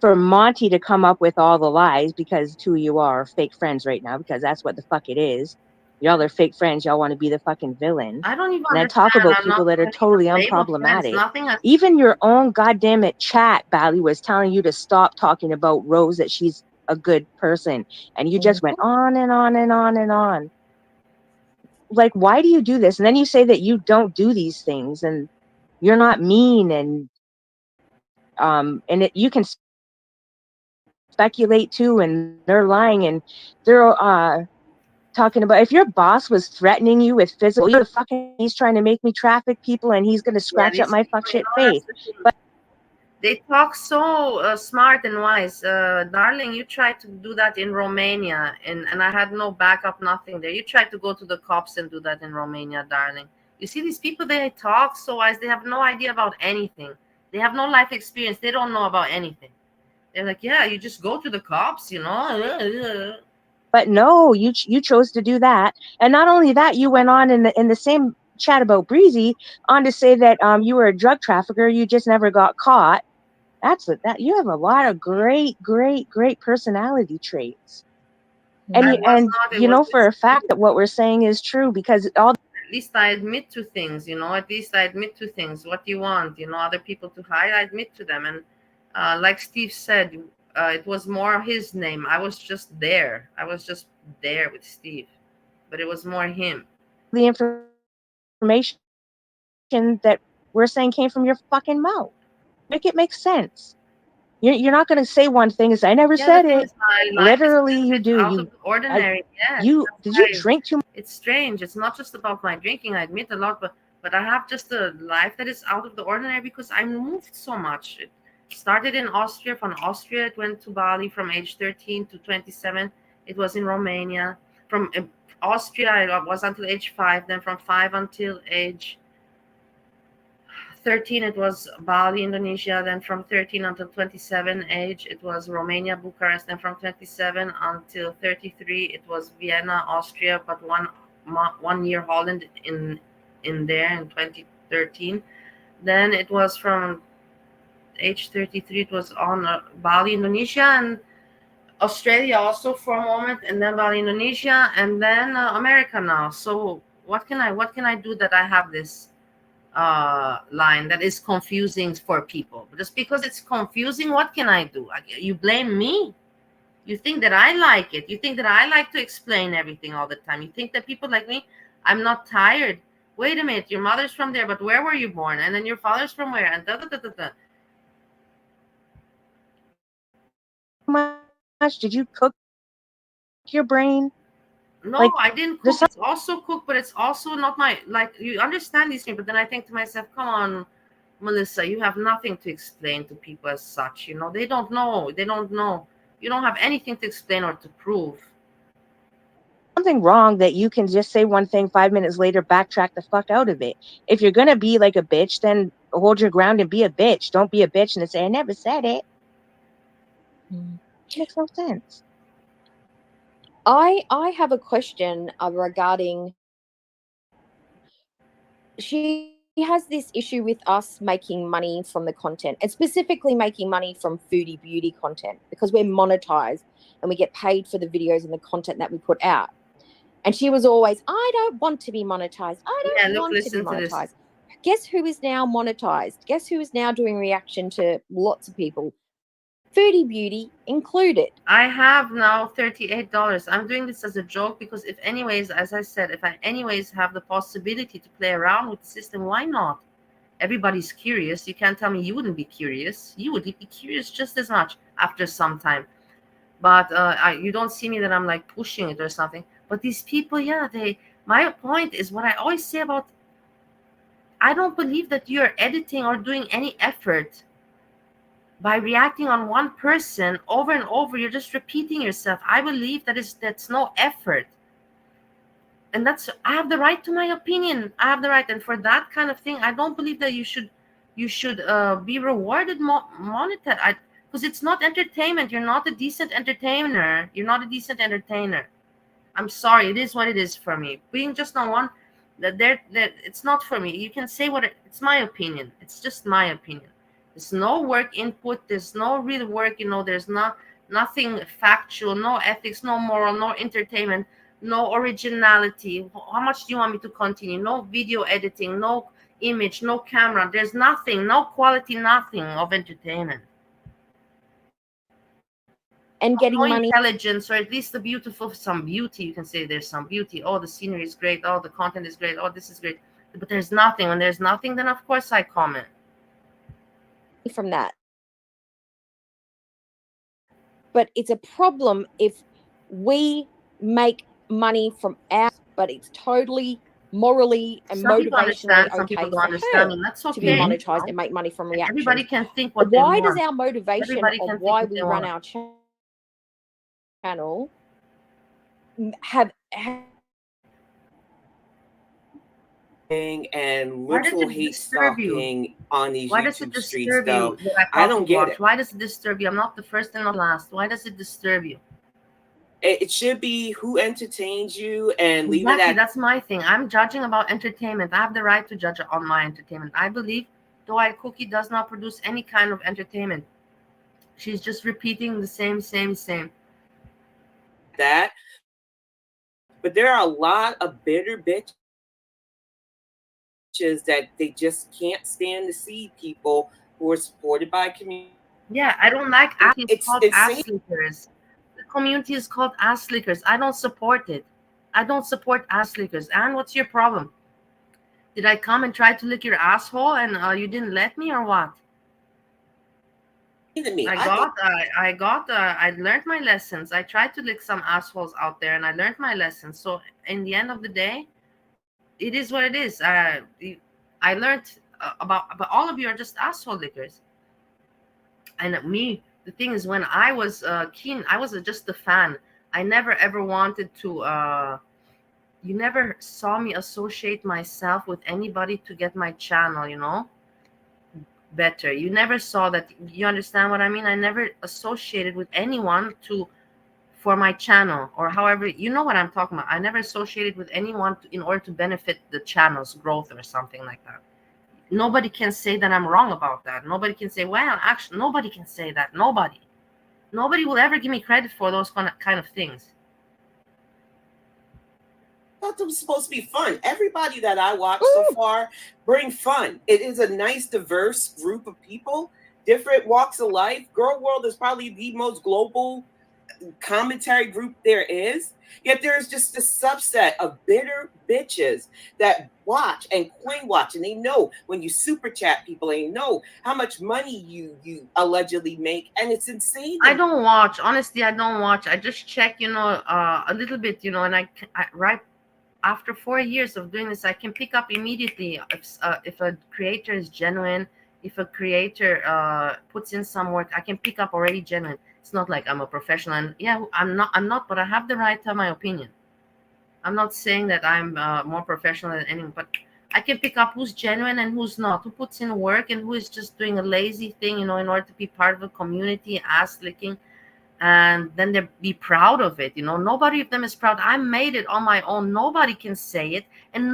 for Monty to come up with all the lies, because two of you are fake friends right now, because that's what the fuck it is. Y'all are fake friends. Y'all want to be the fucking villain. I don't even and I understand. talk about I'm not people that are even totally label friends. unproblematic. Nothing has. Even your own goddamn it chat, Bally, was telling you to stop talking about Rose, that she's a good person. And you just went on and on and on and on. Like, why do you do this? And then you say that you don't do these things and you're not mean, and you can speculate too, and they're lying, and they're talking about if your boss was threatening you with physical, you the fucking, he's trying to make me traffic people and he's gonna scratch up my fuck shit face. But they talk so smart and wise. Darling, you tried to do that in Romania, and I had no backup, nothing there. You tried to go to the cops and do that in Romania, darling. You see, these people, they talk so wise. They have no idea about anything. They have no life experience. They don't know about anything. They're like, yeah, you just go to the cops, you know. But no, you chose to do that. And not only that, you went on in the same chat about Breezy on to say that you were a drug trafficker, you just never got caught. That you have a lot of great personality traits. And you know for a fact that what we're saying is true, because all, at least I admit to things, you know. At least I admit to things. What do you want, you know, other people to hide? I admit to them. And like Steve said, it was more his name. I was just there. I was just there with Steve, but it was more him. The information that we're saying came from your fucking mouth. Make it make sense. You're not going to say one thing and say, I never said it. Literally, you do. Out of the ordinary. Yes. Did you drink too much? It's strange. It's not just about my drinking. I admit a lot, but I have just a life that is out of the ordinary because I moved so much. It started in Austria. From Austria, it went to Bali from age 13 to 27. It was in Romania. From Austria, I was until age 5. Then from 5 until age 13, it was Bali, Indonesia. Then from 13 until 27 age, it was Romania, Bucharest. Then from 27 until 33, it was Vienna, Austria, but 1 year Holland in there in 2013. Then it was from age 33, it was on Bali, Indonesia, and Australia also for a moment, and then Bali, Indonesia, and then America now. So what can I do that I have this line that is confusing for people? Just because it's confusing, what can I do? You blame me? You think that I like it? You think that I like to explain everything all the time? You think that people like me, I'm not tired? Wait a minute, your mother's from there, but where were you born? And then your father's from where? And Much did you cook your brain? No, like, I didn't cook. It's also cooked, but it's also not my, like, you understand these things. But then I think to myself, come on, Melissa, you have nothing to explain to people as such. You know, they don't know. They don't know. You don't have anything to explain or to prove. Something wrong that you can just say one thing, 5 minutes later, backtrack the fuck out of it. If you're going to be like a bitch, then hold your ground and be a bitch. Don't be a bitch and say, I never said it. It makes no sense. I have a question regarding, she has this issue with us making money from the content, and specifically making money from foodie beauty content, because we're monetized and we get paid for the videos and the content that we put out. And she was always, I don't want to be monetized. I don't want to be monetized. Guess who is now monetized? Guess who is now doing reaction to lots of people? Foodie beauty included. I have now $38. I'm doing this as a joke because if anyways, as I said, if I anyways have the possibility to play around with the system, why not? Everybody's curious. You can't tell me you wouldn't be curious. You would be curious just as much after some time. But you don't see me that I'm like pushing it or something. But these people, yeah, my point is what I always say about, I don't believe that you're editing or doing any effort by reacting on one person over and over. You're just repeating yourself. I believe that's no effort. And I have the right to my opinion. I have the right. And for that kind of thing, I don't believe that you should be rewarded monetary, because it's not entertainment. You're not a decent entertainer. You're not a decent entertainer. I'm sorry. It is what it is for me. Being just on one, that it's not for me. You can say it's my opinion. It's just my opinion. There's no work input. There's no real work. There's nothing factual, no ethics, no moral, no entertainment, no originality. How much do you want me to continue? No video editing, no image, no camera. There's nothing, no quality, nothing of entertainment. And getting no money. Intelligence, or at least some beauty. You can say there's some beauty. Oh, the scenery is great. Oh, the content is great. Oh, this is great. But there's nothing. When there's nothing, then of course I comment. From that. But it's a problem if we make money from our, but it's totally morally and motivationally okay for her that's okay. to be monetized and make money from reactions. Everybody can think what why they does want. Our motivation of why we run our channel have and literal hate stalking on these YouTube streets, though? I don't get it. Why does it disturb you? I'm not the first and not last. Why does it disturb you? It should be who entertains you and leave it at. That's my thing. I'm judging about entertainment. I have the right to judge on my entertainment. I believe Dwight Cookie does not produce any kind of entertainment. She's just repeating the same. That. But there are a lot of bitter bitches that they just can't stand to see people who are supported by community. Yeah, I don't like it's called ass lickers. The community is called ass lickers. I don't support it. I don't support ass lickers. And what's your problem? Did I come and try to lick your asshole and you didn't let me, or what? I learned my lessons. I tried to lick some assholes out there and I learned my lessons. So in the end of the day, it is what it is. I learned about all of you are just asshole lickers. And me, the thing is, when I was keen, I was just a fan. I never ever wanted to. You never saw me associate myself with anybody to get my channel, better. You never saw that. You understand what I mean? I never associated with anyone for my channel, or however, you know what I'm talking about. I never associated with anyone in order to benefit the channel's growth or something like that. Nobody can say that I'm wrong about that. Nobody can say, well, actually, nobody can say that. Nobody will ever give me credit for those kind of things. I thought it was supposed to be fun. Everybody that I watched so far bring fun. It is a nice, diverse group of people, different walks of life. Girl World is probably the most global commentary group there is. Yet there's just a subset of bitter bitches that watch and coin watch, and they know when you super chat people, they know how much money you allegedly make, and it's insane. I don't watch. Honestly, I don't watch. I just check, a little bit, and I right after 4 years of doing this, I can pick up immediately if a creator is genuine, if a creator puts in some work. I can pick up already genuine. It's not like I'm a professional, and yeah, I'm not, but I have the right to have my opinion. I'm not saying that I'm more professional than anyone, but I can pick up who's genuine and who's not, who puts in work and who is just doing a lazy thing, in order to be part of a community, ass licking, and then they be proud of it. Nobody of them is proud. I made it on my own. Nobody can say it, and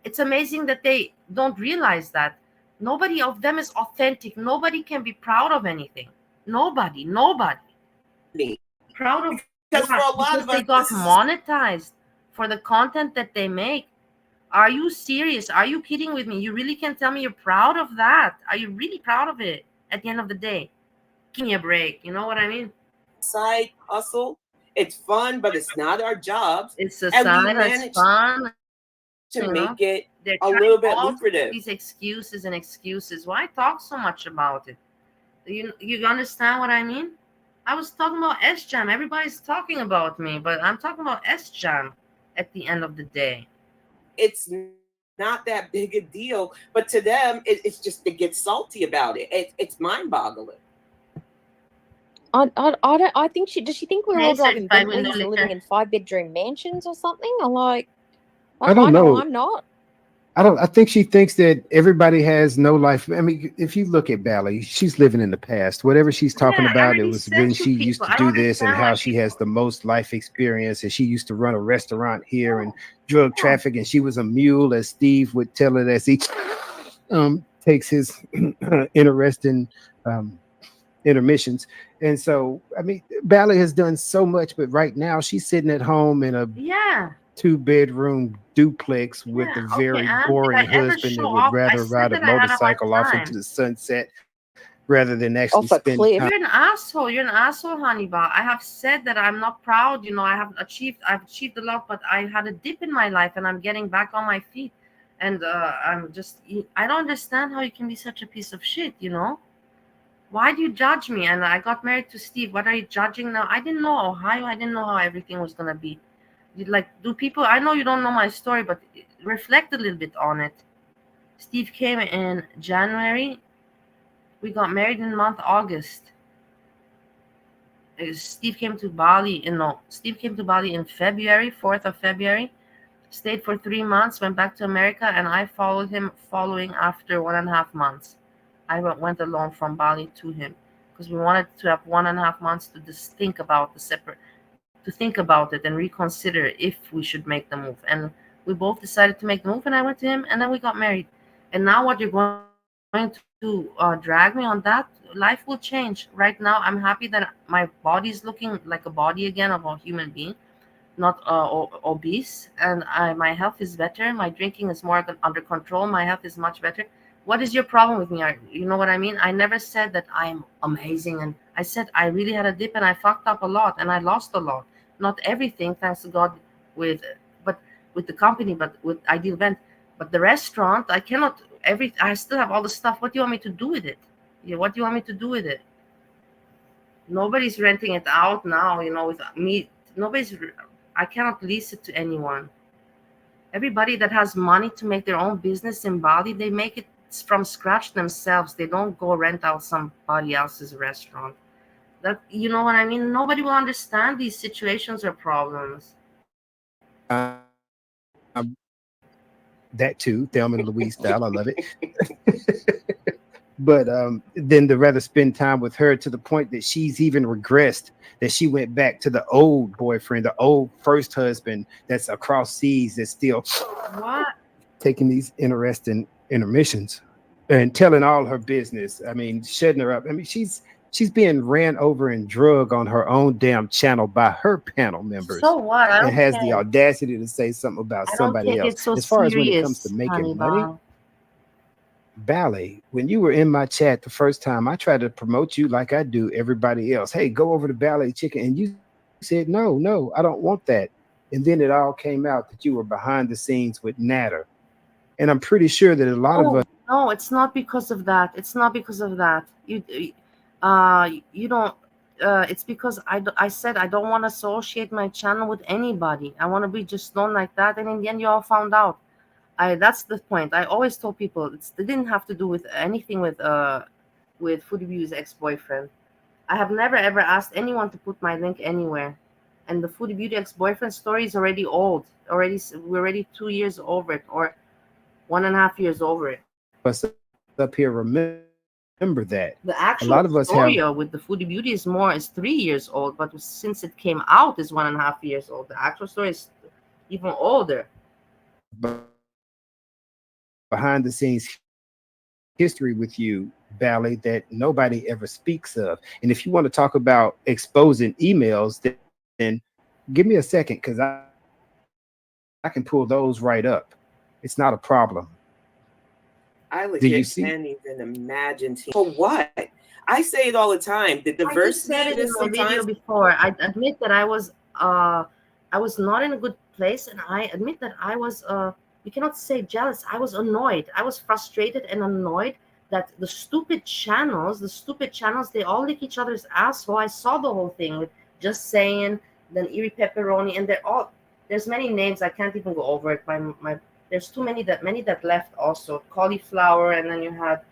it's amazing that they don't realize that. Nobody of them is authentic. Nobody can be proud of anything. Nobody proud of, because for a lot of us, they got monetized for the content that they make. Are you serious? Are you kidding with me? You really can tell me you're proud of that? Are you really proud of it at the end of the day? Give me a break. You know what I mean? Side hustle. It's fun, but it's not our jobs. It's a side. It's fun to make it a little bit lucrative. These excuses. Why talk so much about it? You understand what I mean? I was talking about Sjam. Everybody's talking about me, but I'm talking about Sjam at the end of the day. It's not that big a deal, but to them, it's just, they get salty about it. It's mind-boggling. I think does she think we're all driving Bentleys and living in 5-bedroom mansions or something? I don't know. I'm not. I think she thinks that everybody has no life. I mean, if you look at Bally, she's living in the past. Whatever she's talking about, it was when she used to do this, and how she has the most life experience, and she used to run a restaurant here and drug traffic, and she was a mule, as Steve would tell it as he takes his interesting intermissions. And so, I mean, Bally has done so much, but right now she's sitting at home in a Yeah. 2-bedroom duplex with Yeah. a Okay. very And did I boring ever husband show that would off? I rather said ride a that I had a hard motorcycle off into time. the sunset rather than actually Off a spend cliff. time. You're an asshole. You're an asshole, Hannibal. I have said that I'm not proud. I've achieved a lot, but I had a dip in my life, and I'm getting back on my feet. And I don't understand how you can be such a piece of shit. Why do you judge me? And I got married to Steve. What are you judging now? I didn't know Ohio. I didn't know how everything was gonna be. Do people? I know you don't know my story, but reflect a little bit on it. Steve came in January. We got married in month August. Steve came to Bali in February, 4th of February, stayed for 3 months, went back to America, and I followed him following after 1.5 months. I went alone from Bali to him because we wanted to have 1.5 months to just think about it and reconsider if we should make the move. And we both decided to make the move, and I went to him, and then we got married. And now what you're going to drag me on that, life will change. Right now, I'm happy that my body is looking like a body again of a human being, not obese, and my health is better. My drinking is more under control. My health is much better. What is your problem with me? You know what I mean? I never said that I'm amazing, and I said I really had a dip and I fucked up a lot and I lost a lot. Not everything, thanks to God, with but with the company, but with Ideal Event. But the restaurant, I cannot. I still have all the stuff. What do you want me to do with it? Yeah, what do you want me to do with it? Nobody's renting it out now. With me, nobody's. I cannot lease it to anyone. Everybody that has money to make their own business in Bali, they make it from scratch themselves. They don't go rent out somebody else's restaurant. You know what I mean? Nobody will understand these situations or problems. That too, Thelma and Louise style. I love it. But then to rather spend time with her to the point that she's even regressed, that she went back to the old boyfriend, the old first husband that's across seas, that's still taking these interesting intermissions and telling all her business. I mean, shutting her up. I mean, she's being ran over and drug on her own damn channel by her panel members. So what? And has the audacity to say something about somebody else. So as far as when it comes to serious, making money, Bally, when you were in my chat the first time, I tried to promote you like I do everybody else. Hey, go over to Bally Chicken. And you said, no, I don't want that. And then it all came out that you were behind the scenes with Natter. And I'm pretty sure that a lot of us. No, it's not because of that. It's not because of that. You don't. It's because I said I don't want to associate my channel with anybody. I want to be just known like that. And in the end, you all found out. That's the point. I always told people it didn't have to do with anything with Foodie Beauty's ex-boyfriend. I have never ever asked anyone to put my link anywhere. And the Foodie Beauty ex-boyfriend story is already old. We're already 2 years over it, or 1.5 years over it. Us up here remember that the actual a lot of us story have with the Foodie Beauty is 3 years old, but since it came out is 1.5 years old. The actual story is even older. Behind the scenes history with you, Bally, that nobody ever speaks of. And if you want to talk about exposing emails, then give me a second, because I can pull those right up. It's not a problem. I legit can't even imagine. For what? I say it all the time. The diversity. I said it in my video before. I admit that I was not in a good place, and I admit that I was you cannot say jealous. I was annoyed. I was frustrated and annoyed that the stupid channels, they all lick each other's asshole. I saw the whole thing with Just Saying, then Eerie Pepperoni, and there's many names. I can't even go over it. There's many that left also. Cauliflower, and then you had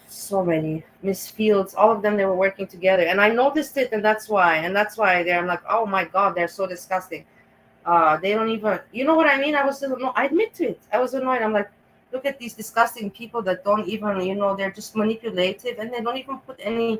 so many. Miss Fields, all of them, they were working together. And I noticed it, and that's why I'm like, oh my God, they're so disgusting. They don't even, you know what I mean? I admit to it. I was annoyed. I'm like, look at these disgusting people that don't even, they're just manipulative, and they don't even put any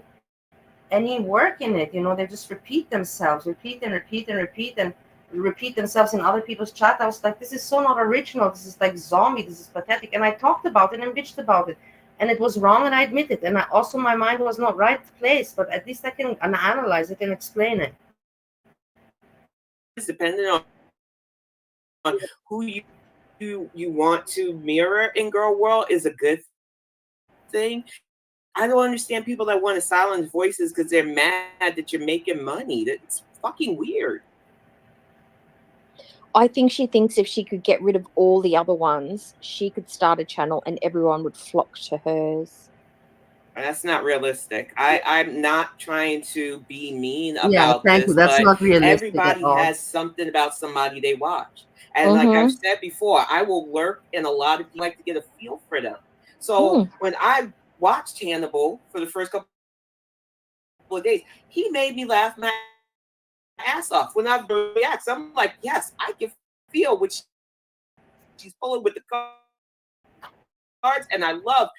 work in it. They just repeat themselves, repeat and repeat and repeat. And repeat themselves in other people's chat. I was like, this is so not original. This is like zombie. This is pathetic. And I talked about it and bitched about it. And it was wrong, and I admit it. And also my mind was not right place, but at least I can analyze it and explain it. It's dependent on who you want to mirror in girl world is a good thing. I don't understand people that want to silence voices because they're mad that you're making money. That's fucking weird. I think she thinks if she could get rid of all the other ones, she could start a channel and everyone would flock to hers. That's not realistic. I'm not trying to be mean about thank this, you. That's but not realistic everybody at all. has something about somebody they watch. And like I've said before, I will lurk, and a lot of people like to get a feel for them. So when I watched Hannibal for the first couple of days, he made me laugh my ass off. When I react, I'm like, yes, I can feel what she's pulling with the cards, and I love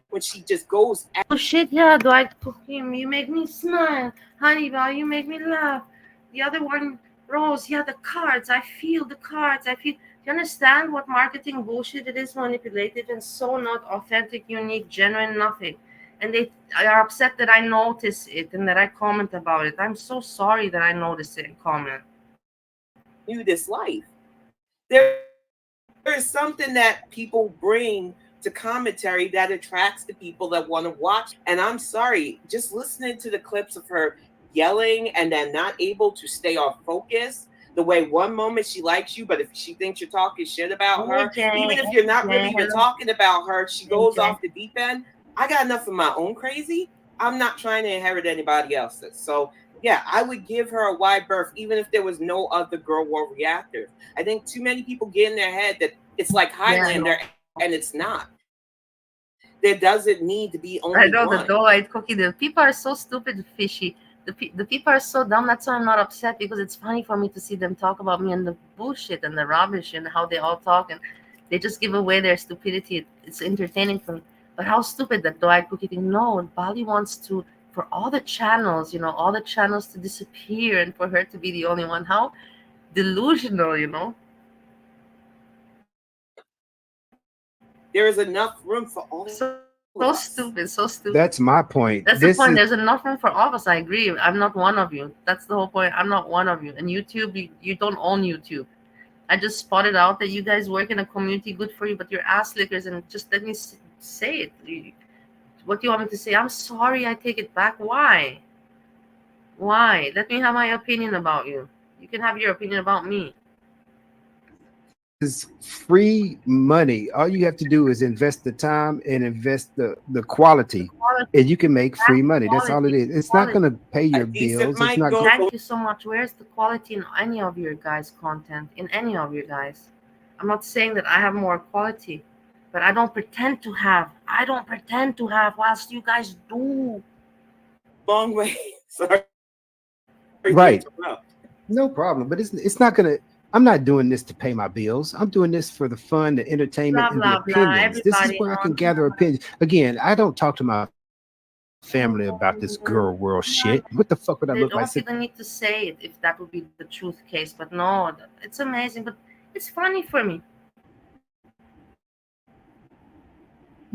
when she just goes. Oh shit! Yeah, Dwight, you make me smile, Honeyball. You make me laugh. The other one, Rose. Yeah, the cards. I feel the cards. I feel. Do you understand what marketing bullshit it is? Manipulative and so not authentic, unique, genuine, nothing. And they are upset that I notice it and that I comment about it. I'm so sorry that I notice it and comment. This life. There is something that people bring to commentary that attracts the people that want to watch. And I'm sorry, just listening to the clips of her yelling and then not able to stay off focus. The way one moment she likes you, but if she thinks you're talking shit about her, even if you're not really even talking about her, she goes off the deep end. I got enough of my own crazy. I'm not trying to inherit anybody else's. So yeah, I would give her a wide berth, even if there was no other girl war reactors. I think too many people get in their head that it's like Highlander, and it's not. There doesn't need to be only one. I know the Dolite cookie. The people are so stupid, fishy. The people are so dumb. That's why I'm not upset, because it's funny for me to see them talk about me and the bullshit and the rubbish and how they all talk, and they just give away their stupidity. It's entertaining for me. But how stupid that Dolite cookie thing. No, Bali wants to, for all the channels, all the channels to disappear and for her to be the only one. How delusional, There is enough room for all. So stupid, so stupid. That's my point. That's the point. There's enough room for all of us. I agree. I'm not one of you. That's the whole point. I'm not one of you. And YouTube, you don't own YouTube. I just spotted out that you guys work in a community. Good for you, but you're ass lickers. And just let me say it. What do you want me to say? I'm sorry. I take it back. Why? Let me have my opinion about you. You can have your opinion about me. Is free money. All you have to do is invest the time and invest the quality, and you can make free money. That's all it is. It's not going to pay your bills. It's not. Thank you so much. Where's the quality in any of your guys' content? In any of your guys? I'm not saying that I have more quality, but I don't pretend to have. Whilst you guys do. Long way. Sorry. Right. No problem. But it's not going to. I'm not doing this to pay my bills. I'm doing this for the fun, the entertainment, and the opinions. This is where I can gather opinions. Again, I don't talk to my family about this girl world shit. What the fuck would I look like? They don't even need to say it if that would be the truth case. But no, it's amazing. But it's funny for me.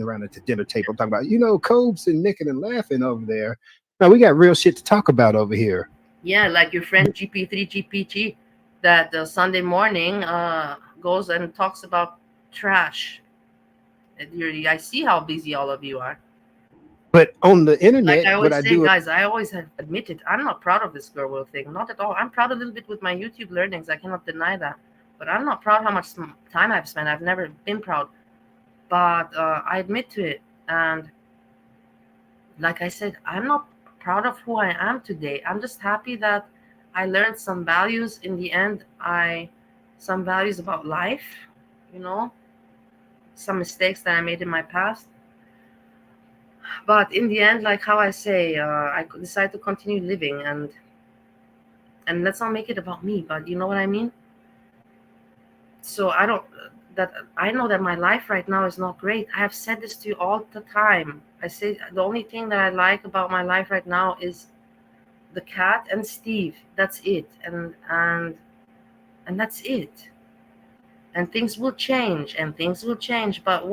Around at the dinner table talking about, Cobes and nicking and laughing over there. Now we got real shit to talk about over here. Yeah, like your friend GP3 GPG. That Sunday morning goes and talks about trash. I see how busy all of you are. But on the internet, like I always say, guys, I always have admitted I'm not proud of this girl world thing. Not at all. I'm proud a little bit with my YouTube learnings. I cannot deny that. But I'm not proud how much time I've spent. I've never been proud. But I admit to it. And like I said, I'm not proud of who I am today. I'm just happy that I learned some values in the end. Some values about life, some mistakes that I made in my past. But in the end, like how I say, I decided to continue living, and let's not make it about me. But you know what I mean? So I know that my life right now is not great. I have said this to you all the time. I say the only thing that I like about my life right now is the cat and Steve. That's it. And that's it. And things will change, and things will change. But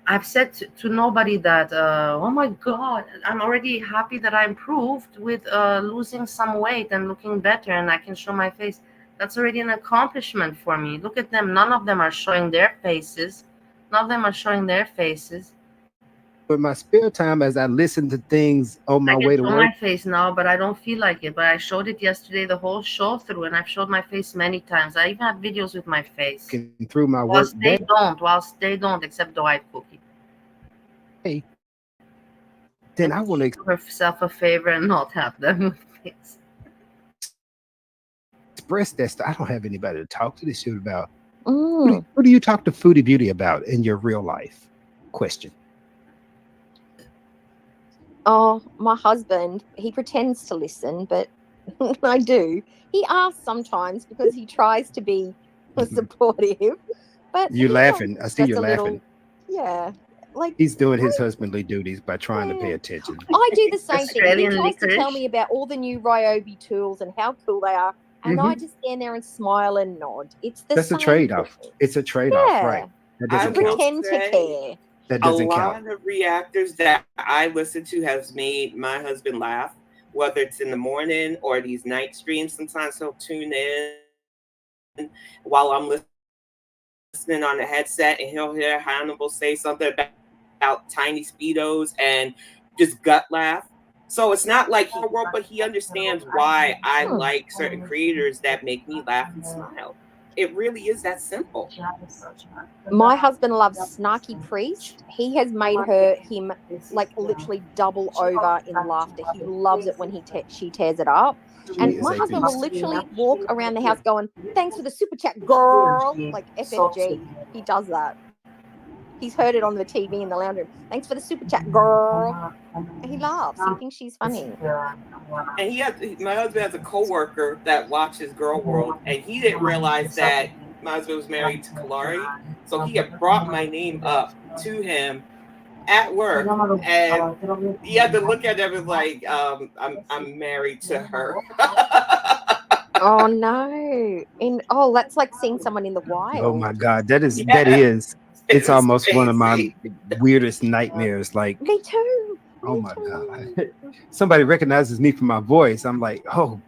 I've said to nobody that, oh my God, I'm already happy that I improved with losing some weight and looking better, and I can show my face. That's already an accomplishment for me. Look at them. None of them are showing their faces. None of them are showing their faces. But my spare time, as I listen to things on my way to I can show work, my face now, but I don't feel like it. But I showed it yesterday, the whole show through, and I've showed my face many times. I even have videos with my face. through my work day, Whilst they don't, except the white cookie. then I want to do herself a favor and not have them face. express that stuff. I don't have anybody to talk to this shit about. Mm. Who do you talk to Foodie Beauty about in your real life? Question. Oh, my husband, he pretends to listen, but I do. He asks sometimes because he tries to be supportive. But You're laughing. I see you're laughing. Yeah. Like he's doing his husbandly duties by trying to pay attention. I do the same thing. He Australian tries to tell licorice. me about all the new Ryobi tools and how cool they are. And I just stand there and smile and nod. It's the That's same a trade-off. thing. It's a trade-off, Yeah. right? That I doesn't will count. Pretend to say care. That A doesn't lot count. of reactors that I listen to has made my husband laugh, whether it's in the morning or these night streams. Sometimes he'll tune in while I'm listening on the headset, and he'll hear Hannibal say something about tiny speedos and just gut laugh. So it's not like he wrote, but he understands why I like certain creators that make me laugh and smile. It really is that simple. My husband loves Snarky Priest. He has made him like literally double over in laughter. He loves it when she tears it up. And my husband will literally walk around the house going, "Thanks for the super chat, girl." Like FFG. He does that. He's heard it on the TV in the lounge room. "Thanks for the super chat, girl." And he laughs. He thinks she's funny. And my husband has a coworker that watches Girl World, and he didn't realize that my husband was married to Kalari, so he had brought my name up to him at work, and he had to look at them and like, I'm married to her. Oh no! That's like seeing someone in the wild. Oh my God, that is. It's It was almost one of my crazy. weirdest nightmares. Like, Me too. oh my God, somebody recognizes me from my voice. I'm like, oh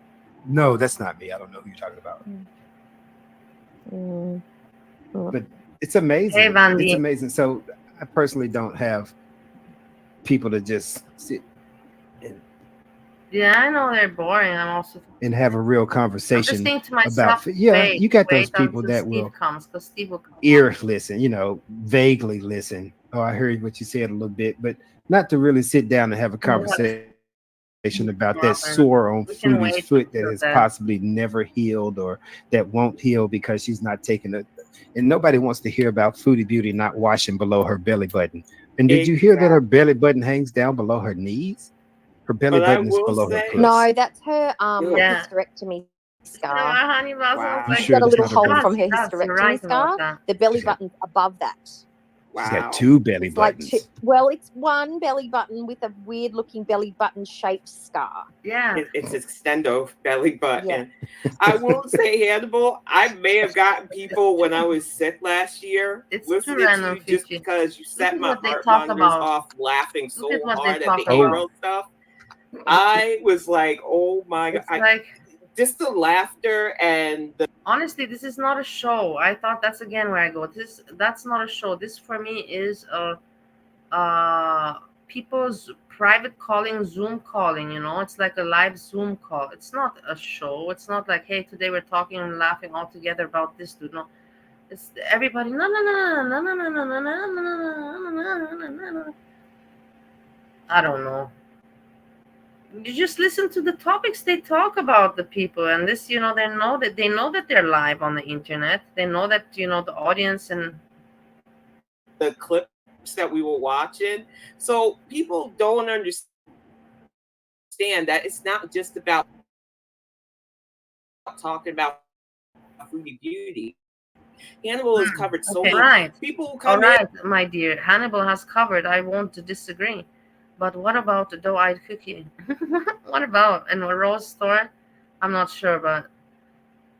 no, that's not me. I don't know who you're talking about. But it's amazing. Hey, Vandy. It's amazing. So I personally don't have people to just sit Yeah, I know they're boring. I'm also and have a real I'm just conversation thinking to myself, about. Yeah, wait, you got those wait people until that Steve will comes, because Steve will come. ear listen, vaguely listen. Oh, I heard what you said a little bit, but not to really sit down and have a conversation about that sore on Foodie's foot that has possibly never healed or that won't heal because she's not taking it. And nobody wants to hear about Foodie Beauty not washing below her belly button. And did you hear that her belly button hangs down below her knees? Her belly button is below her puss. No, that's her hysterectomy scar. Wow. You She's sure got a that's little not her hole belly? from her hysterectomy scar. The belly button's above that. She's got two belly buttons. It's one belly button with a weird looking belly button shaped scar. Yeah. It's extendo belly button. Yeah. I will say, Hannibal, I may have gotten people when I was sick last year listening to you just because you set my heart monitors off laughing so hard at the hero stuff. I was like, oh my God. Just the laughter and the honestly, this is not a show. I thought that's again where I go. That's not a show. This for me is people's private calling, Zoom calling. It's like a live Zoom call. It's not a show. It's not like, hey, today we're talking and laughing all together about this dude. No, it's everybody. No, no, no, no, no, no, no, no, no, no, no, no. I don't know. You just listen to the topics they talk about, the people, and this, they know that they're live on the internet. They know that the audience and the clips that we were watching. So people don't understand that it's not just about talking about Foodie Beauty. Hannibal has covered so many right. people who come in. My dear, Hannibal has covered. I won't disagree. But what about the doe-eyed cookie? What about in a rose store? I'm not sure, but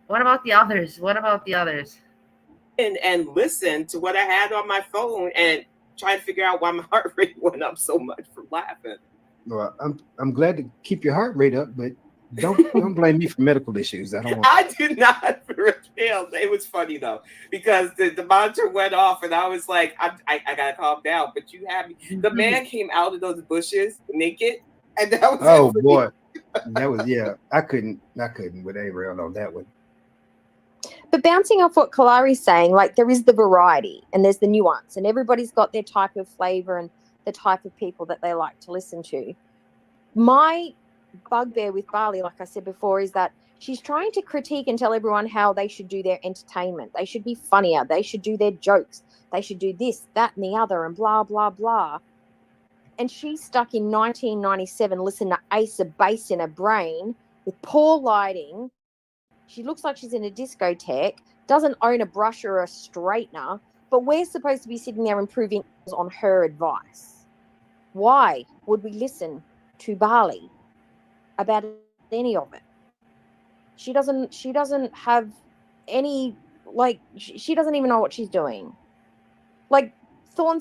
what about the others? What about the others? And listen to what I had on my phone and try to figure out why my heart rate went up so much from laughing. Well, I'm glad to keep your heart rate up, but don't blame me for medical issues. I don't want. I do not for real. It was funny though because the monitor went off and I was like, I gotta calm down. But you had me. The man came out of those bushes naked, and that was oh boy, that was I couldn't with Ariel on that one. But bouncing off what Kalari's saying, like there is the variety and there's the nuance, and everybody's got their type of flavor and the type of people that they like to listen to. My bugbear with Bali, like I said before, is that she's trying to critique and tell everyone how they should do their entertainment. They should be funnier. They should do their jokes. They should do this, that, and the other, and blah, blah, blah. And she's stuck in 1997, listening to Ace of Base in her brain with poor lighting. She looks like she's in a discotheque, doesn't own a brush or a straightener, but we're supposed to be sitting there improving on her advice. Why would we listen to Bali about any of it? She doesn't have any, like, she doesn't even know what she's doing. Like Thorn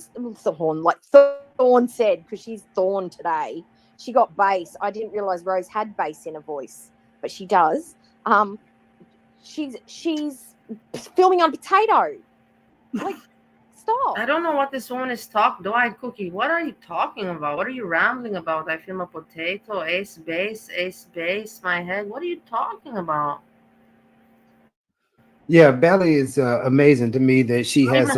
said, because she's Thorn today, she got bass. I didn't realize Rose had bass in her voice, but she does. She's filming on potato. Like, stop. I don't know what this woman is talking. Doe-eyed cookie. What are you talking about? What are you rambling about? I film a potato. Ace base. My head. What are you talking about? Yeah, Bally is amazing to me that she has,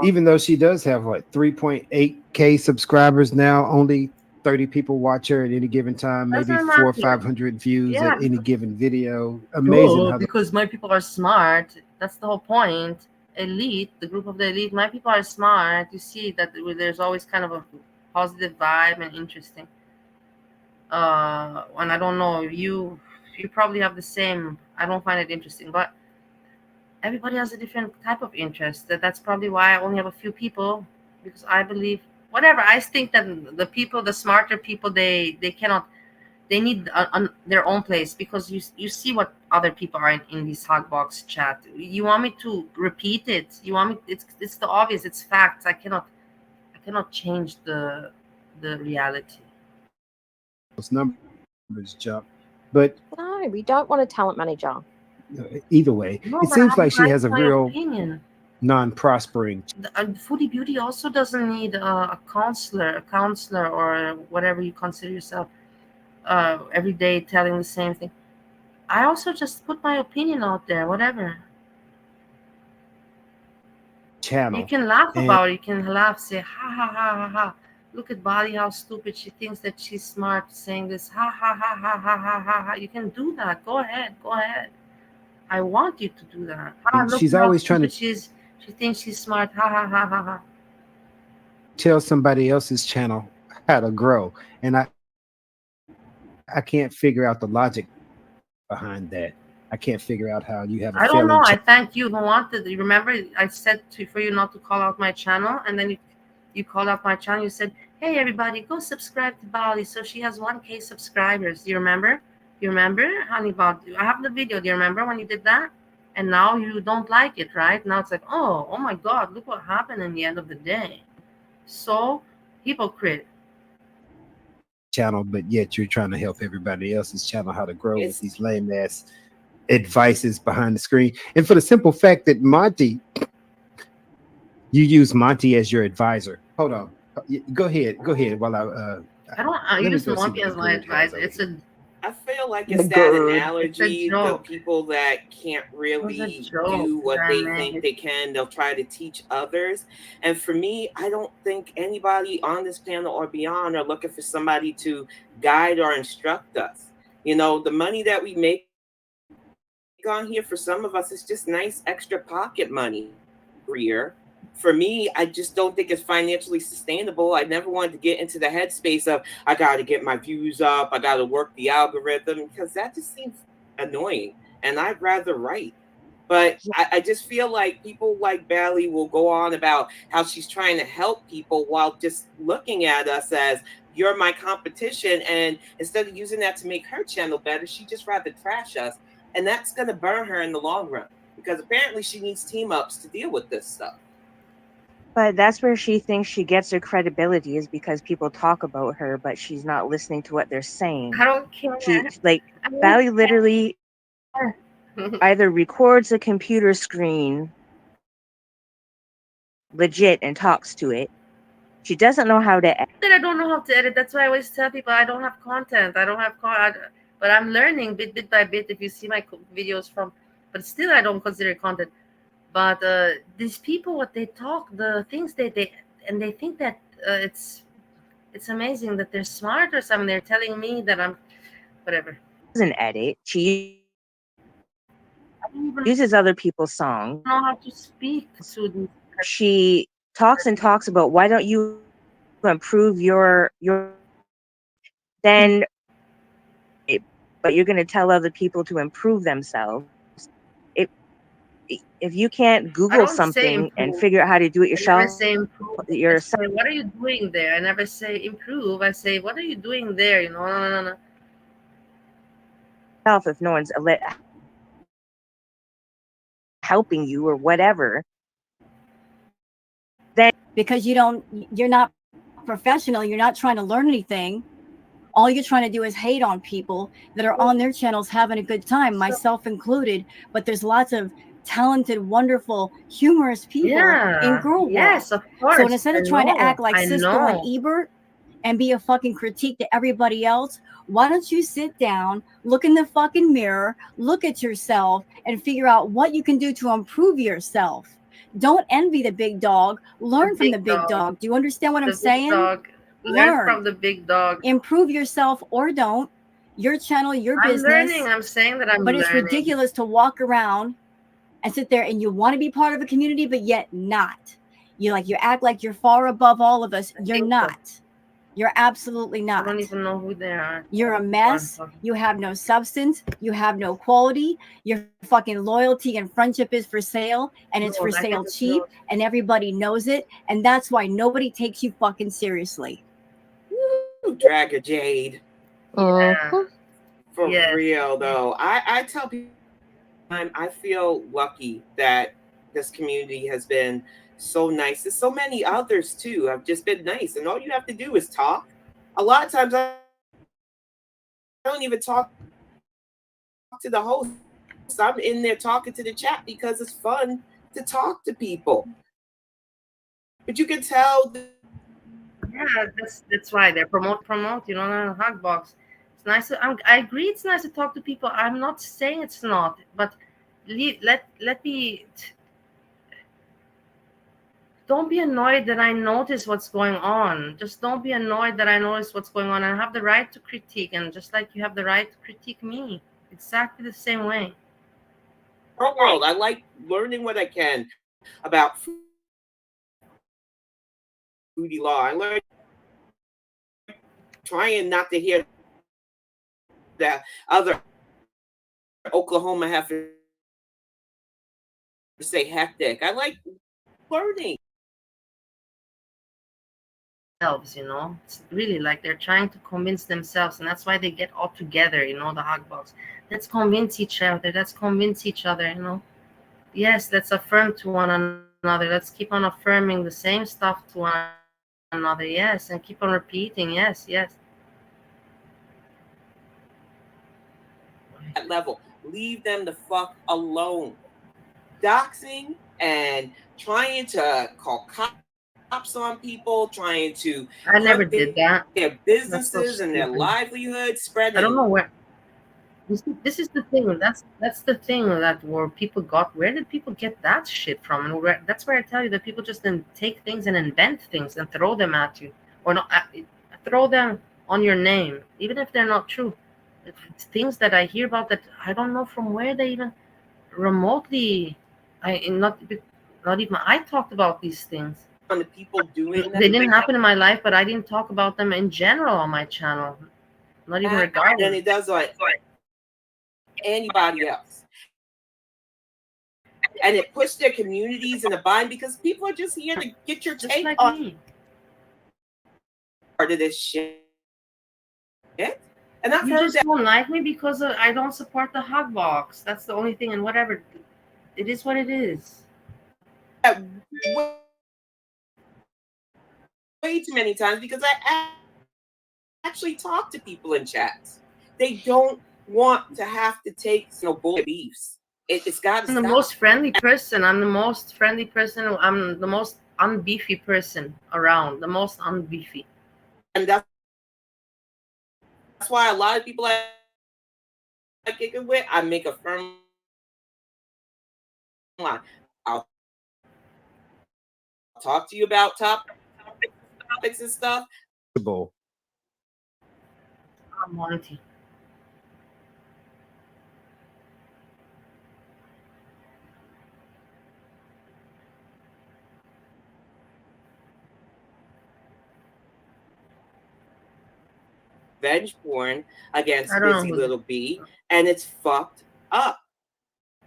even though she does have like 3.8K subscribers now, only 30 people watch her at any given time, maybe 400 or 500 views at any given video. Amazing. Because my people are smart. That's the whole point. Elite, the group of the elite, my people are smart. You see that there's always kind of a positive vibe and interesting. And I don't know, you probably have the same. I don't find it interesting, but everybody has a different type of interest. That's probably why I only have a few people, because I believe whatever. I think that the people, the smarter people, they cannot. They need their own place, because you see what other people are in this Hotbox chat. You want me to repeat it? You want me? It's the obvious. It's facts. I cannot change the reality. Those numbers jump, but no, we don't want a talent manager. Either way, it seems like she has a real opinion. Non-prospering. Foodie Beauty also doesn't need a counselor, or whatever you consider yourself. Every day telling the same thing. I also just put my opinion out there, whatever. Channel. You can laugh about it. You can laugh, say, ha, ha, ha, ha, ha. Look at Bali, how stupid. She thinks that she's smart saying this. Ha, ha, ha, ha, ha, ha, ha, ha. You can do that. Go ahead. I want you to do that. She's always trying to... She thinks she's smart. Ha, ha, ha, ha, ha. Tell somebody else's channel how to grow. And I can't figure out the logic behind that. I can't figure out how you have a I don't know. I thank you who wanted. You remember I said for you not to call out my channel, and then you called out my channel. You said, hey, everybody, go subscribe to Bali. So she has 1K subscribers. Do you remember? Honey, I have the video. Do you remember when you did that? And now you don't like it, right? Now it's like, oh my God, look what happened in the end of the day. So, hypocrite. Channel, but yet you're trying to help everybody else's channel how to grow with these lame ass advices behind the screen. And for the simple fact that Monty, you use Monty as your advisor. Hold on, go ahead while I use Monty as my advisor. I feel like it's that analogy, the people that can't really do what they think they can, they'll try to teach others. And for me, I don't think anybody on this panel or beyond are looking for somebody to guide or instruct us. You know, the money that we make on here, for some of us, it's just nice extra pocket money every year. For me, I just don't think it's financially sustainable. I never wanted to get into the headspace of, I got to get my views up, I got to work the algorithm, because that just seems annoying. And I'd rather write. But I just feel like people like Bally will go on about how she's trying to help people while just looking at us as you're my competition. And instead of using that to make her channel better, she just rather trash us. And that's going to burn her in the long run, because apparently she needs team ups to deal with this stuff. But that's where she thinks she gets her credibility, is because people talk about her, but she's not listening to what they're saying. I don't care. Bally literally either records a computer screen legit and talks to it. She doesn't know how to edit. I don't know how to edit. That's why I always tell people I don't have content. I don't have content, but I'm learning bit by bit. If you see my videos from, but still I don't consider it content. But these people, what they talk, the things they think that it's amazing that they're smart or something. They're telling me that I'm whatever. Doesn't edit. She uses other people's songs. I don't know how to speak. She talks about why don't you improve your then, but you're going to tell other people to improve themselves. If you can't Google something and figure out how to do it yourself, I never say improve. I say, what are you doing there? I never say improve. I say, what are you doing there? You know, no. If no one's helping you or whatever, then because you're not professional, you're not trying to learn anything. All you're trying to do is hate on people that are on their channels having a good time, myself included. But there's lots of talented, wonderful, humorous people in girl world. Yes, of course. So instead of trying to act like Cisco and Ebert and be a fucking critique to everybody else, why don't you sit down, look in the fucking mirror, look at yourself, and figure out what you can do to improve yourself? Don't envy the big dog. Learn from the big dog. Do you understand what I'm saying? Learn from the big dog. Improve yourself or don't. Your channel, your business. I'm learning. I'm saying that I'm learning. But it's ridiculous to walk around and sit there and you want to be part of a community, but yet not. You act like you're far above all of us. You're not. You're absolutely not. I don't even know who they are. You're a mess. You have no substance. You have no quality. Your fucking loyalty and friendship is for sale, and it's for sale cheap, and everybody knows it. And that's why nobody takes you fucking seriously. Woo, Dragger Jade. Yeah. For real, though. I tell people, I feel lucky that this community has been so nice. There's so many others too have just been nice, and all you have to do is talk. A lot of times I don't even talk to the host. I'm in there talking to the chat because it's fun to talk to people. But you can tell that's why they promote, you know, the Hugbox. It's nice I agree it's nice to talk to people. I'm not saying it's not, but let me. Don't be annoyed that I notice what's going on. Just don't be annoyed that I notice what's going on. I have the right to critique, and just like you have the right to critique me, exactly the same way. World, I like learning what I can about foodie law. I learned trying not to hear that other Oklahoma have to say hectic. I like learning. You know, it's really like they're trying to convince themselves, and that's why they get all together, you know, the Hugbox. Let's convince each other, you know. Yes, let's affirm to one another. Let's keep on affirming the same stuff to one another. Yes, and keep on repeating. Yes. That level, leave them the fuck alone. Doxing and trying to call cops on people, trying to I never did that. Their businesses and their livelihood spreading. I don't know where. This is the thing. That's the thing that where did people get that shit from? And that's where I tell you that people just then take things and invent things and throw them at you, or not throw them on your name, even if they're not true. It's things that I hear about that I don't know from where they even remotely. Not even I talked about these things. On the people doing that, they didn't happen in my life, but I didn't talk about them in general on my channel. Not even regarding. And it does like anybody else. and it puts their communities in a bind because people are just here to get your just take like on me. part of this shit. And I've You heard just that don't like me because I don't support the hot box. That's the only thing. And whatever, it is what it is. way too many times because I actually talk to people in chats. They don't want to have to take bull beefs. It's got to stop. I'm the most friendly person. I'm the most friendly person. I'm the most unbeefy person around. The most unbeefy. And that's why a lot of people I kick it with, I make a firm line. I'll talk to you about topics and stuff. I'm Monty. Revenge porn against Busy Little B, and it's fucked up.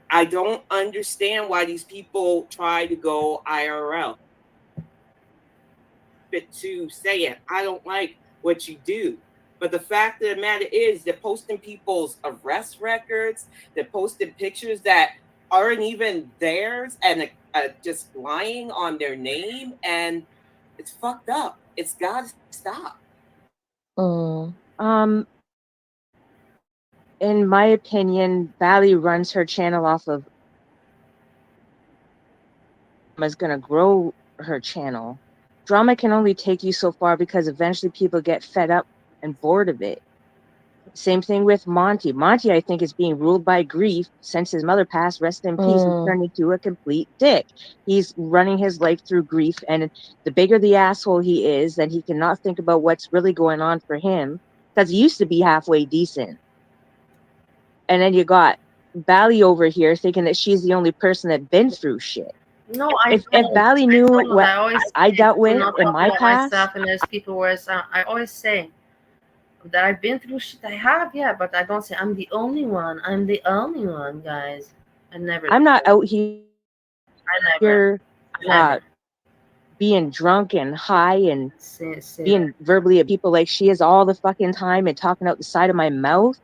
I don't understand why these people try to go IRL. To say it, I don't like what you do. But the fact of the matter is, they're posting people's arrest records. They're posting pictures that aren't even theirs and just lying on their name. And it's fucked up. It's got to stop. In my opinion, Bally runs her channel off of is going to grow her channel. Drama can only take you so far because eventually people get fed up and bored of it. Same thing with Monty. Monty, I think, is being ruled by grief since his mother passed. Rest in peace. He's turned into a complete dick. He's running his life through grief, and the bigger the asshole he is, then he cannot think about what's really going on for him, because he used to be halfway decent. And then you got Bally over here thinking that she's the only person that's been through shit. No, if Bally knew what I dealt with in my past, myself, and there's people where I always say that I've been through shit. I have, yeah, but I don't say I'm the only one. I'm the only one, guys. I never. I'm not out here. I never. Being drunk and high and being verbally at people like she is all the fucking time and talking out the side of my mouth,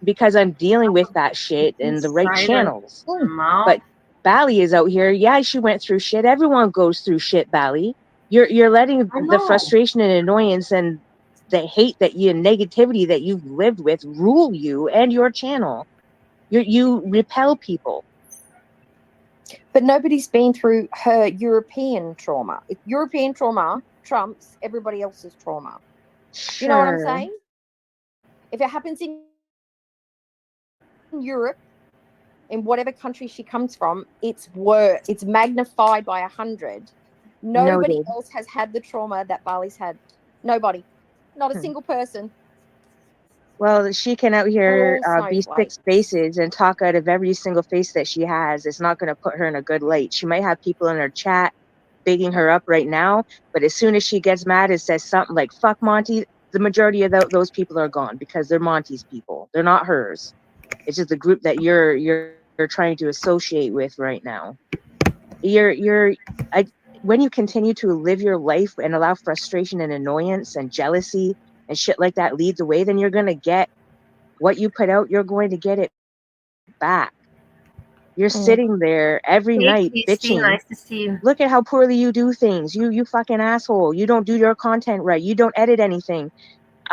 because I'm dealing with that shit in the right channels. But Bally is out here. Yeah, she went through shit. Everyone goes through shit, Bally. You're letting the frustration and annoyance and the hate that you and negativity that you've lived with rule you and your channel. You repel people. But nobody's been through her European trauma. If European trauma trumps everybody else's trauma. Sure. You know what I'm saying? If it happens in Europe, in whatever country she comes from, it's worse. It's magnified by 100. Nobody else has had the trauma that Bali's had. Nobody. Not a single person. Well, she can out here be 6 faces and talk out of every single face that she has. It's not going to put her in a good light. She might have people in her chat bigging her up right now, but as soon as she gets mad and says something like, fuck Monty, the majority of those people are gone because they're Monty's people. They're not hers. It's just the group that you're trying to associate with right now. When you continue to live your life and allow frustration and annoyance and jealousy and shit like that lead the way, then you're going to get what you put out. You're going to get it back. You're sitting there every night bitching. Nice to see you. Look at how poorly you do things. You fucking asshole. You don't do your content right. You don't edit anything.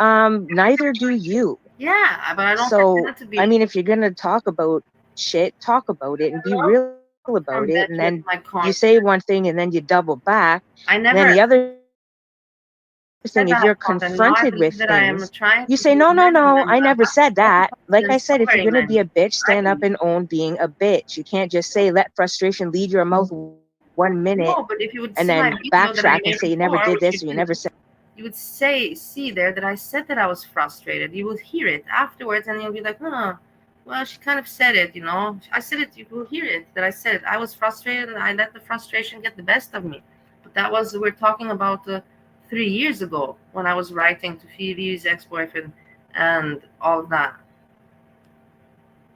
Neither do you. Yeah, but I don't. So, I mean, if you're going to talk about shit, talk about it and be real about it. And then you say one thing and then you double back. And then the other thing, if you're confronted with things, you say, no, I never said that. Like I said, if you're going to be a bitch, stand up and own being a bitch. You can't just say, let frustration lead your mouth 1 minute and then backtrack and say you never did this or you never said. You would see there that I said that I was frustrated. You would hear it afterwards and you'll be like, well, she kind of said it, I said it, you will hear it, that I said it. I was frustrated and I let the frustration get the best of me. But we're talking about 3 years ago when I was writing to Phoebe's ex-boyfriend and all of that.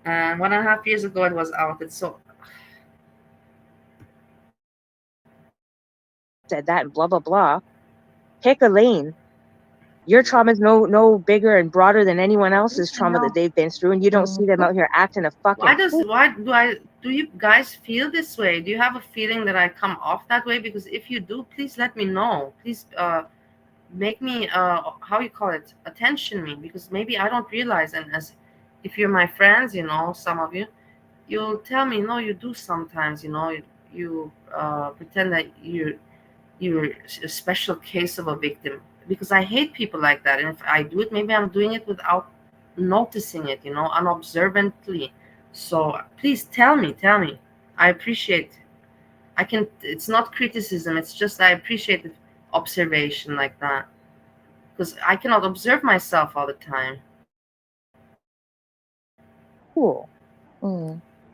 And 1.5 years ago it was out. So said that and blah, blah, blah. Pick a lane. Your trauma is no bigger and broader than anyone else's trauma that they've been through, and you don't see them out here acting a fucking Do you guys feel this way? Do you have a feeling that I come off that way? Because if you do, please let me know. Please make me how you call it, attention me, because maybe I don't realize. And as if you're my friends, you know, some of you, you'll tell me, no, you do sometimes, you know, you pretend that you're a special case of a victim, because I hate people like that. And if I do it, maybe I'm doing it without noticing it, you know, unobservantly. So please tell me. I appreciate. It's not criticism. It's just I appreciate the observation like that, because I cannot observe myself all the time. Cool.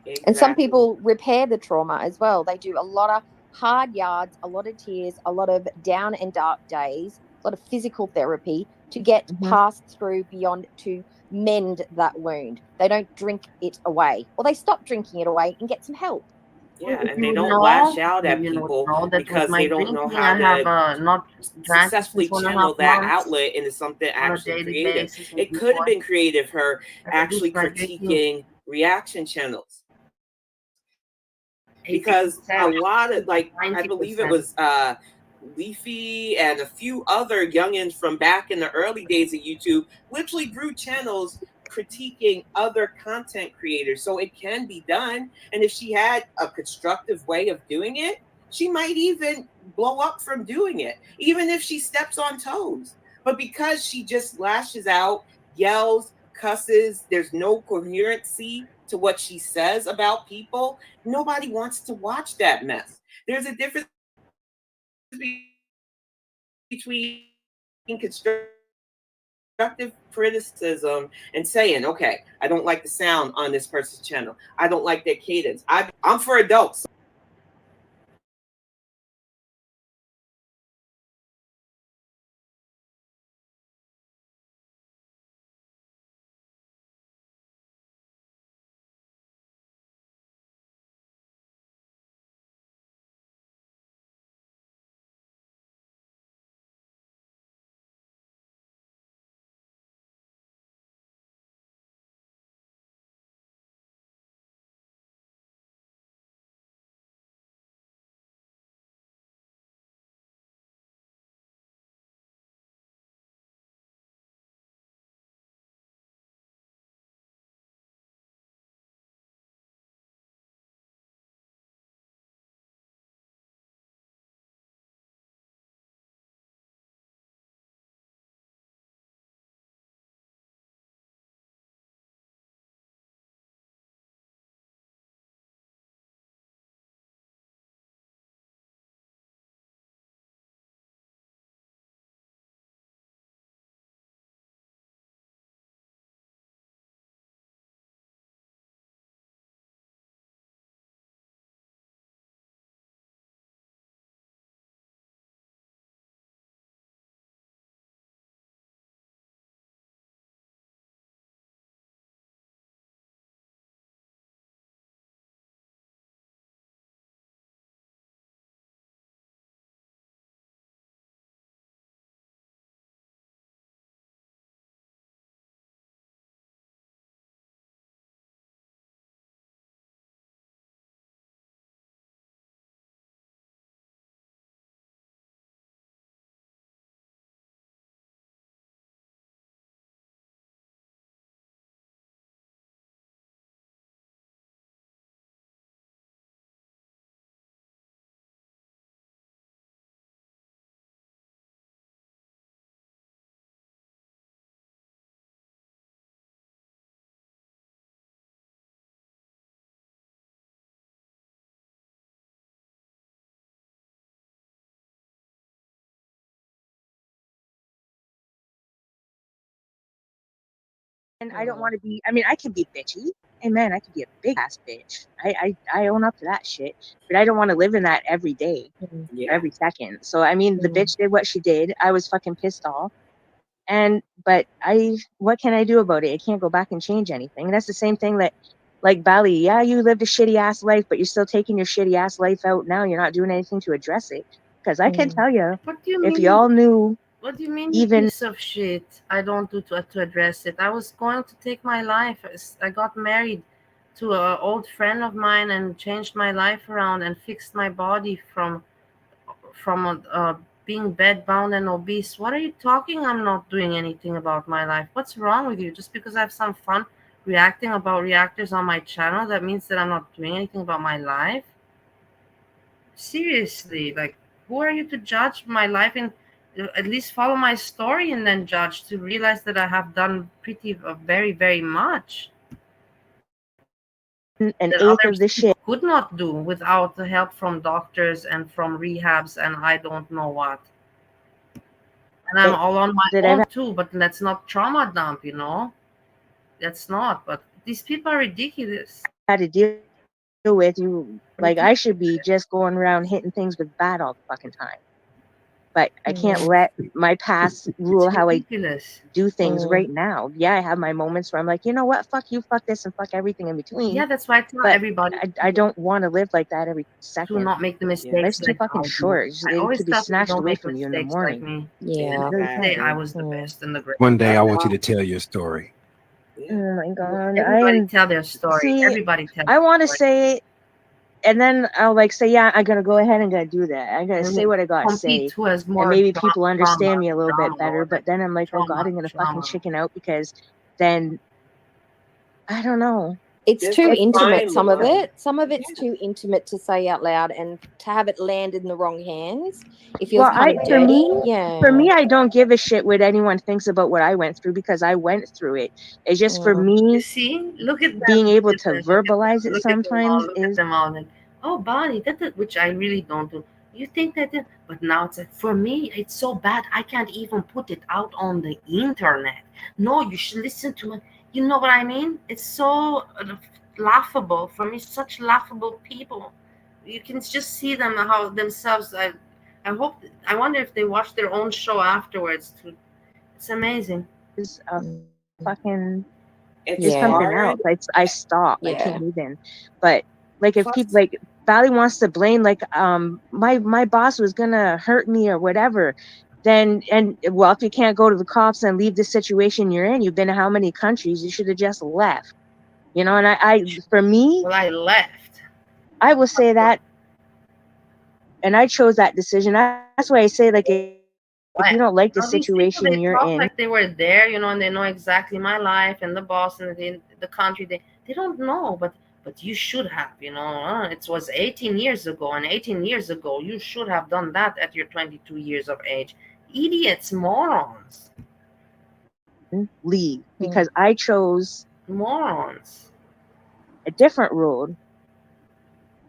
Exactly. And some people repair the trauma as well. They do a lot of hard yards, a lot of tears, a lot of down and dark days, a lot of physical therapy to get past through beyond to mend that wound. They don't drink it away, or they stop drinking it away and get some help. Yeah, and they don't lash out at people because they don't know how to not successfully channel that outlet into something actually creative. It could have been creative, her actually critiquing reaction channels. Because a lot of, like, I believe it was Leafy and a few other youngins from back in the early days of YouTube literally grew channels critiquing other content creators. So it can be done. And if she had a constructive way of doing it, she might even blow up from doing it, even if she steps on toes. But because she just lashes out, yells, cusses, there's no coherency to what she says about people, nobody wants to watch that mess. There's a difference between constructive criticism and saying, okay, I don't like the sound on this person's channel. I don't like their cadence. I'm for adults. And I don't want to be, I mean, I can be bitchy. Amen. I can be a big ass bitch. I own up to that shit. But I don't want to live in that every day, every second. So, I mean, the bitch did what she did. I was fucking pissed off. But what can I do about it? I can't go back and change anything. And that's the same thing that, like, Bali, yeah, you lived a shitty ass life, but you're still taking your shitty ass life out now. You're not doing anything to address it. Because I can tell you, What do you if mean? y'all knew, What do you mean, even piece of shit? I don't do to address it. I was going to take my life. I got married to an old friend of mine and changed my life around and fixed my body from being bedbound and obese. What are you talking? I'm not doing anything about my life. What's wrong with you? Just because I have some fun reacting about reactors on my channel, that means that I'm not doing anything about my life? Seriously, like, who are you to judge my life? And at least follow my story and then judge, to realize that I have done very, very much an that eighth other of the people shit could not do without the help from doctors and from rehabs and I don't know what. And I'm all on my that own I've too, but let's not trauma dump, That's not. But these people are ridiculous. had to deal with. You like, I should be just going around hitting things with bat all the fucking time. But I can't let my past rule how I do things right now. Yeah, I have my moments where I'm like, you know what, fuck you, fuck this, and fuck everything in between. Yeah, that's why I tell but everybody I don't want to live like that every to second. not make the mistakes. Life's too fucking short. I It always could be tell people, snatched don't away make from you in the mistakes like morning. me. Yeah. And say I was the best in the great. One day I want you to tell your story. Oh my god! Everybody tell their story. See, Everybody tell. I want to say it, and then I'll like say, yeah, I'm gonna go ahead and gonna do that. I'm gonna say what I gotta say, Who has more and maybe people understand drama, me a little bit better. But then I'm like, oh god, I'm gonna fucking chicken out, because then I don't know. It's too intimate, some of line. it. Some of it's too intimate to say out loud, and to have it land in the wrong hands, it feels kind of dirty. For me, I don't give a shit what anyone thinks about what I went through, because I went through it. It's just for me. You see, look at them, being able to verbalize it look sometimes at them all, like, oh, Bonnie, which I really don't do. You think that, but now it's like, for me, it's so bad I can't even put it out on the internet. No, you should listen to me. You know what I mean? It's so laughable for me. Such laughable people. You can just see them how themselves. I wonder if they watch their own show afterwards. It's amazing. It's a fucking. It's something else. I stop. I can't even. But like, if people like Valley wants to blame, like, my boss was gonna hurt me or whatever, then, and well, if you can't go to the cops and leave the situation you're in, you've been to how many countries? You should have just left. And I for me, well, I left. I will say that, and I chose that decision. That's why I say, like, if you don't like the situation you're in, like they were there, and they know exactly my life and the boss and the country. They don't know, but you should have. It was 18 years ago, and 18 years ago you should have done that at your 22 years of age. Idiots, morons. Leave, because I chose morons a different road.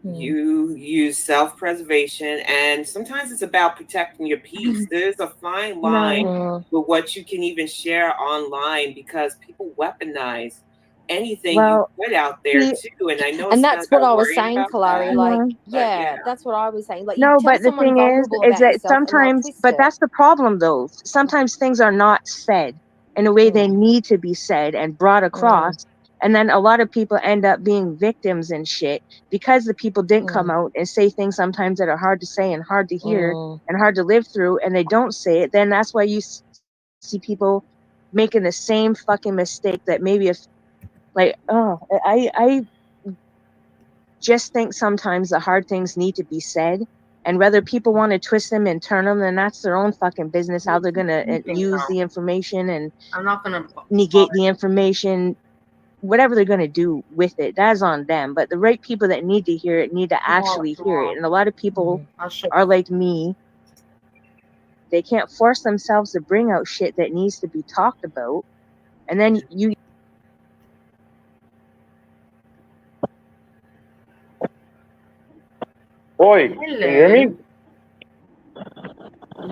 You use self-preservation, and sometimes it's about protecting your peace. There's a fine line with what you can even share online, because people weaponize anything you put out there too. And I know, and that's what I was saying, Kalari. Like, yeah, that's what I was saying. Like, no, you tell but the someone thing is that sometimes, but that's the problem, though. Sometimes things are not said in a way they need to be said and brought across. And then a lot of people end up being victims and shit, because the people didn't come out and say things sometimes that are hard to say and hard to hear and hard to live through, and they don't say it. Then that's why you see people making the same fucking mistake that maybe if, like, I just think sometimes the hard things need to be said. And whether people want to twist them and turn them, then that's their own fucking business, how they're going to use the information and I'm not gonna negate the information. Whatever they're going to do with it, that's on them. But the right people that need to hear it need to actually hear it. And a lot of people are like me. They can't force themselves to bring out shit that needs to be talked about. And then you... Boy, can you hear me?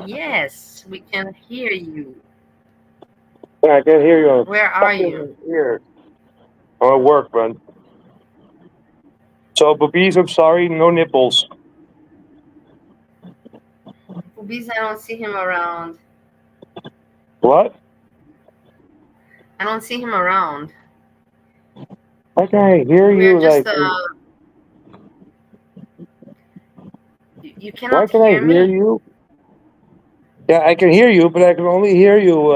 Yes, we can hear you. Yeah, I can hear you. Where are you? Here. I'm at work, man. So, Boobies, I'm sorry, no nipples. Boobies, I don't see him around. What? I don't see him around. I can't hear you. We're just, You Why cannot can I hear hear me? you? Yeah, I can hear you, but I can only hear you.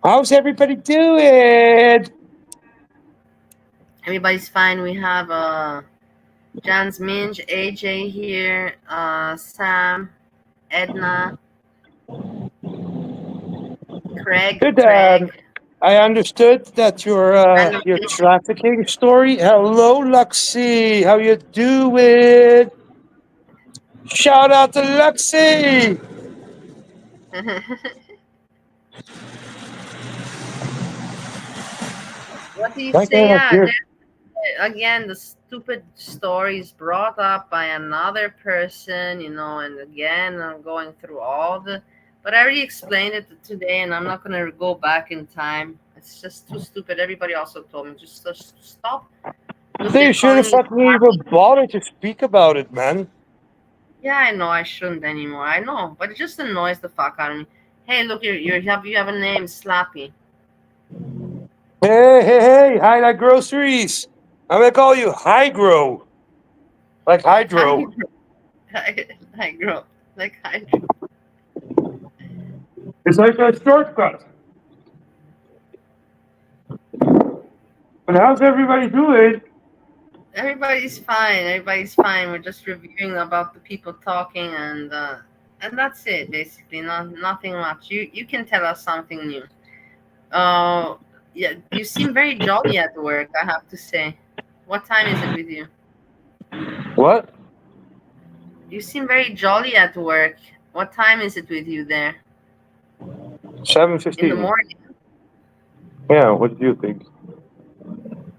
How's everybody doing? Everybody's fine. We have Jans Minge, AJ here, Sam, Edna, Craig. Good. I understood that your trafficking story. Hello, Luxie. How you doing? Shout out to Luxie. What do you Why say? can't I Yeah, hear? again, the stupid stories brought up by another person, and again, I'm going through all the. But I already explained it today, and I'm not going to go back in time. It's just too stupid. Everybody also told me just stop. Look, They they're should have calling you. fucking even bothered to speak about it, man. Yeah, I know I shouldn't anymore. I know, but it just annoys the fuck out of me. Hey, look, you have a name, Slappy. Hey, Highlight Groceries. I'm gonna call you Hydro. Like Hydro. Hydro, like Hydro. It's like a shortcut. But how's everybody doing? Everybody's fine. Everybody's fine. We're just reviewing about the people talking, and that's it basically. Nothing much. You can tell us something new. Uh, yeah, you seem very jolly at work, I have to say. What time is it with you? What? You seem very jolly at work. What time is it with you there? 7:15. In the morning. Yeah, what do you think?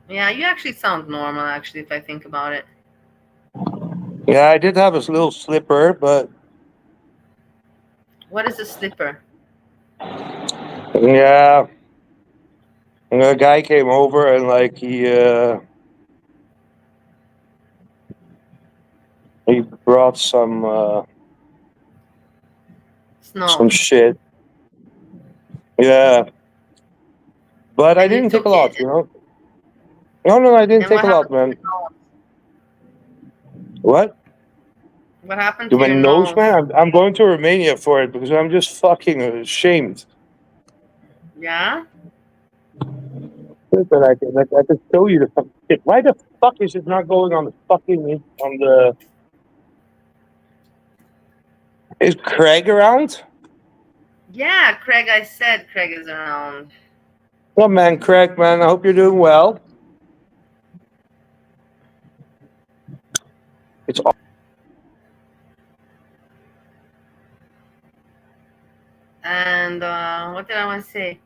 Yeah, you actually sound normal, actually, if I think about it. Yeah, I did have a little slipper, but What is a slipper? yeah, a guy came over and like he brought some Snow. shit. Yeah, but I And you didn't take a took lot, it. you know. No, I didn't And take what a lot, happened to man. your nose? What? What happened To to my your nose, man? nose? I'm going to Romania for it because I'm just fucking ashamed. Yeah? But I can show you the fucking shit. Why the fuck is it not going on the fucking on the? Is Craig around? Yeah, Craig, I said Craig is around. Well, man, Craig, man, I hope you're doing well. It's all. And what did I want to say?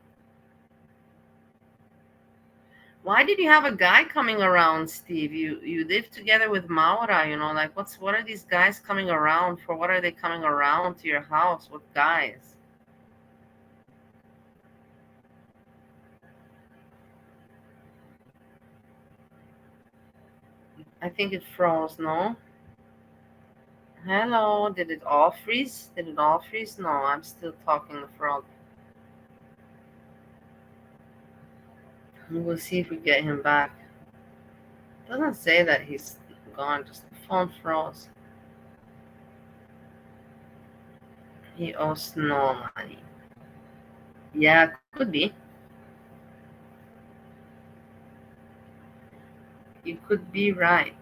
Why did you have a guy coming around, Steve? You live together with Maura, like what are these guys coming around for? What are they coming around to your house? What guys? I think it froze, no? Hello, did it all freeze? Did it all freeze? No, I'm still talking the frog. We'll see if we get him back. Doesn't say that he's gone, just the phone froze. He owes no money. Yeah, could be. You could be right.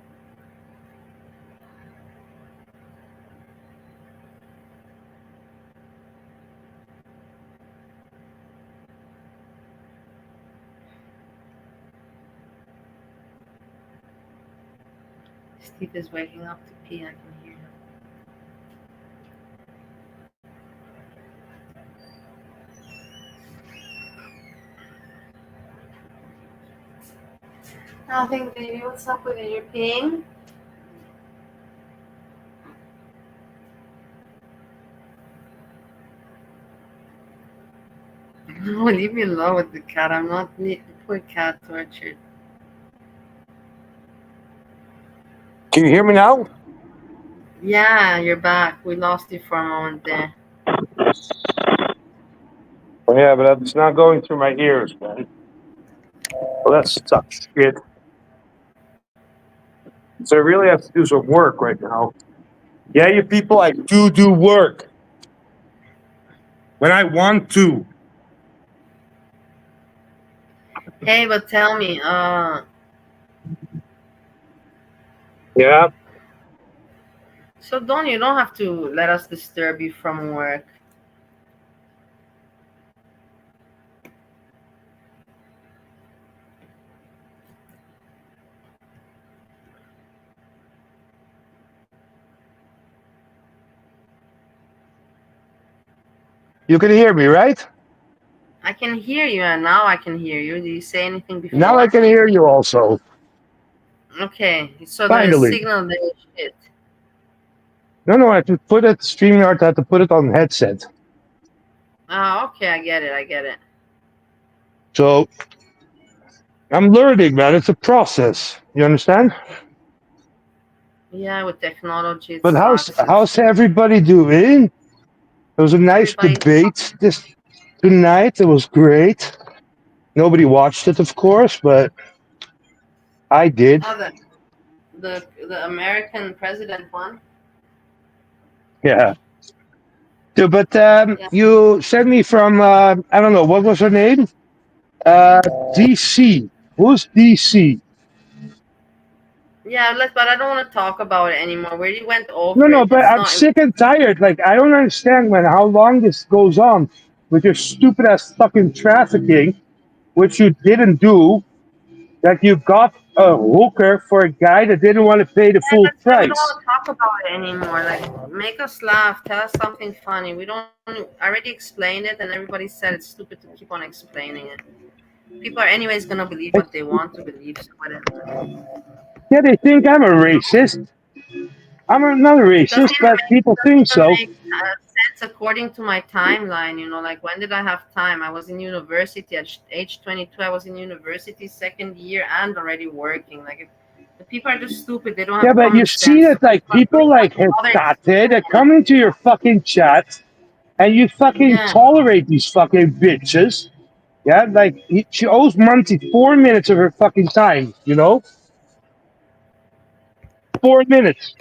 Steve is waking up to pee. I can hear him. Nothing, baby. What's up with you? You're peeing? No, leave me alone with the cat. I'm not poor cat tortured. Can you hear me now? Yeah, you're back. We lost you for a moment there. Oh, yeah, but it's not going through my ears, man. Well, that sucks shit. So I really have to do some work right now. Yeah, you people, I do work when I want to. Hey, but tell me, Yeah. so you don't have to let us disturb you from work. You can hear me, right? I can hear you, and now I can hear you. Did you say anything before? Now I can hear you also. Okay, so the Finally. signal there is shit. No, I have to put it StreamYard. I have to put it on headset. Okay, I get it. So I'm learning, man. It's a process. You understand? Yeah, with technology, it But sucks. how's everybody doing? It was a nice Everybody's debate this tonight. It was great. Nobody watched it, of course, but I did. the American president one. Yeah. But you sent me from I don't know what was her name. DC. Who's DC? Yeah, but I don't want to talk about it anymore. We already went over No, it. but It's I'm not. sick and tired. Like I don't understand, man, how long this goes on with your stupid ass fucking trafficking, which you didn't do. That you got a hooker for a guy that didn't want to pay the full That's why we don't price. want to talk about it anymore. Like, make us laugh. Tell us something funny. We don't. I already explained it, and everybody said it's stupid to keep on explaining it. People are anyways gonna believe what they want to believe. So whatever. Yeah, they think I'm a racist. I'm not a racist, but people think Doesn't so. make sense according to my timeline. Like, when did I have time? I was in university at age 22. I was in university second year and already working. Like, the people are just stupid. They don't Yeah, have but you common see sense. So that like people like Hecate that come into your fucking chat and you fucking Yeah. tolerate these fucking bitches. Yeah, like she owes Monty 4 minutes of her fucking time, 4 minutes.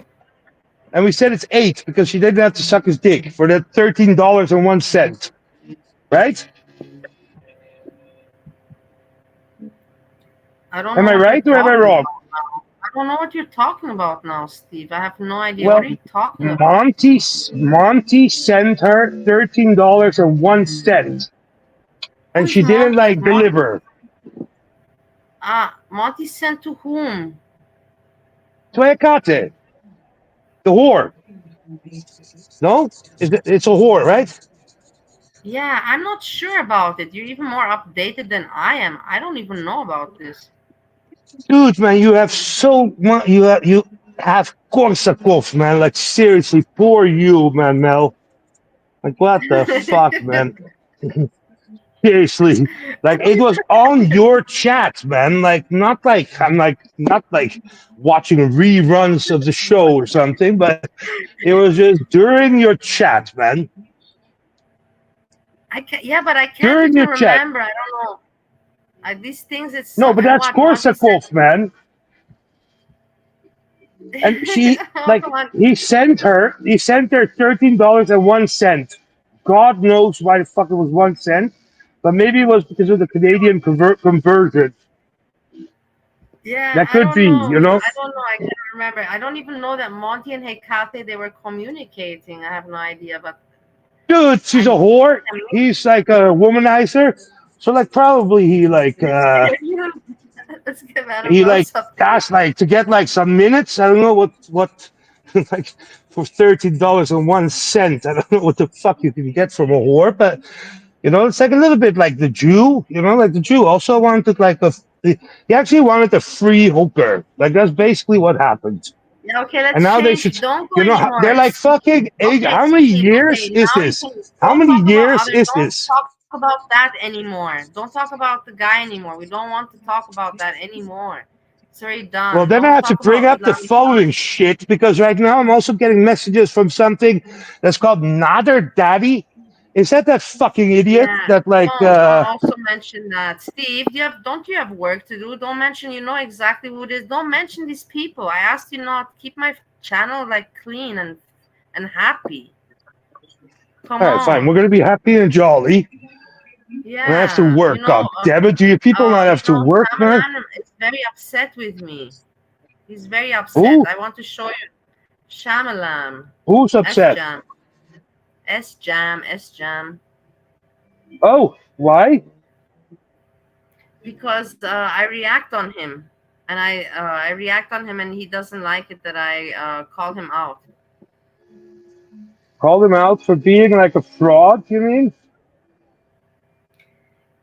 And we said it's 8 because she didn't have to suck his dick for that $13.01. Right? I don't Am know I what you're right or am I talking wrong? about now. I don't know what you're talking about now, Steve. I have no idea. Well, What are you talking about? Monty sent her $13.01, and Who she is didn't Monty? Is like Monty? deliver Monty sent to whom? to Hecate, the whore. No, it's a whore, right? Yeah, I'm not sure about it. You're even more updated than I am. I don't even know about this. Dude, man, you have so much. You have Korsakov, man. Like seriously, poor you, man, Mel. Like what the fuck, man. Seriously, like it was on your chat, man. Like I'm not like watching reruns of the show or something, but it was just during your chat, man. Yeah, but I can't During even your chat. remember. I don't know. These things, it's No, some but and that's what Monty Korsakov, man. And she said. like he sent her $13.01. God knows why the fuck it was 1 cent, but maybe it was because of the Canadian conversion. Yeah, That I could don't be, know. I don't know. I can't remember. I don't even know that Monty and Hecate they were communicating. I have no idea. But Dude, she's a whore. He's like a womanizer. So like probably let's get out of he our like subject. asked like to get like some minutes. I don't know what like for $13.01. I don't know what the fuck you can get from a whore, but it's like a little bit like the Jew. Like the Jew also wanted like he actually wanted a free hooker. Like that's basically what happened. Yeah, okay, And let's now they change. should, Don't go they're anymore. like fucking eight. Okay, How many Steve. years Okay, is now you this? can. How Don't many talk about years others. is Don't this? talk about that anymore. Don't talk about the guy anymore. We don't want to talk about that anymore. It's already Well, done. then I Don't have to talk bring about up the Ilan. following shit because right now I'm also getting messages from something that's called Nader Daddy. Is that fucking idiot Yeah. that like Don't also mention that. Steve, don't you have work to do? Don't mention you know exactly who it is. Don't mention these people. I asked you not keep my channel like clean and happy. Come all right, fine. on. We're gonna be happy and jolly. And I have to Yeah, work. God damn it! Do you people not have to work, man? Shyamalan is very upset with me. He's very upset. Who? I want to show you Shyamalan. Who's upset? Sjam. Sjam. Oh, why? Because I react on him, and I react on him, and he doesn't like it that I call him out. Call him out for being like a fraud? You mean?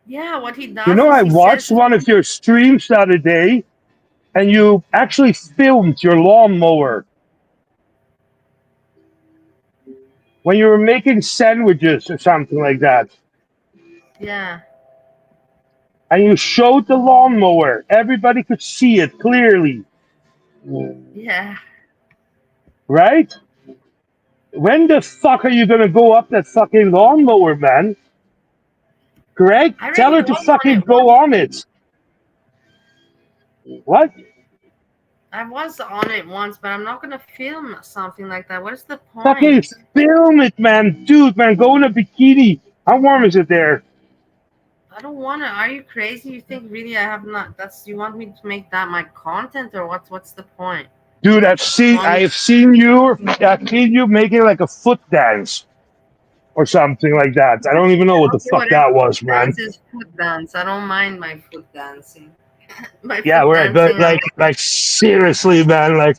Yeah, what he You does know, is I he watched says, one of your streams the other day, and you actually filmed your lawnmower when you were making sandwiches or something like that. yeah, And you showed the lawnmower. Everybody could see it clearly, yeah. right? When the fuck are you gonna go up that fucking lawnmower, man? Greg, I tell already her to was on fucking it go once. on it. What? I was on it once, but I'm not gonna film something like that. What is the Fucking point? film it, man. Dude, man, go in a bikini. How warm is it there? I don't wanna. Are you crazy? You think really I have not? You want me to make that my content or what? What's the point? Dude, You want me I've seen you making like a foot dance or something like that. I don't even know what the okay, fuck whatever. that was, Foot man. dance is foot dance. I don't mind my foot dancing. My Yeah, foot right, but dancing. like seriously, man, like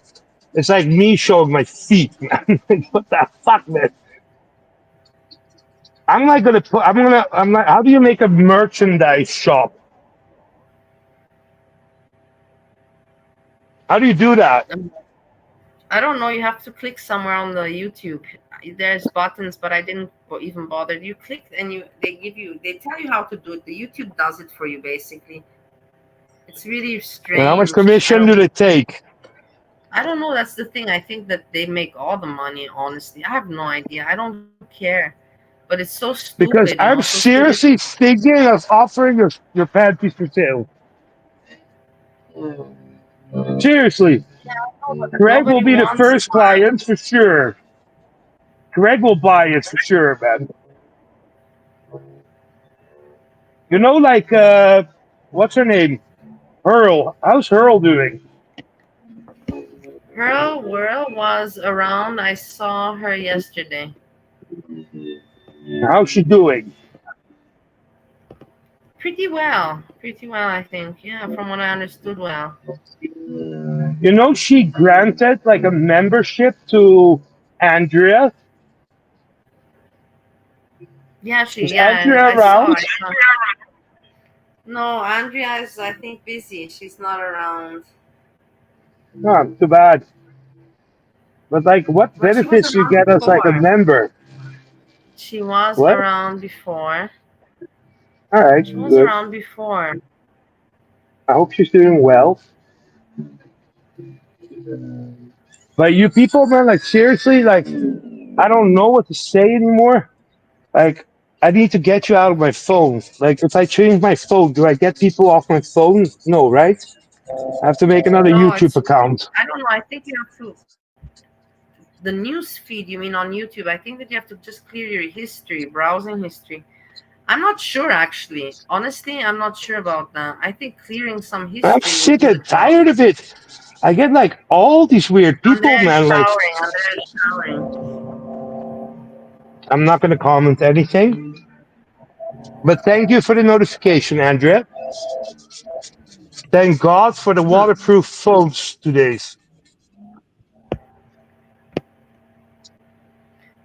it's like me showing my feet, man. Like, what the fuck, man? I'm like gonna put. I'm like. How do you make a merchandise shop? How do you do that? I don't know. You have to click somewhere on the YouTube. There's buttons, but I didn't even bother. You click and they tell you how to do it. The YouTube does it for you, basically. It's really And how much strange. commission do they take? I don't know. That's the thing. I think that they make all the money. Honestly, I have no idea. I don't care, but it's so stupid. Because I'm So stupid. seriously thinking of offering your panties for sale. Seriously, Greg will Nobody be the wants first one. client for sure. Greg will buy it for sure, man. You know, like what's her name? Earl. How's Earl doing? Girl was around. I saw her yesterday. How's she doing? Pretty well. Pretty well, I think. Yeah, from what I understood well. You know, she granted like a membership to Andrea. Yeah, Is yeah, Andrea around? I saw. No, Andrea is, I think, busy. She's not around. Oh, too bad. But like, what But she was benefits you around get as like a before. member? She was What? around before. All right, She was good. around before. I hope she's doing well. But you people, man, like seriously, like I don't know what to say anymore. Like I need to get you out of my phone. Like if I change my phone, do I get people off my phone? No, right? I have to make another No, YouTube account. I don't know. I think you have to. The news feed, you mean on YouTube? I think that you have to just clear your history, browsing history. I'm not sure, actually. Honestly, I'm not sure about that. I think clearing some history I'm would sick do the and job. tired of it. I get like all these weird people, man. Like Showering. I'm not gonna comment anything. But thank you for the notification, Andrea. Thank God for the waterproof phones today.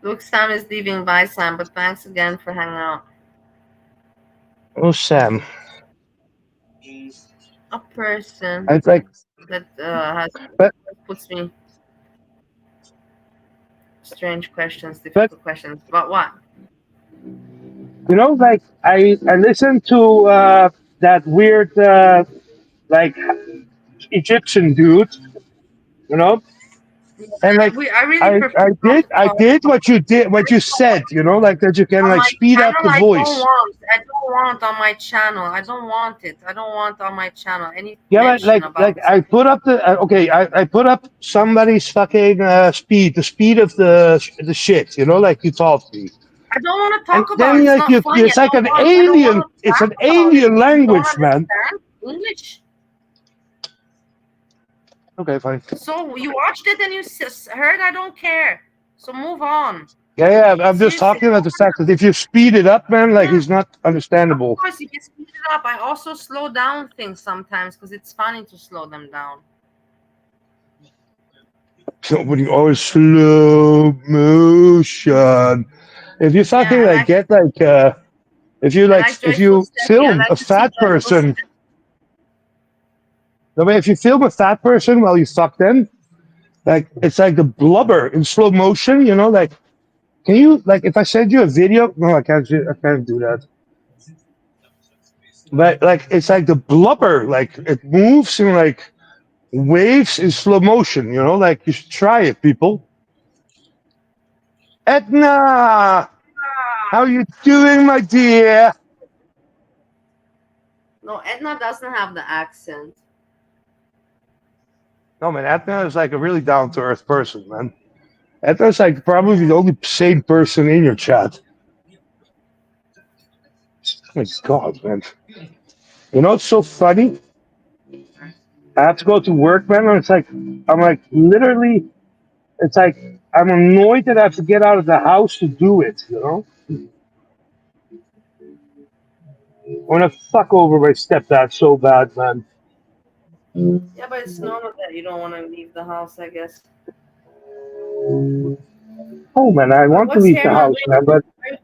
Look, Sam is leaving. Bye, Sam. But thanks again for hanging out. Oh, Sam. A person I like that has but puts me strange questions, difficult questions. But what? You know, like I listened to that weird like Egyptian dude, you know, And like I really prefer I did what you said, you know, like that you can on like my speed up channel. the voice. I don't want on my channel. I don't want it. I don't want on my channel any Yeah, but mention about. I put up the okay, I put up somebody's fucking speed, the speed of the shit, you know, like you taught me. I don't want to And talk about then it. It's like not funny. it's like an I don't alien, want to it's talk an about it. alien You don't language, man. understand English. Okay, fine. So you watched it and you heard. I don't care. So move on. Yeah, yeah, I'm just Seriously. talking about the fact that if you speed it up, man, like Yeah. it's not Of understandable. course, you can speed it up. I also slow down things sometimes because it's funny to slow them down. Somebody always slow motion. If you fucking Yeah, like get like I like if joyful you Steffi. I film a like to see fat joyful person, Steffi. the way if you film a fat person while you fuck them, like it's like the blubber in slow motion, you know, like can you like if I send you a video? No, I can't do that. But like it's like the blubber, like it moves in like waves in slow motion, you know, like you should try it, people. Edna, how you doing, my dear? No, Edna doesn't have the accent. No, man, Edna is like a really down to earth person, man. Edna's like probably the only sane person in your chat. Oh my God, man. You know, it's so funny. I have to go to work, man. And it's like, I'm like, literally, it's like, I'm annoyed that I have to get out of the house to do it, you know? I want to fuck over my stepdad so bad, man. Yeah, but it's normal that you don't want to leave the house, I guess. Oh, man, I But want to what's leave the Herman house, man, but doing?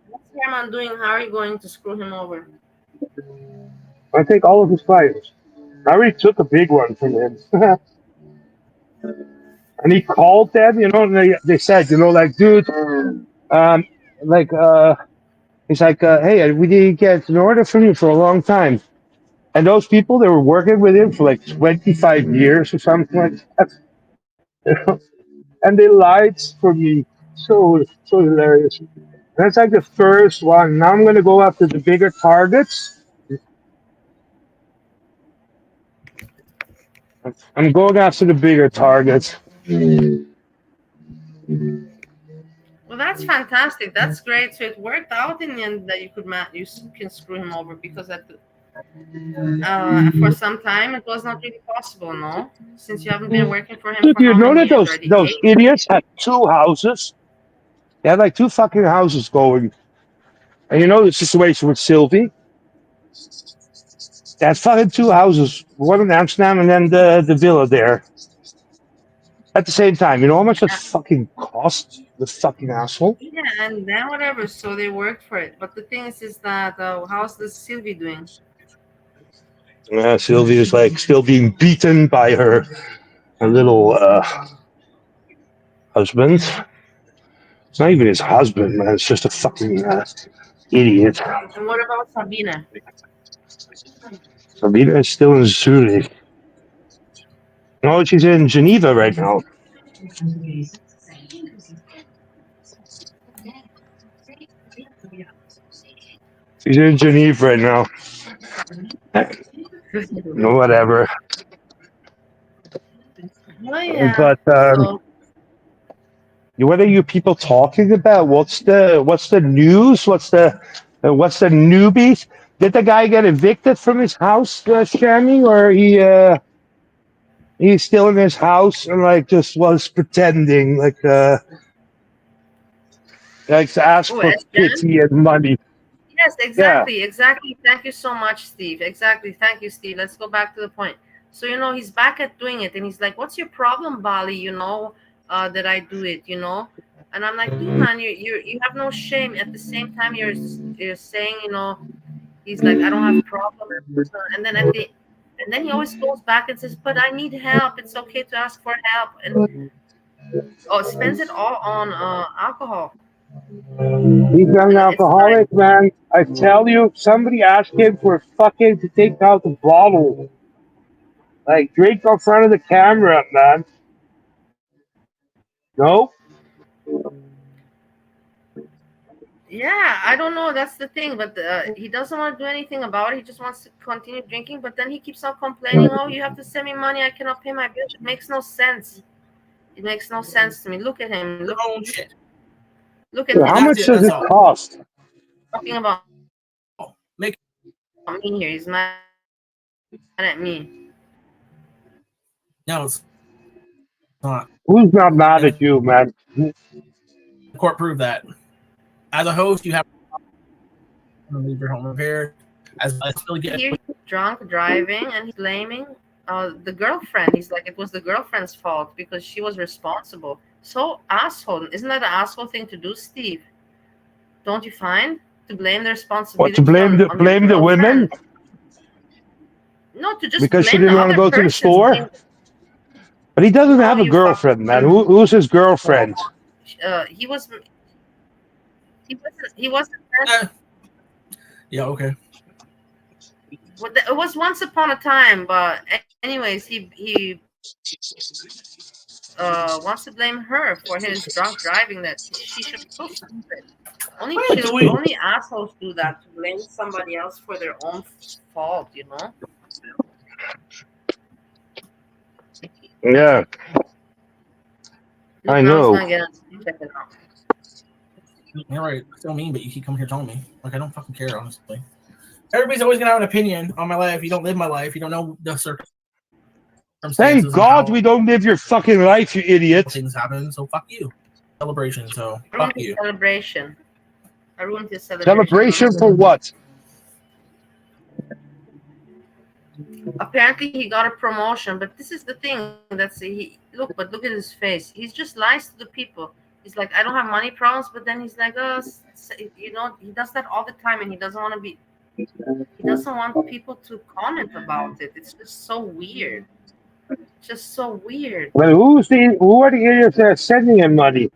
What's Herman doing? How are you going to screw him over? I take all of his files. I already took a big one from him. And he called them, you know, and they said, you know, like, dude, um, like, he's like, hey, we didn't get an order from you for a long time. And those people, they were working with him for like 25 years or something like that. And they lied for me. So hilarious. That's like the first one. Now I'm going to go after the bigger targets. I'm going after the bigger targets. Well, that's fantastic. That's great. So it worked out in the end that you can screw him over because for some time it was not really possible, no? Since you haven't been working for him Dude, for you how know many that years those already? those 8? idiots had two houses? They had like two fucking houses going. And you know the situation with Sylvie? They had fucking two houses, one in Amsterdam and then the villa there. At the same time, you know how much that fucking cost? The fucking asshole. Yeah, and then whatever. So they worked for it. But the thing is that how's this Sylvie doing? Sylvie is like still being beaten by her little husband. It's not even his husband, man. It's just a fucking idiot. And what about Sabine? Sabina is still in Zurich. No, she's in Geneva right now. She's in Geneva right now. No, whatever. Oh yeah. But So what are you people talking about? What's the news? What's the newbies? Did the guy get evicted from his house, Shami, or he's still in his house and like just was pretending like to ask oh, for Sjam? pity and money? Yes, Yeah. exactly. Thank you so much, Steve. Exactly. Thank you, Steve. Let's go back to the point. So, he's back at doing it and he's like, what's your problem, Bali? That I do it, And I'm like, dude, man, you have no shame. At the same time, you're saying, he's like, I don't have problems. And then and then he always goes back and says, but I need help. It's okay to ask for help. And spends it all on alcohol. He's an alcoholic, man. I tell you, somebody asked him for fucking to take out the bottle. Like, drink in front of the camera, man. No. Yeah, I don't know. That's the thing, but he doesn't want to do anything about it. He just wants to continue drinking, but then he keeps on complaining. Oh, you have to send me money. I cannot pay my bills. It makes no sense. It makes no sense to me. Look at him. Look at him. How much does it cost? Talking about Make me here. He's mad at me. No, it's not. Who's not mad at you, man? The court proved that. As a host, you have to leave your home repaired. As I still get Here, he's drunk driving, and he's blaming the girlfriend. He's like, it was the girlfriend's fault because she was responsible. So asshole. Isn't that an asshole thing to do, Steve? Don't you find? To blame the responsibility. What, to blame the women? No, to just because blame she didn't the want to other go to the person, store. saying, But he doesn't have a girlfriend, man. Who's his girlfriend? He wasn't. Yeah, okay. Well, it was once upon a time, but anyways, he wants to blame her for his drunk driving. That she should be so stupid. Only assholes do that, to blame somebody else for their own fault. You know. Yeah. I know. You're right. Still mean, but you keep coming here telling me. Like, I don't fucking care, honestly. Everybody's always gonna have an opinion on my life. You don't live my life. You don't know the circumstances. Thank God we don't live your fucking life, you idiot. Things happen, so fuck you. Celebration, so fuck you. Celebration. I ruined his celebration. Celebration for what? Apparently he got a promotion, but this is the thing. But look at his face. He just lies to the people. He's like, I don't have money problems, but then he's like, he does that all the time, and he doesn't want people to comment about it. It's just so weird. Just so weird. Well, who are the idiots that are sending him money?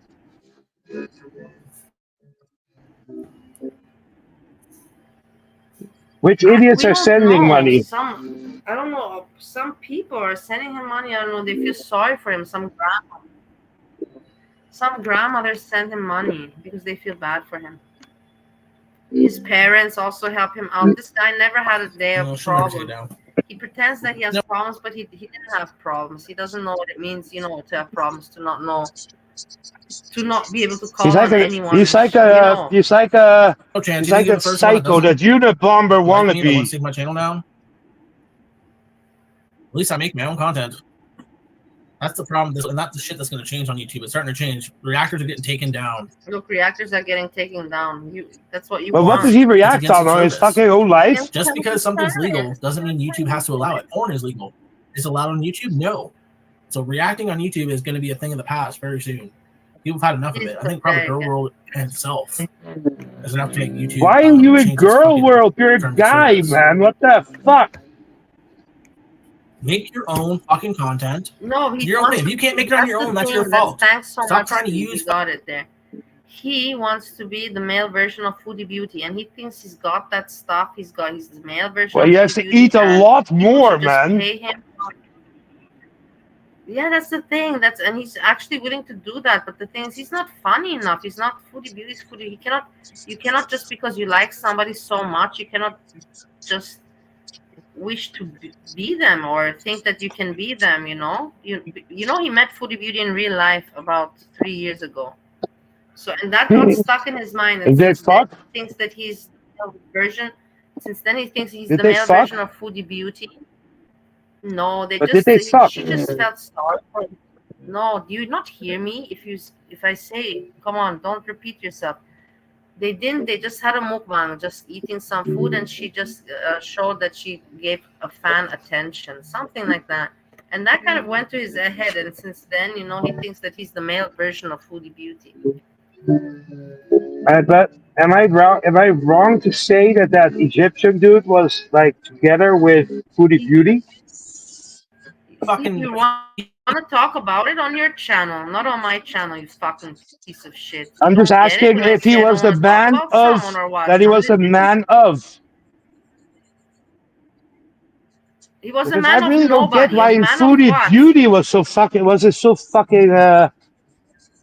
Which idiots are sending money? I don't know. Some people are sending him money. I don't know. They feel sorry for him. Some grandmothers send him money because they feel bad for him. His parents also help him out. This guy never had a day of problems. He pretends that he has problems, but he didn't have problems. He doesn't know what it means, to have problems, to not know, to not be able to call on anyone. He's like a psycho that Unabomber wannabe. Want to take my channel down? At least I make my own content. That's the problem. And that's the shit that's going to change on YouTube. It's starting to change. Reactors are getting taken down. Look, reactors are getting taken down. That's what you want. Well, what does he react on his fucking own life? Just because something's legal doesn't mean YouTube has to allow it. Porn is legal. Is it allowed on YouTube? No. So reacting on YouTube is going to be a thing of the past very soon. People have had enough of it. I think probably Girl World itself is enough to make YouTube. Why are you in Girl World? You're a guy, man. What the fuck? Make your own fucking content. No, if you can't make it on your own, that's your fault. Thanks so Stop much. Trying to use. He got it there. He wants to be the male version of Foodie Beauty, and he thinks he's got that stuff. He's the male version. Well, he has to eat a lot more, man. Pay him. Yeah, that's the thing. And he's actually willing to do that. But the thing is, he's not funny enough. He's not Foodie Beauty. He's Foodie. You cannot just because you like somebody so much, you cannot just wish to be them or think that you can be them. He met Foodie Beauty in real life about 3 years ago. So and that got stuck in his mind. And since then, he thinks that he's the version. Since then, he thinks he's the male version of Foodie Beauty. No, she just felt sorry for him. No, do you not hear me? If I say, come on, don't repeat yourself. They didn't. They just had a mukbang, just eating some food, and she just showed that she gave a fan attention, something like that. And that kind of went to his head. And since then, he thinks that he's the male version of Foodie Beauty. But am I wrong? Am I wrong to say that Egyptian dude was like together with Foodie Beauty? If you want to talk about it on your channel, not on my channel, you fucking piece of shit. I'm just asking if he was the man of that. He was a man of. He was a man of nobody. I really don't get why Foodie Beauty was so fucking. Was it so fucking?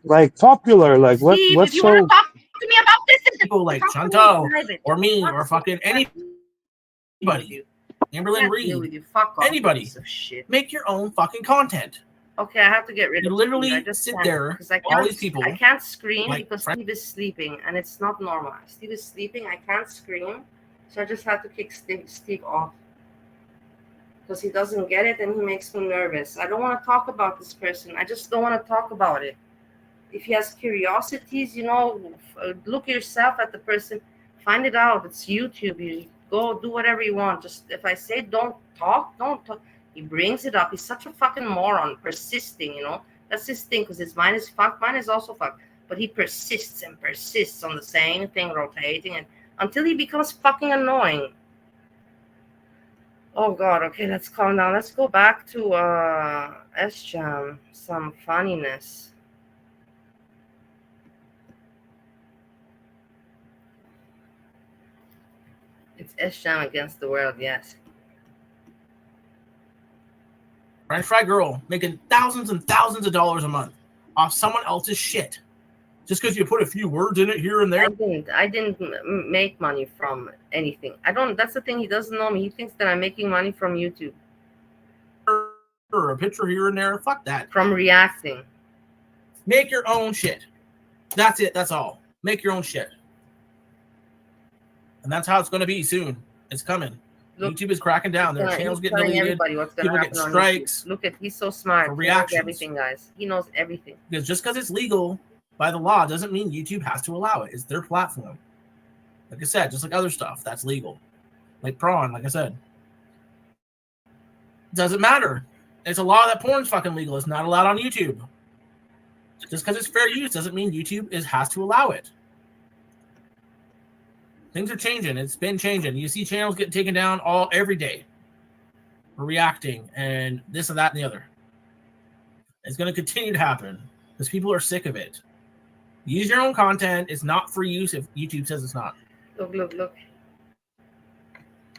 like popular? Like Steve, what's if you so? want to talk to me about this, people like Chantal or me or fucking anybody, Amberlynn Reed, anybody, make your own fucking content. Okay, I have to get rid of you literally Steve. I just sit can't, there, because I all these people. I can't scream like, because Steve is sleeping, and it's not normal. Steve is sleeping. I can't scream, so I just have to kick Steve off because he doesn't get it, and he makes me nervous. I don't want to talk about this person. I just don't want to talk about it. If he has curiosities, look yourself at the person, find it out. It's YouTube. You go do whatever you want. Just if I say don't talk, don't talk. He brings it up. He's such a fucking moron, persisting, That's his thing, because his mind is fucked. Mine is also fucked. But he persists and persists on the same thing, rotating, and until he becomes fucking annoying. Oh, God. Okay, let's calm down. Let's go back to Sjam. Some funniness. It's Sjam against the world, yes. French fry girl making thousands and thousands of dollars a month off someone else's shit, just because you put a few words in it here and there. I didn't make money from anything. I don't. That's the thing. He doesn't know me. He thinks that I'm making money from YouTube. Or a picture here and there. Fuck that. From reacting. Make your own shit. That's it. That's all. Make your own shit. And that's how it's going to be soon. It's coming. Look, YouTube is cracking down. Their channels getting deleted. People get strikes. Look at, he's so smart. For reactions. He knows everything, guys. He knows everything. Because just because it's legal by the law doesn't mean YouTube has to allow it. It's their platform. Like I said, just like other stuff that's legal. Like prawn, like I said. Doesn't matter. It's a law that porn's fucking legal. It's not allowed on YouTube. Just because it's fair use doesn't mean YouTube has to allow it. Things are changing. It's been changing. You see channels getting taken down every day for reacting and this and that and the other. It's going to continue to happen because people are sick of it. Use your own content. It's not for use if YouTube says it's not. Look.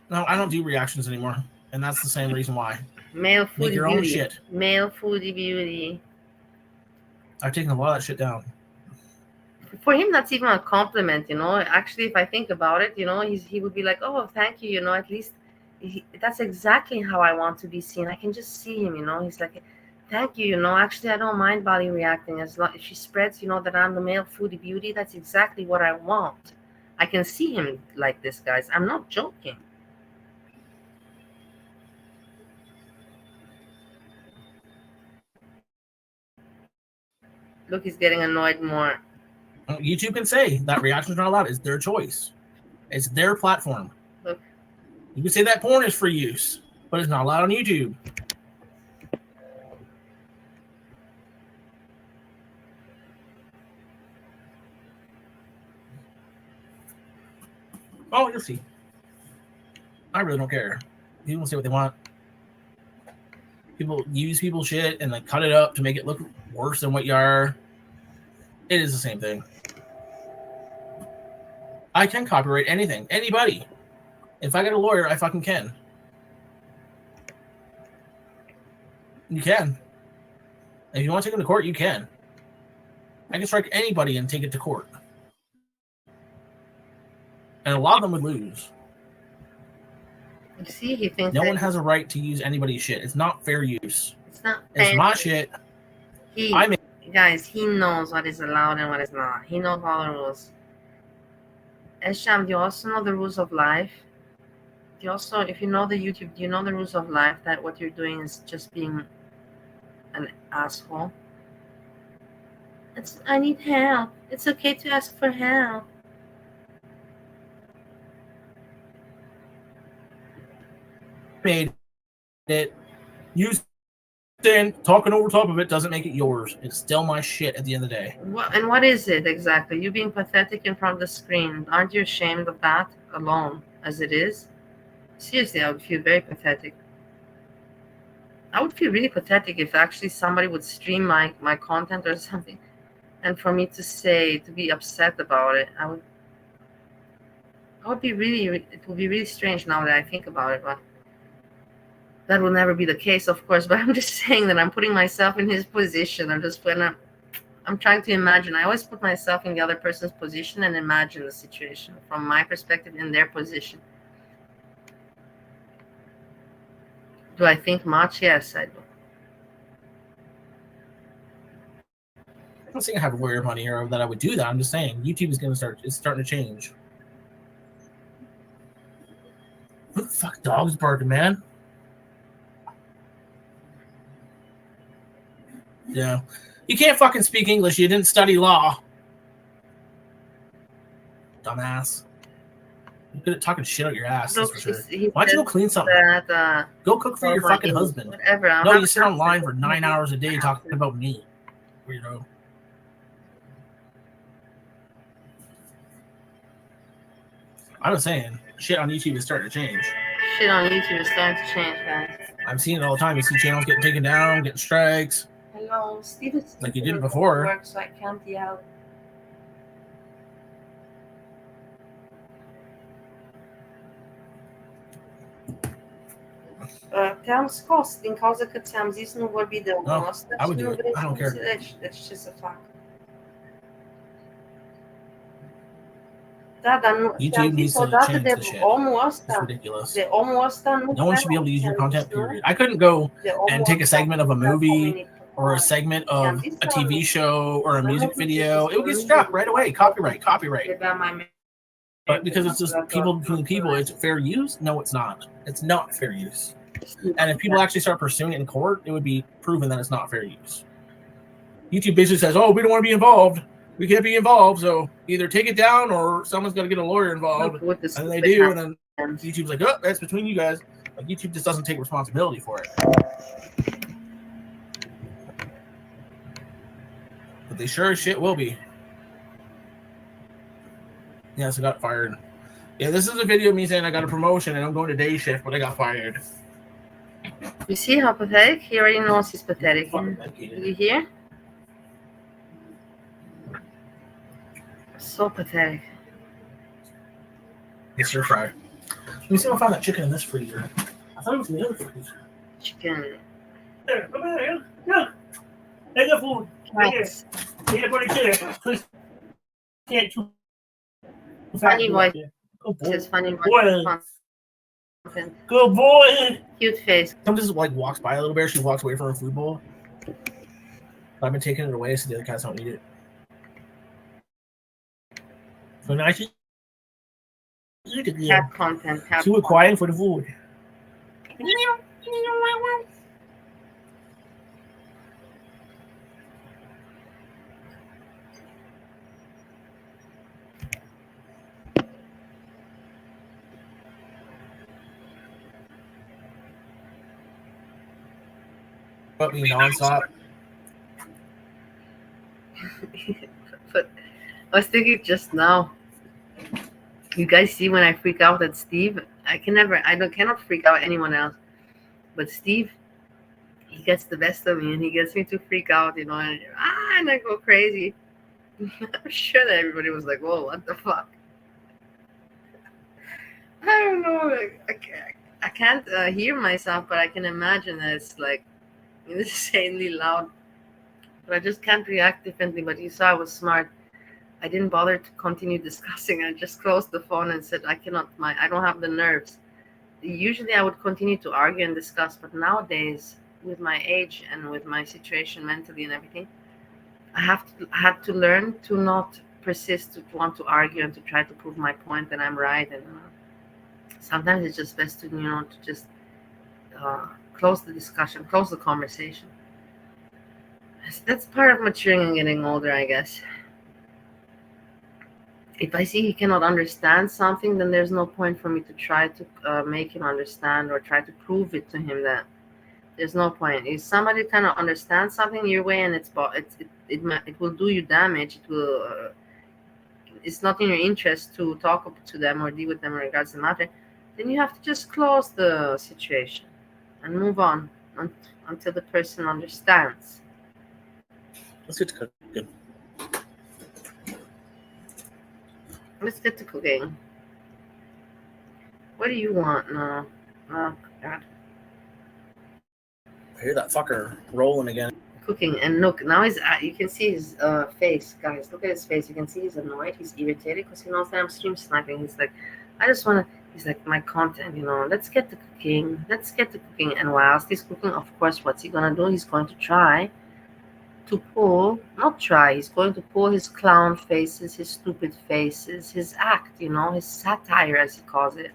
No, I don't do reactions anymore, and that's the same reason why. Male foodie Make your beauty. own shit. Male foodie beauty. I've taken a lot of that shit down. For him, that's even a compliment, Actually, if I think about it, he would be like, "Oh, thank you," At least that's exactly how I want to be seen. I can just see him, He's like, "Thank you," Actually, I don't mind Bali reacting as long if she spreads, that I'm the male foodie beauty. That's exactly what I want. I can see him like this, guys. I'm not joking. Look, he's getting annoyed more. YouTube can say that reactions are not allowed. It's their choice. It's their platform. Look. You can say that porn is for use, but it's not allowed on YouTube. Oh, you'll see. I really don't care. People say what they want. People use people's shit and like cut it up to make it look worse than what you are. It is the same thing. I can copyright anything, anybody. If I get a lawyer, I fucking can. You can. If you want to take them to court, you can. I can strike anybody and take it to court. And a lot of them would lose. You see, he thinks no one has a right to use anybody's shit. It's not fair use. It's not fair. It's my shit. Guys, he knows what is allowed and what is not. He knows all the rules. Sjam, do you also know the rules of life? Do you also, if you know the YouTube, do you know the rules of life that what you're doing is just being an asshole? I need help. It's okay to ask for help. Made it. Talking over top of it doesn't make it yours. It's still my shit at the end of the day. What is it exactly? You being pathetic in front of the screen. Aren't you ashamed of that alone as it is? Seriously, I would feel very pathetic. I would feel really pathetic if actually somebody would stream my content or something, and for me to be upset about it. It would be really strange now that I think about it, but that will never be the case, of course, but I'm just saying that I'm putting myself in his position. I'm just gonna, I'm trying to imagine. I always put myself in the other person's position and imagine the situation from my perspective in their position. Do I think much? Yes, I do. I'm not saying I have warrior money or that I would do that. I'm just saying YouTube is going to start. It's starting to change. What the fuck, dog's barking, man? Yeah, you can't fucking speak English. You didn't study law, dumbass. You're good at talking shit out your ass. Look, that's for sure. Why don't you go clean something? Go cook for your fucking husband. Whatever. No, you sit online for 9 hours a day talking about me. Weirdo. I was saying, shit on YouTube is starting to change. Shit on YouTube is starting to change, guys. I'm seeing it all the time. You see channels getting taken down, getting strikes. Hello, Steve. Like you did before. Work, so I can't yell. Temos kost, din cauza că ți-am zis nu vorbi de omul ăsta și nu vrei să înțelegi. Deci ce să fac? Da, dar nu, ți-am zis odată de omul ăsta. De omul ăsta nu. No one should be able to use your content, period. I couldn't go and take a segment of a movie or a segment of a TV show or a music video. It would get struck right away. Copyright. But because it's just people between people, it's fair use? No, it's not. It's not fair use. And if people actually start pursuing it in court, it would be proven that it's not fair use. YouTube basically says, oh, we don't want to be involved. We can't be involved, so either take it down or someone's got to get a lawyer involved. And they do, and then YouTube's like, oh, that's between you guys. Like, YouTube just doesn't take responsibility for it. But they sure as shit will be. Yes, I got fired. Yeah, this is a video of me saying I got a promotion and I'm going to day shift, but I got fired. You see how pathetic? He already knows he's pathetic. Did you hear? So pathetic. Yes, sir, fry. Let me see if I find that chicken in this freezer. I thought it was in the other freezer. Chicken. There, come here. Look. There's the food. Right here. Here, put it here. Please. Can't chew. Funny voice. His funny voice. Good boy. Cute face. Someone just like walks by a little bit. She walks away from her food bowl. I've been taking it away so the other cats don't eat it. So now she eat it. Cat content. Too quiet for the food. But me nonstop. But I was thinking just now. You guys see when I freak out at Steve? I cannot freak out anyone else. But Steve, he gets the best of me and he gets me to freak out, you know, and I go crazy. I'm sure that everybody was like, whoa, what the fuck? I don't know. I can't hear myself, but I can imagine that it's like insanely loud. But I just can't react differently. But you saw I was smart. I didn't bother to continue discussing. I just closed the phone and said, I don't have the nerves. Usually I would continue to argue and discuss, but nowadays, with my age and with my situation mentally and everything, I had to learn to not persist, to want to argue and to try to prove my point that I'm right. And sometimes it's just best to, to just close the discussion, close the conversation. That's part of maturing and getting older, I guess. If I see he cannot understand something, then there's no point for me to try to make him understand or try to prove it to him that there's no point. If somebody cannot understand something your way and it will do you damage, it's not in your interest to talk to them or deal with them in regards to the matter, then you have to just close the situation and move on until the person understands. Let's get to cooking. Let's get to cooking. What do you want now? Oh, God. I hear that fucker rolling again. cooking. And look, now you can see his face, guys. Look at his face. You can see he's annoyed. He's irritated because he knows that I'm stream sniping. He's like, I just want to. He's like, my content, let's get to cooking. Let's get to cooking. And whilst he's cooking, of course, what's he gonna do? He's going to try to pull, not try. He's going to pull his clown faces, his stupid faces, his act. His satire, as he calls it,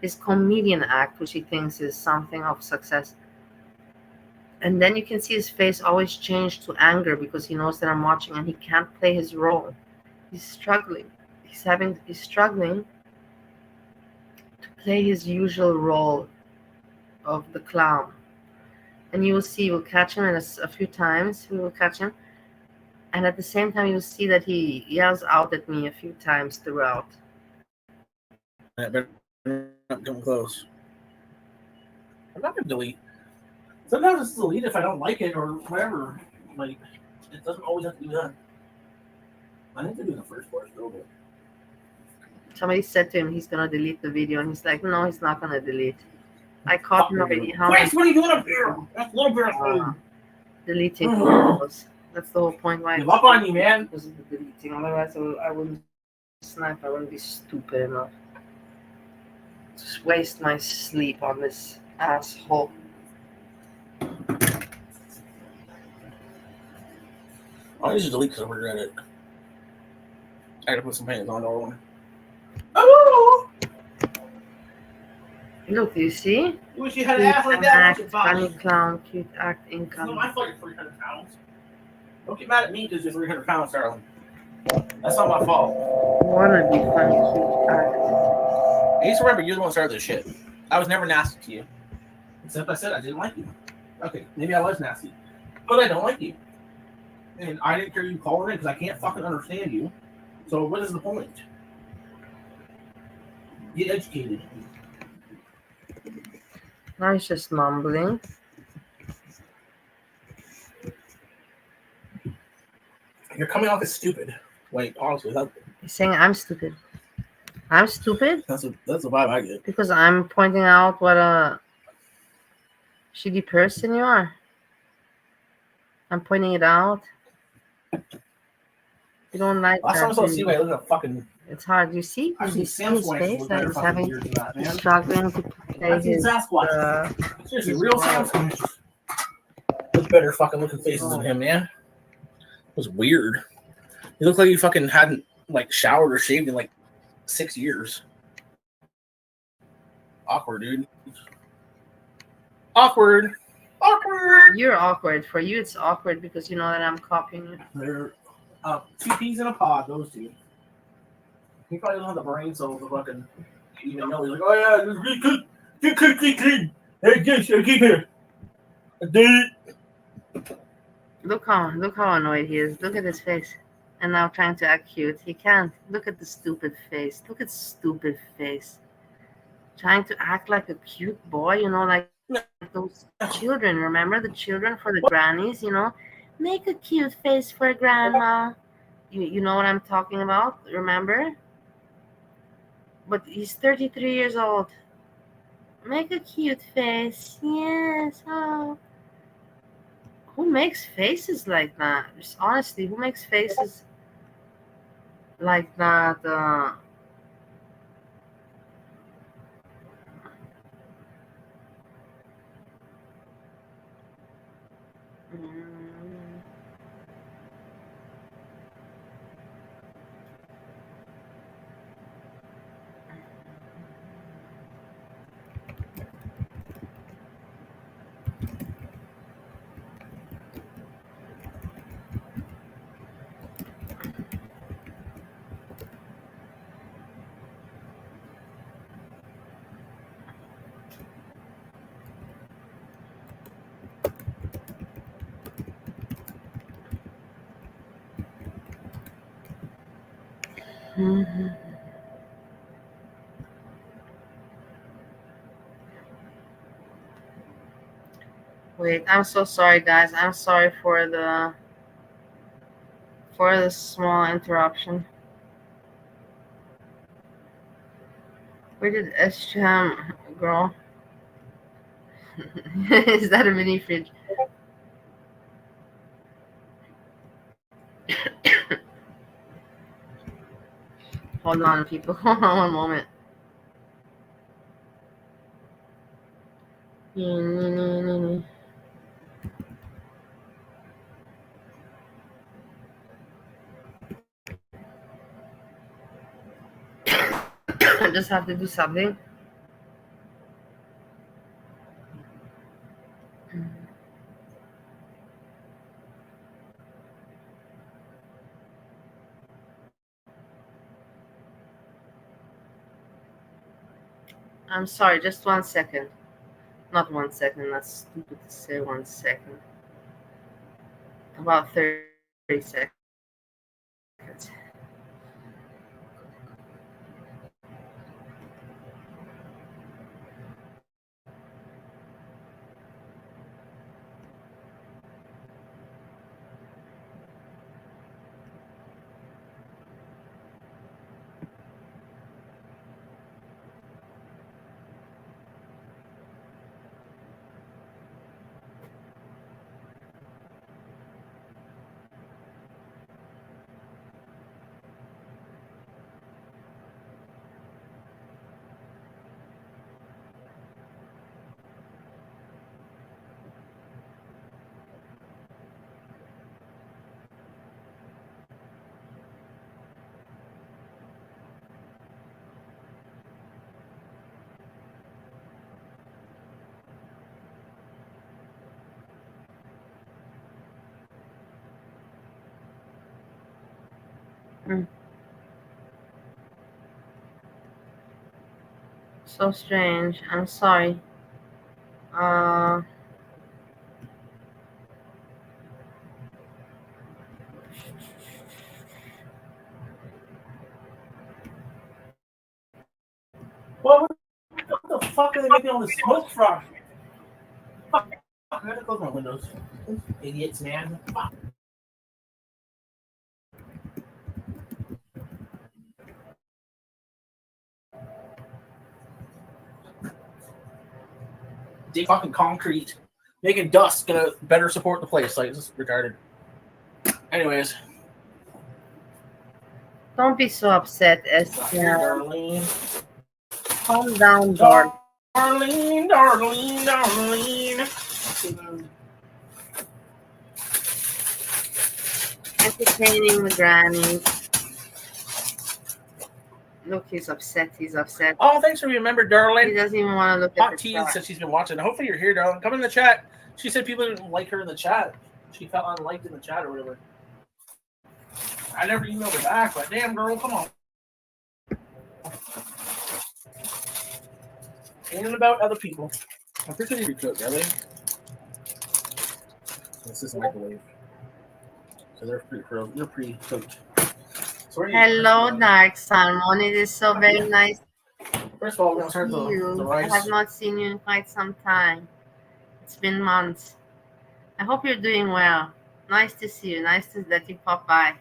his comedian act, which he thinks is something of success. And then you can see his face always change to anger because he knows that I'm watching and he can't play his role. He's struggling. He's struggling to play his usual role of the clown. And you will see, we'll catch him a few times. We will catch him. And at the same time, you'll see that he yells out at me a few times throughout. I better not come close. I'm not going to delete. Sometimes it's delete if I don't like it or whatever. Like, it doesn't always have to be done. I think to do the first part though. Somebody said to him he's gonna delete the video, and he's like, "No, he's not gonna delete." I caught him already. Wait, what are you doing up here? That's a little bit of deleting videos. That's the whole point. Why? Give up on you, man. Because of the deleting. Otherwise, I wouldn't snipe. I wouldn't be stupid enough. Just waste my sleep on this asshole. I usually delete because I regret it. I gotta put some pants on all one. Oh! Look, you see? You wish you had an ass like that. Act, funny clown, cute act, income. No, my fucking 300 pounds. Don't get mad at me because you're 300 pounds, darling. That's not my fault. Wanna be funny, cute act. I used to remember you're the one who started this shit. I was never nasty to you. Except I said I didn't like you. Okay, maybe I was nasty. But I don't like you. And I didn't care you calling in because I can't fucking understand you. So what is the point? Get educated. Now he's just mumbling. You're coming off as stupid. Wait, honestly, He's saying I'm stupid. I'm stupid? That's the vibe I get. Because I'm pointing out what a shitty person you are. I'm pointing it out. You don't like Last that. time I saw Seaway, look at fucking. It's hard. You see? I've seen You see his Sasquatch face look that better he's fucking having years than that, man. struggling to play I've seen his. Sasquatch. Seriously, real Sasquatch. Look better fucking looking faces than him, man. It was weird. You look like you fucking hadn't like showered or shaved in like 6 years. Awkward, dude. Awkward. You're awkward. For you, it's awkward because you know that I'm copying you. They're two peas in a pod, those two. He probably don't have the brain cells to fucking even know. He's like, oh yeah, this is really good. Good. Hey, yes, I keep here. I did it. Look how annoyed he is. Look at his face. And now trying to act cute. He can't. Look at the stupid face. Look at stupid face. Trying to act like a cute boy, like those children. Remember the children for the grannies, Make a cute face for grandma. You know what I'm talking about? Remember? But he's 33 years old. Make a cute face. Yes. Oh. Who makes faces like that? Just honestly, who makes faces like that? Wait, I'm so sorry, guys. I'm sorry for the small interruption. Where did Sjam go? Is that a mini fridge? Hold on, people. Hold on one moment. I just have to do something. I'm sorry, just 1 second. Not 1 second, that's stupid to say 1 second. About 30 seconds. So strange. I'm sorry. What the fuck are they making all this smoke from? Fuck, I gotta close my windows. Idiots, man. Fuck. Dig fucking concrete, making dust gonna better support the place. Like, this is retarded. Anyways. Don't be so upset, Sjam. Calm down, darling. Darling. Entertaining the grannies. Look, he's upset. He's upset. Oh, thanks for remembering, darling. He doesn't even want to look Hot at the Tea chat. said she's been watching. Hopefully you're here, darling. Come in the chat. She said people didn't like her in the chat. She felt unliked in the chat or whatever. I never emailed her back, but damn, girl, come on. Ain't about other people. I'm pretty sure you cooked, really. This is a microwave. So they're pre-cooked. Hello, Dark Salmon. It is so very nice First of all, we're to going to see start you. the I rice. have not seen you in quite some time. It's been months. I hope you're doing well. Nice to see you. Nice to that you pop by.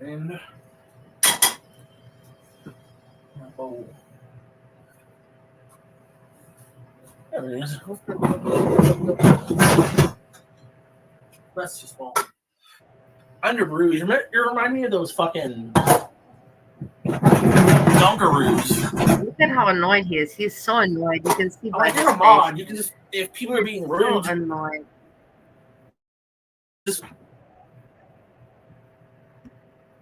And bowl. There it is. That's just small. Underbrews. You remind me of those fucking Dunkaroos. Look at how annoyed he is. He's so annoyed. You can see by his you're a face. mod. You can just, if people are being rude, so annoyed. Just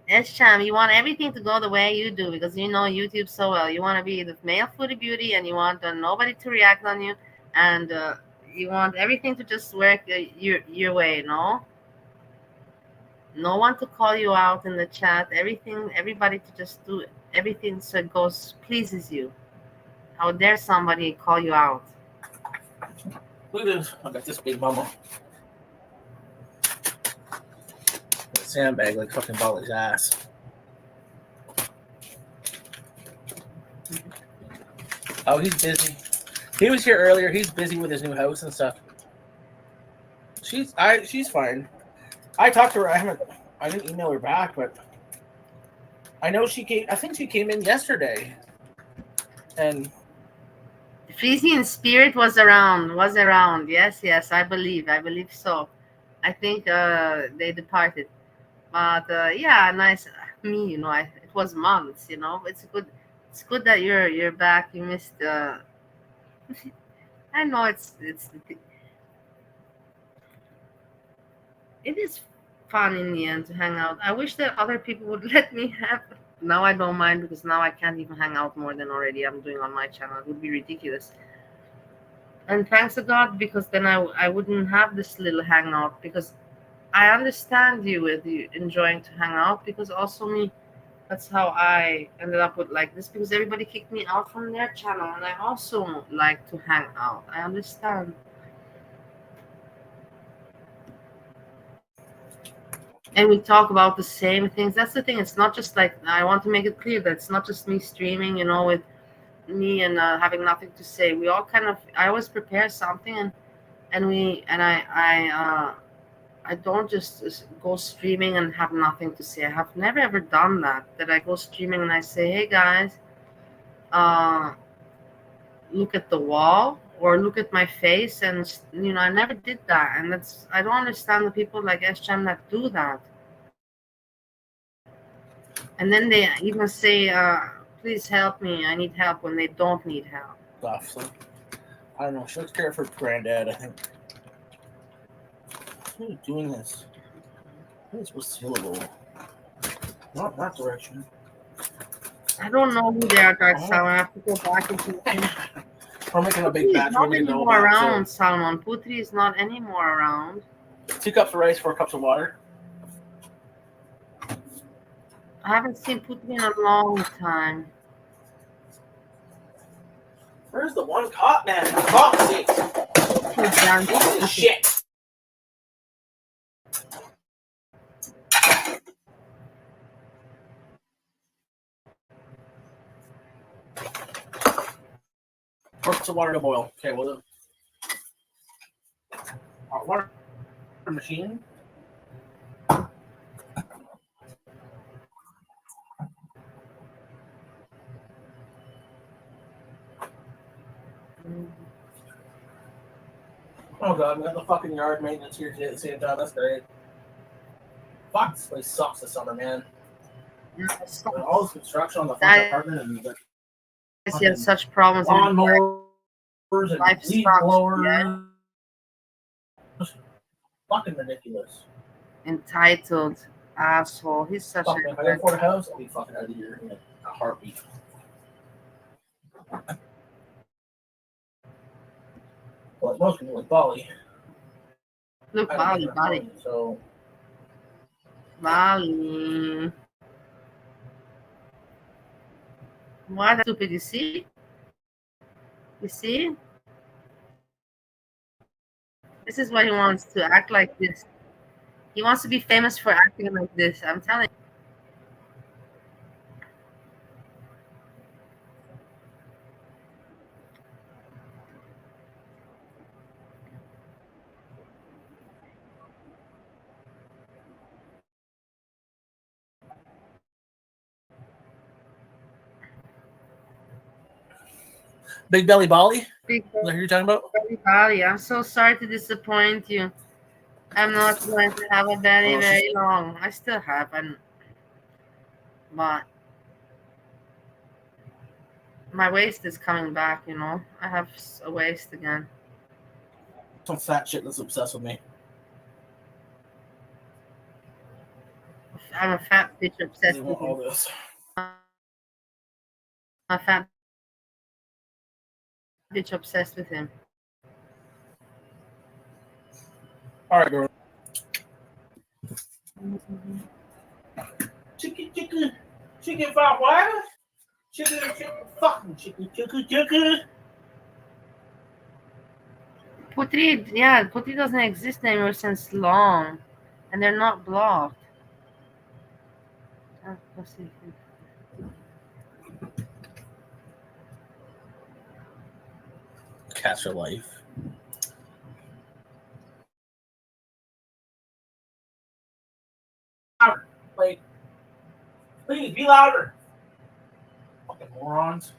Sjam, you want everything to go the way you do because you know YouTube so well. You want to be the male foodie beauty, and you want nobody to react on you, and you want everything to just work your way. No one to call you out in the chat. Everybody to just do everything so it goes pleases you. How dare somebody call you out? Look at this. I got this big mama. Sandbag like fucking ball his ass. Oh, he's busy. He was here earlier. He's busy with his new house and stuff. She's fine. I talked to her. I didn't email her back, but I know she came. I think she came in yesterday, and Freezy in Spirit was around. Yes, I believe so. I think they departed. But yeah, nice. Me, it was months. It's good that you're back. You missed. I know it is fun in the end to hang out. I wish that other people would let me have. Now I don't mind because now I can't even hang out more than already I'm doing on my channel. It would be ridiculous. And thanks to God, because then I wouldn't have this little hangout, because I understand you with you enjoying to hang out, because also me, that's how I ended up with like this, because everybody kicked me out from their channel and I also like to hang out. I understand. And we talk about the same things. That's the thing. It's not just like, I want to make it clear that it's not just me streaming, with me and having nothing to say. We all kind of, I always prepare something, I don't just go streaming and have nothing to say. I have never ever done that. That I go streaming and I say, "Hey guys, look at the wall or look at my face," and I never did that. And I don't understand the people like Sjam that do that. And then they even say, "Please help me. I need help," when they don't need help. So, I don't know. She looks care for granddad, I think. Who's doing this? I think it's supposed to heal a little. Not that direction. I don't know who they are, guys. So I have to go back into. We're making a big batch. Not anymore around, Salmon. Putri is not anymore around. 2 cups of rice, 4 cups of water. I haven't seen Putri in a long time. Where's the one cop man? Fuck's sake. Piece of shit. Cups of water to boil. Okay, well then. Water machine. Oh god, we got the fucking yard maintenance here today at the same time. That's great. Fuck, this place sucks this summer, man. All this construction on the front apartment and the he has such problems. Lawnmowers and leaf blowers. Yeah. Fucking ridiculous. Entitled asshole. He's such a. If I can afford a house, I'll be fucking out of here in a heartbeat. Well, most people like Bali. Look, Bali. So. Bali. Why that stupid? You see? You see? This is why he wants to act like this. He wants to be famous for acting like this. I'm telling you. Big Belly Bali? Is that who you're talking about? Belly Bali. I'm so sorry to disappoint you. I'm not going to have a belly very long. I still have, but my waist is coming back, I have a waist again. Some fat shit that's obsessed with me. I'm a fat bitch obsessed with all this. A fat bitch obsessed with him. All right, girl. Chicken, fried what? Chicken, fucking chicken. Putri doesn't exist anymore since long, and they're not blocked. Catch your life. Like, please be louder. Fucking morons.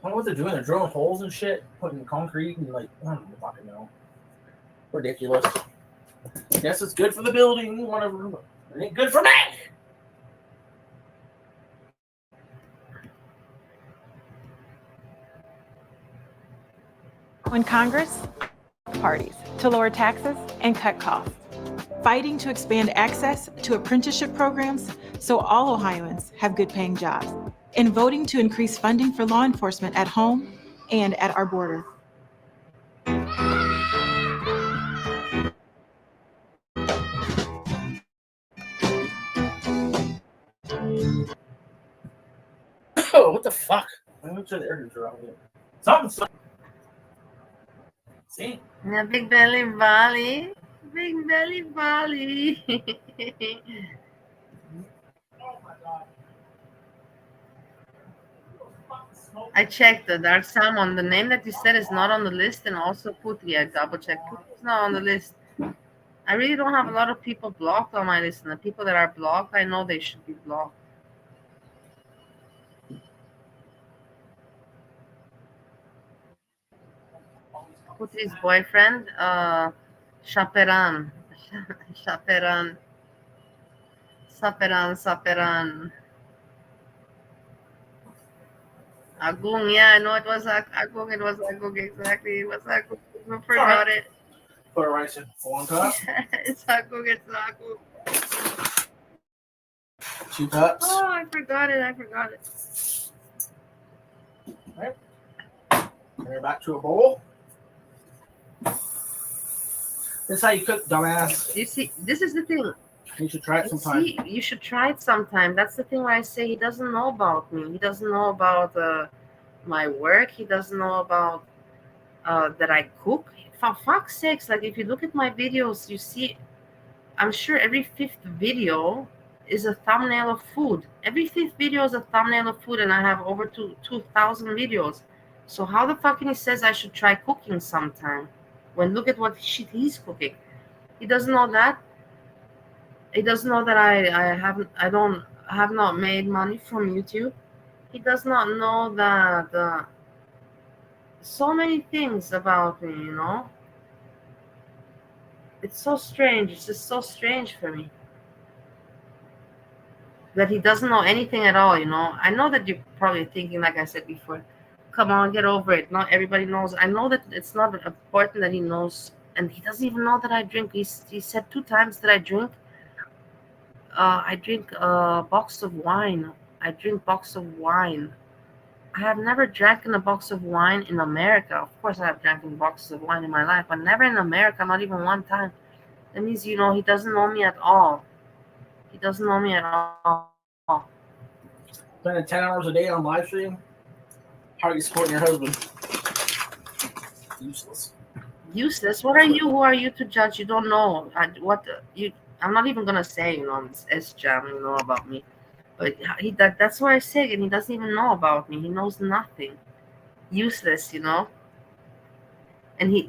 I don't know what they're doing. They're drilling holes and shit, putting concrete and like, I don't fucking know. Ridiculous. Guess it's good for the building, whatever. But it ain't good for me. When Congress parties to lower taxes and cut costs, fighting to expand access to apprenticeship programs so all Ohioans have good paying jobs, and voting to increase funding for law enforcement at home and at our border. Oh, what the fuck? I'm not sure the air conditioner around here. Something's. See? Yeah, Big Belly Valley. Big Belly Valley. I checked the Dark Salmon. The name that you said is not on the list, and also Putri. I double checked. Putri's not on the list. I really don't have a lot of people blocked on my list, and the people that are blocked, I know they should be blocked. Putri's boyfriend, Chaperan. Chaperan. Saperan. Agung, yeah, I know it was Agung. It was Agung, exactly. It was Agung. I forgot it. Put it right in one cup. It's Agung. It's Agung. 2 cups. Oh, I forgot it. Right. Bring it back to a bowl. This is how you cook, dumbass. You see, this is the thing. You should try it sometime. See, you should try it sometime. That's the thing where I say he doesn't know about me. He doesn't know about my work. He doesn't know about that I cook. For fuck's sakes, like if you look at my videos, you see, I'm sure every 5th video is a thumbnail of food. Every 5th video is a thumbnail of food, and I have over 2,000 videos. So how the fuck he says I should try cooking sometime? When look at what shit he's cooking. He doesn't know that. He doesn't know that I have not made money from YouTube. He does not know that so many things about me, you know. It's so strange. It's just so strange for me that he doesn't know anything at all, you know. I know that you're probably thinking, like I said before, come on, get over it. Not everybody knows. I know that it's not important that he knows, and he doesn't even know that I drink. He said 2 times that I drink. I drink a box of wine. I drink box of wine. I have never drank in a box of wine in America. Of course, I have drank in boxes of wine in my life, but never in America, not even one time. That means, you know, he doesn't know me at all. He doesn't know me at all. Spending 10 hours a day on live stream? How are you supporting your husband? Useless. Useless? What are you? Who are you to judge? You don't know. I'm not even gonna say, you know, it's Sjam, you know, about me. But that's what I say, and he doesn't even know about me. He knows nothing. Useless, you know.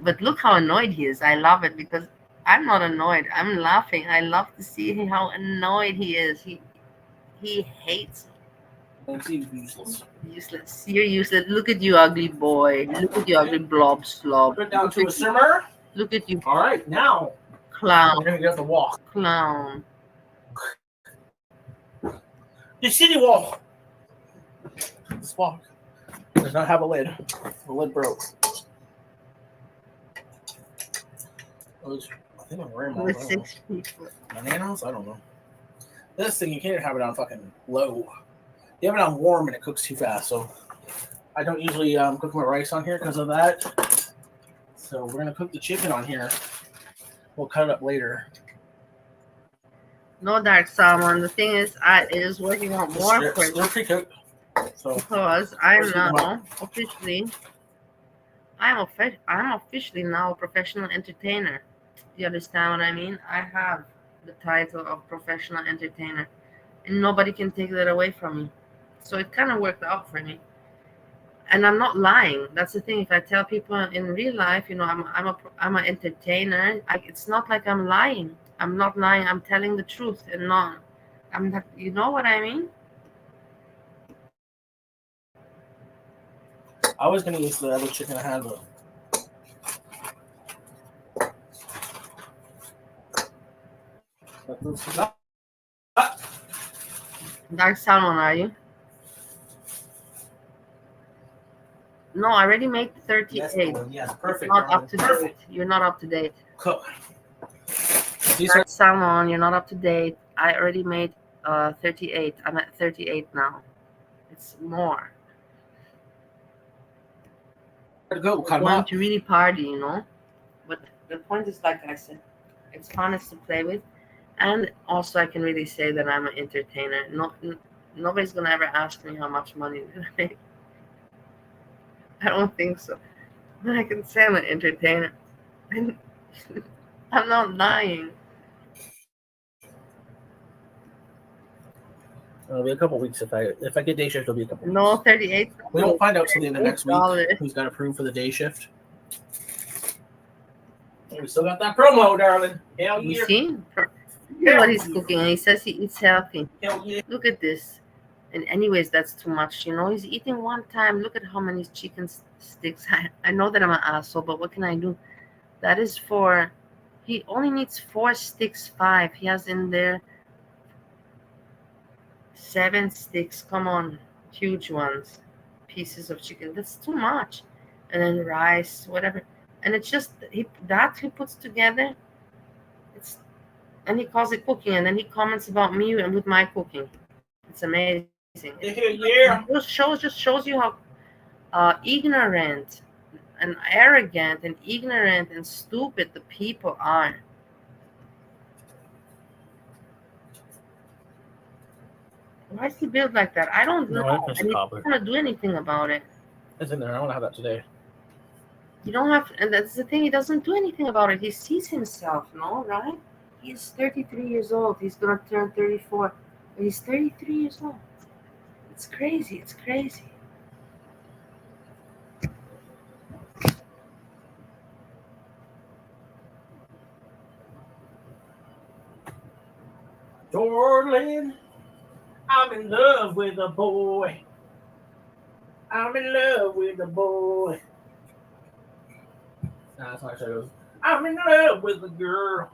But look how annoyed he is. I love it because I'm not annoyed. I'm laughing. I love to see how annoyed he is. He hates me. Useless. Useless. You're useless. Look at you, ugly boy. Look at you, ugly blob slob. Put it down to a simmer. Look at you. All right, now. Clown. We're going to get the walk. Clown. The city walk. This walk does not have a lid. The lid broke. I think I'm wearing my 6 people. Bananas? I don't know. This thing, you can't have it on fucking low. You have it on warm and it cooks too fast. So I don't usually cook my rice on here because of that. So we're going to cook the chicken on here. We'll cut it up later. No Dark Salmon. The thing is, it is working out more for They're pre-cooked. So because I'm now officially now a professional entertainer. Do you understand what I mean? I have the title of professional entertainer, and nobody can take that away from me. So it kind of worked out for me. And I'm not lying. That's the thing. If I tell people in real life, you know, I'm an entertainer. It's not like I'm lying. I'm not lying. I'm telling the truth, and I'm not. You know what I mean? I was gonna use the other chicken I had, but Dark salmon, are you? No, I already made 38. Yes, perfect. Not up to date. You're not up to date. Cook. Dark salmon, you're not up to date. I already made 38. I'm at 38 now. It's more. Go, I want to really party, you know. But the point is, like I said, it's fun to play with, and also I can really say that I'm an entertainer. Nobody's gonna ever ask me how much money did I make. I don't think so. But I can say I'm an entertainer. I'm not lying. It'll be a couple weeks if I get day shift. It'll be a couple. No, 38. We won't find out till the end of next week who's got approved for the day shift. We still got that promo, darling. Hell yeah. You see? Look what he's cooking, and he says he eats healthy. Hell yeah. Look at this. And anyways, that's too much. You know, he's eating one time. Look at how many chicken sticks. I know that I'm an asshole, but what can I do? That is for... He only needs 4 sticks, 5. He has in there 7 sticks. Come on. Huge ones. Pieces of chicken. That's too much. And then rice, whatever. And it's just... He puts together. And he calls it cooking. And then he comments about me and with my cooking. It's amazing. Yeah. It just shows you how ignorant and arrogant and ignorant and stupid the people are. Why is he built like that? I don't know. And he doesn't want to do anything about it. It's in there. I want to have that today. You don't have, and that's the thing. He doesn't do anything about it. He sees himself, no, right? He's 33 years old. He's gonna turn 34. But he's 33 years old. It's crazy. It's crazy. Darling, I'm in love with a boy. I'm in love with a boy. Nah, that's not how it goes. I'm in love with a girl.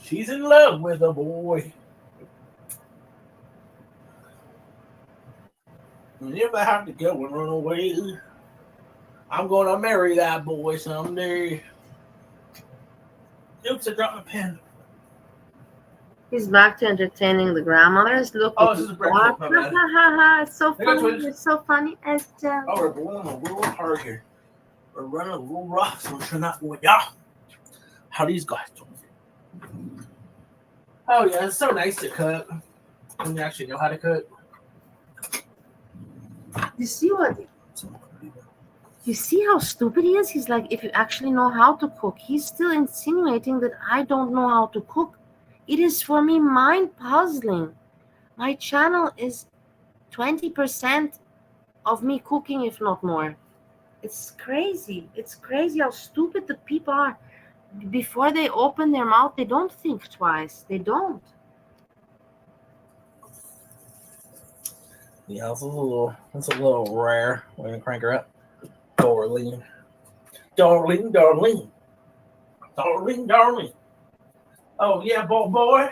She's in love with a boy. And if I have to go and run away, I'm going to marry that boy someday. Oops, I dropped my pen. He's back to entertaining the grandmothers. Look, this is breakfast. It's so funny. It's so funny. Oh, we're going a little hard here. We're running a little rough, so we're not going. Yeah. How these guys doing? Oh yeah, it's so nice to cook when you actually know how to cook. You see what? You see how stupid he is? He's like, if you actually know how to cook, he's still insinuating that I don't know how to cook. It is for me mind puzzling. My channel is 20% of me cooking, if not more. It's crazy. It's crazy how stupid the people are. Before they open their mouth, they don't think twice. They don't. Yeah, it's a little rare. We're gonna crank her up. Darling. Darling, darling. Darling, darling. Oh yeah, boy.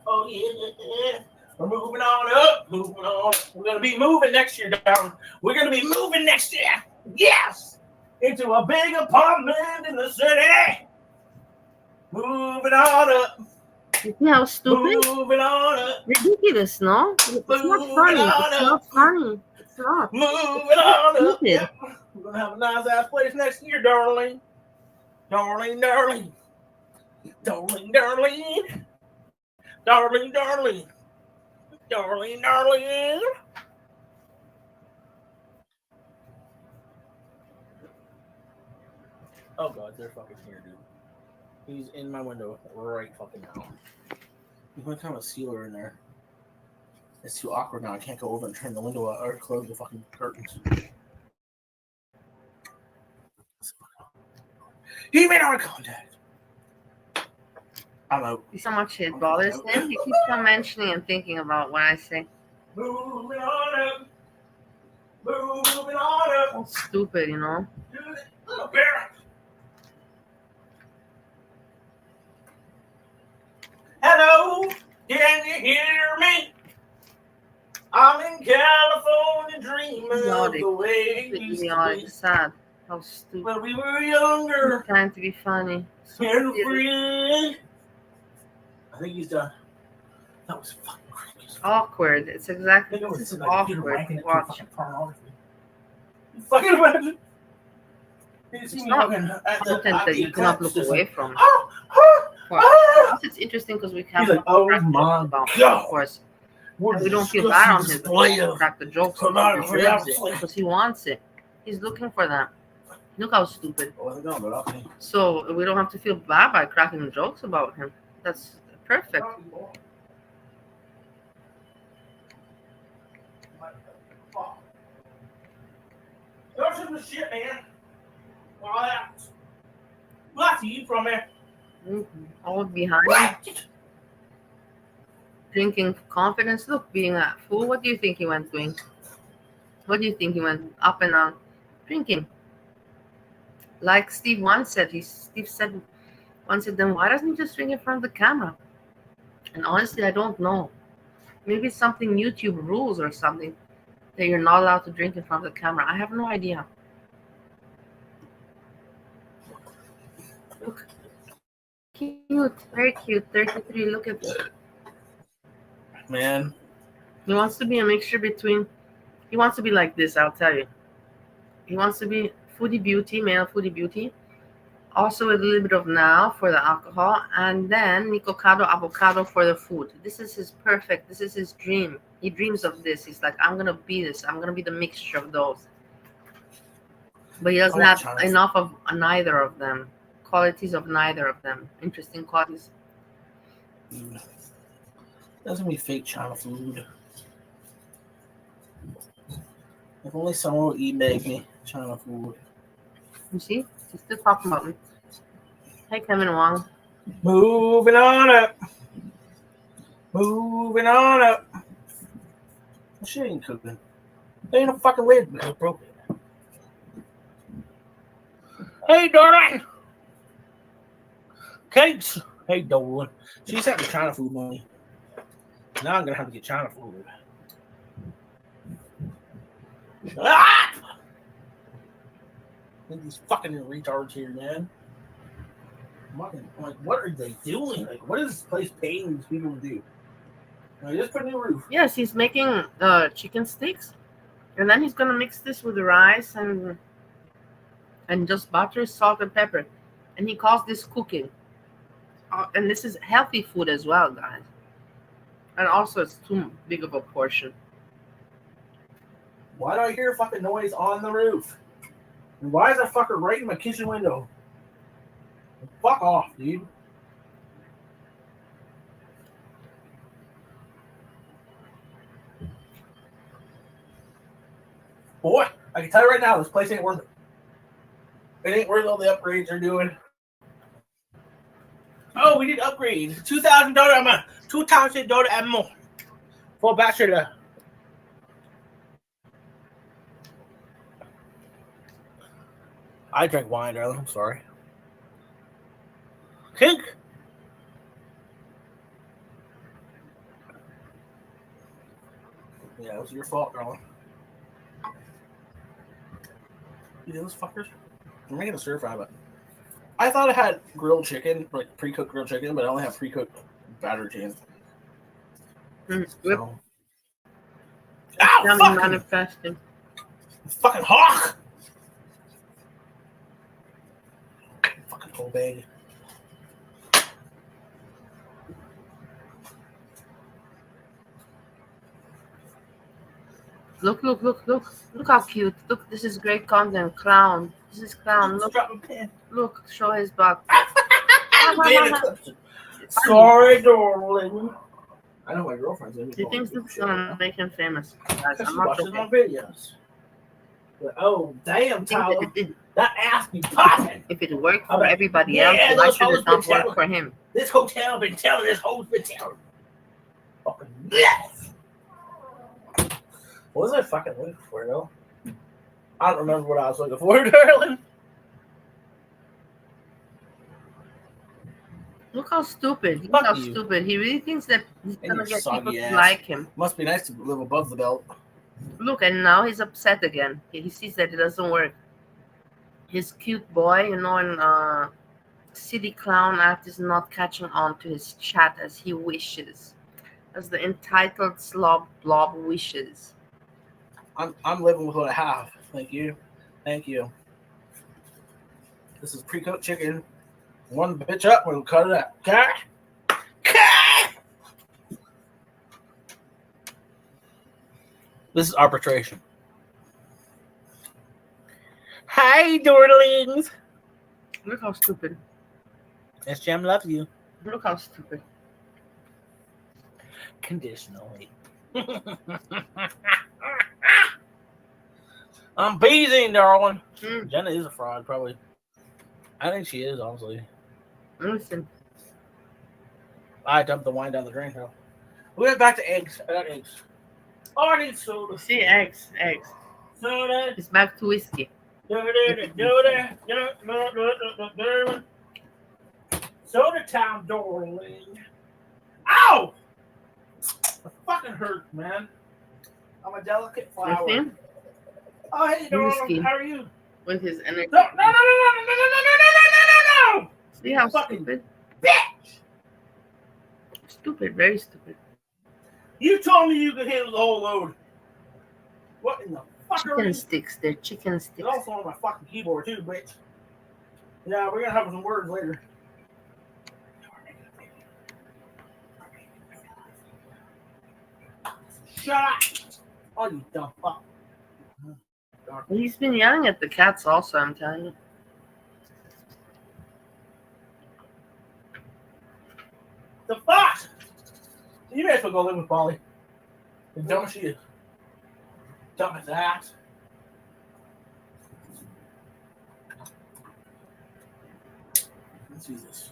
Oh yeah. We're moving on up. Moving on. We're gonna be moving next year, darling. We're gonna be moving next year. Yes! Into a big apartment in the city. Moving on up. You see how stupid? Moving on up. Ridiculous, no? It's not funny. It's not funny. It's not. Moving on up. Yep. We're gonna have a nice ass place next year, darling. Darling, darling. Darling, darling. Darling, darling. Darling, darling. Oh god, they're fucking here, dude. He's in my window right fucking now. He's gonna kind of a sealer in there. It's too awkward now. I can't go over and turn the window out or close the fucking curtains. He made our contact. I'm out. You see how much it bothers him? He keeps on mentioning and thinking about what I say. Moving on up. Moving on up. That's stupid, you know? Little bear. Hello, can you hear me? I'm in California dreaming of the way it used to be. Sad. How stupid. When we were younger. Trying to be funny. And free. I think he's done. That was fucking crazy. Awkward. It's exactly this is awkward to watch. You fucking imagine. It's not content that you cannot look away from. It's interesting because we can't like, oh my about God. Of course. And we don't feel bad on him to crack the jokes because he wants it. He's looking for that. Look how stupid. So we don't have to feel bad by cracking jokes about him. That's perfect. Don't shoot the shit, man. What you from there? All behind. Drinking confidence. Look, being a fool. What do you think he went doing? What do you think he went up and down? Drinking. Like Steve once said. Steve said once, then why doesn't he just drink in front of the camera? And honestly, I don't know. Maybe it's something YouTube rules or something that you're not allowed to drink in front of the camera. I have no idea. Look. Cute. Very cute. 33. Look at this. Man. He wants to be a mixture between... He wants to be like this, I'll tell you. He wants to be foodie beauty, male foodie beauty. Also with a little bit of now for the alcohol. And then Nicocado avocado for the food. This is his perfect. This is his dream. He dreams of this. He's like, I'm going to be this. I'm going to be the mixture of those. But he doesn't have enough of neither of them. Qualities of neither of them. Interesting qualities. Doesn't be fake China food. If only someone would make me China food. You see? He's still talking about me. Hey, Kevin Wong. Moving on up. Moving on up. She ain't cooking. There ain't no fucking way it's broken. Hey, darling. Cakes. Hey, Dolan. She's having China food money. Now I'm gonna have to get China food. Ah! Look at these fucking retards here, man. Like, what are they doing? Like, what is this place paying these people to do? Like, just put a new roof. Yes, he's making chicken sticks, and then he's gonna mix this with the rice and just butter, salt, and pepper, and he calls this cooking. And this is healthy food as well, guys. And also, it's too big of a portion. Why do I hear fucking noise on the roof? And why is that fucker right in my kitchen window? Fuck off, dude. Boy, I can tell you right now, this place ain't worth it. It ain't worth all the upgrades they're doing. Oh, we need to upgrade. $2,000 a month. $2,000 a month. For bachelor. I drank wine earlier. I'm sorry. Kink. Yeah, it was your fault, darling. You know those fuckers? I'm making a stir fry, but I thought I had grilled chicken, like pre-cooked grilled chicken, but I only have pre-cooked battered chicken. So. Ow! Manifesting. Fucking hawk! Fucking whole bag. Look how cute. Look, this is great content. Clown. This is clown. Look, show his back. Sorry, darling. I know my girlfriend's in. He thinks this is gonna make him famous. Guys, I'm not watching my videos. Oh, damn, Tyler. That ass be popping. If it worked for everybody else, why should it not work for him? This hotel been telling this hoe's been telling. Fucking yes. What was I fucking looking for, though? I don't remember what I was looking for, darling. Look how stupid. Look how stupid. He really thinks that he's gonna get people to like him. Must be nice to live above the belt. Look, and now he's upset again. He sees that it doesn't work. His cute boy, in City Clown Act is not catching on to his chat as he wishes. As the entitled slob blob wishes. I'm living with what I have. Thank you. Thank you. This is pre-cooked chicken. One bitch up, we'll cut it up. Okay? This is arbitration. Hi, darlings. Look how stupid. Yes, Sjam loves you. Look how stupid. Conditionally. I'm beezing, darling. Jenna is a fraud, probably. I think she is, honestly. Listen. I dumped the wine down the drain, though. We went back to eggs. I got eggs. Oh, I need soda. See, eggs. Soda. It's back to whiskey. Soda time, darling. Ow! It fucking hurt, man. I'm a delicate flower. Listen. Oh, hey, darling. How are you? With his energy. No. See how stupid? Bitch! Stupid, very stupid. You told me you could handle the whole load. What in the fuck? Chicken sticks. They're chicken sticks. It's also on my fucking keyboard too, bitch. Yeah, we're gonna have some words later. Shut up! Oh, you dumb fuck. He's been yelling at the cats also, I'm telling you. The fuck? You may as well go live with Polly. The dumb as she is. Dumb as that. Let's use this.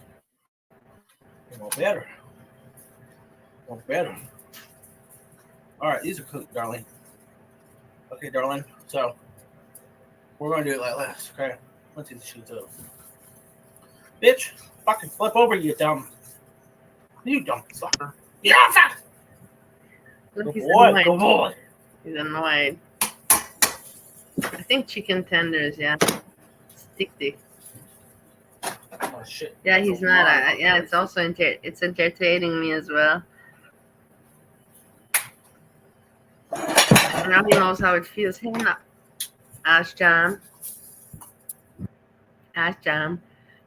More better. More better. Alright, these are cooked, darling. Okay, darling. So, we're going to do it like this, okay? Let's get the sheets up. Bitch, fucking flip over, you dumb. You dumb fucker. Yeah, fuck! Look, good boy, good boy. He's annoyed. I think chicken tenders, yeah. Stick. Oh, shit. Yeah, he's not. Yeah, it's also it's entertaining me as well. Now he knows how it feels. Hey, now, Sjam,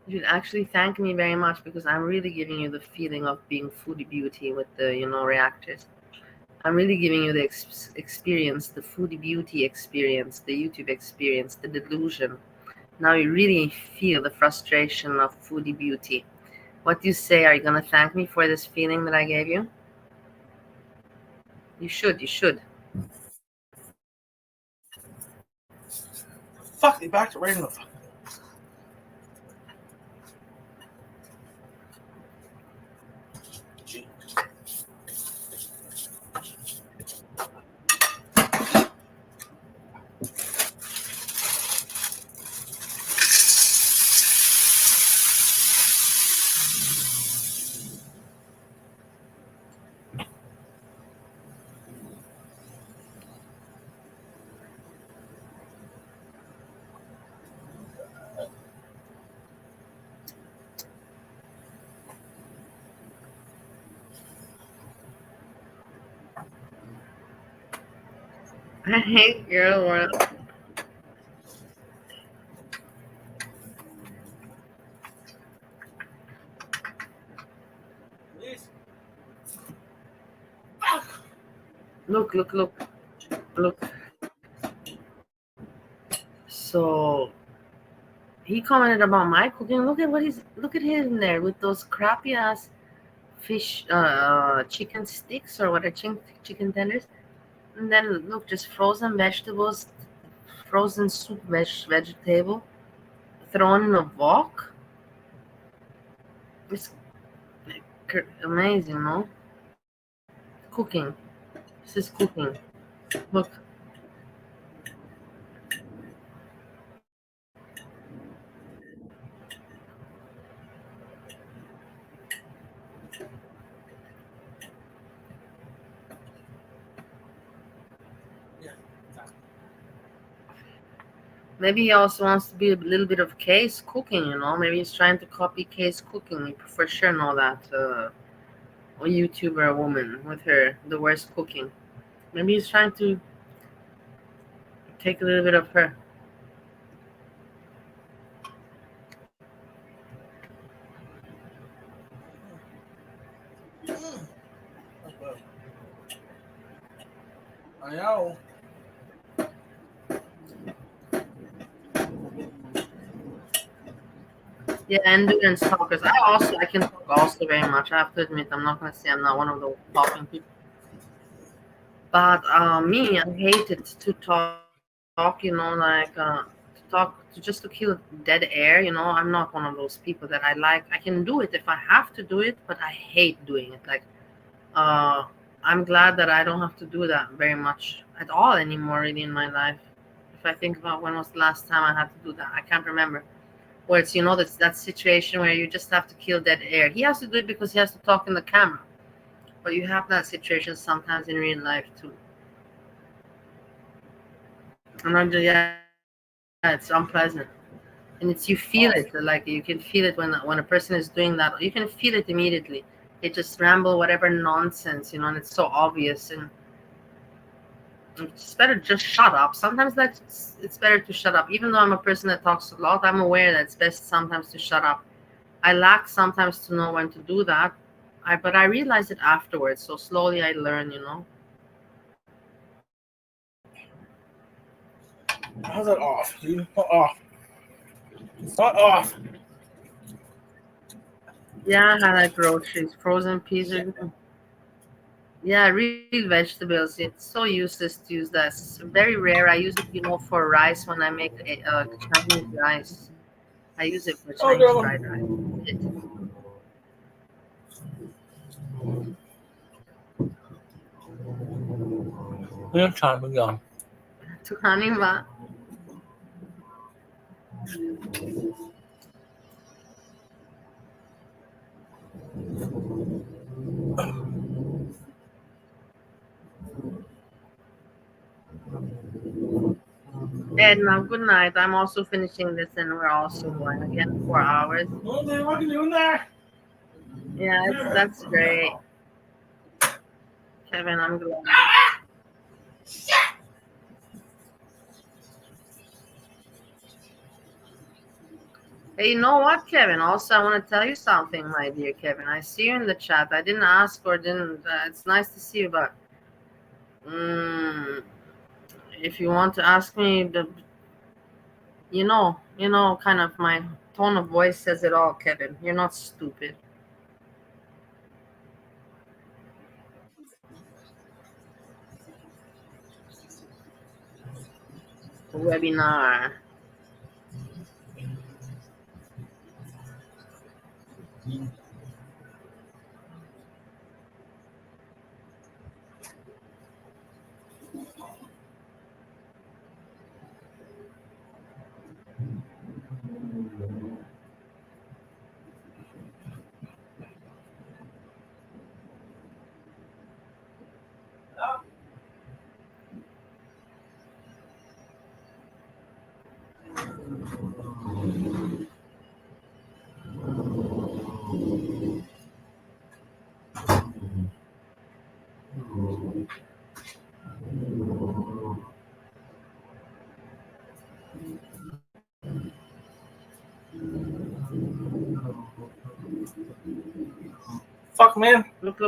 you should actually thank me very much because I'm really giving you the feeling of being foodie beauty with the, reactors. I'm really giving you the experience, the foodie beauty experience, the YouTube experience, the delusion. Now you really feel the frustration of foodie beauty. What do you say? Are you going to thank me for this feeling that I gave you? You should. Fuck, they back to raising the fuck. I hate your world. Look. So he commented about my cooking. Look at him there with those crappy ass fish, chicken sticks or what are chicken tenders. And then look, just frozen vegetables, frozen soup vegetable thrown in a wok. It's amazing, no? Cooking. This is cooking. Look. Maybe he also wants to be a little bit of Kay's cooking, you know? Maybe he's trying to copy Kay's cooking. You for sure know that. A YouTuber woman with the worst cooking. Maybe he's trying to take a little bit of her. I know. Yeah, endurance talkers. I can talk also very much. I have to admit, I'm not gonna say I'm not one of those talking people. But me, I hated to talk. You know, like to talk just to kill dead air. You know, I'm not one of those people that I like. I can do it if I have to do it, but I hate doing it. Like, I'm glad that I don't have to do that very much at all anymore, really, in my life. If I think about when was the last time I had to do that, I can't remember. Where it's, you know, that situation where you just have to kill dead air. He has to do it because he has to talk in the camera. But you have that situation sometimes in real life too. And it's unpleasant. And you feel it, like you can feel it when a person is doing that. You can feel it immediately. They just ramble whatever nonsense, you know, and it's so obvious. And it's better just shut up. Sometimes it's better to shut up. Even though I'm a person that talks a lot, I'm aware that it's best sometimes to shut up. I lack sometimes to know when to do that. But I realize it afterwards. So slowly I learn, you know. How's that off, dude? Off. It's not off. Yeah, I like groceries, frozen peas. Yeah, real vegetables. It's so useless to use that. It's very rare. I use it, you know, for rice when I make Chinese rice. I use it for Chinese fried rice. Yeah, time to go. Tuhanin ba? Now good night. I'm also finishing this, and we're also going again 4 hours. What are you doing there? Yeah, that's great. Kevin, I'm glad. Hey, you know what, Kevin? Also, I want to tell you something, my dear Kevin. I see you in the chat. I didn't ask or didn't. It's nice to see you, but if you want to ask me, you know, kind of my tone of voice says it all, Kevin. You're not stupid. Webinar. Fuck, man. Look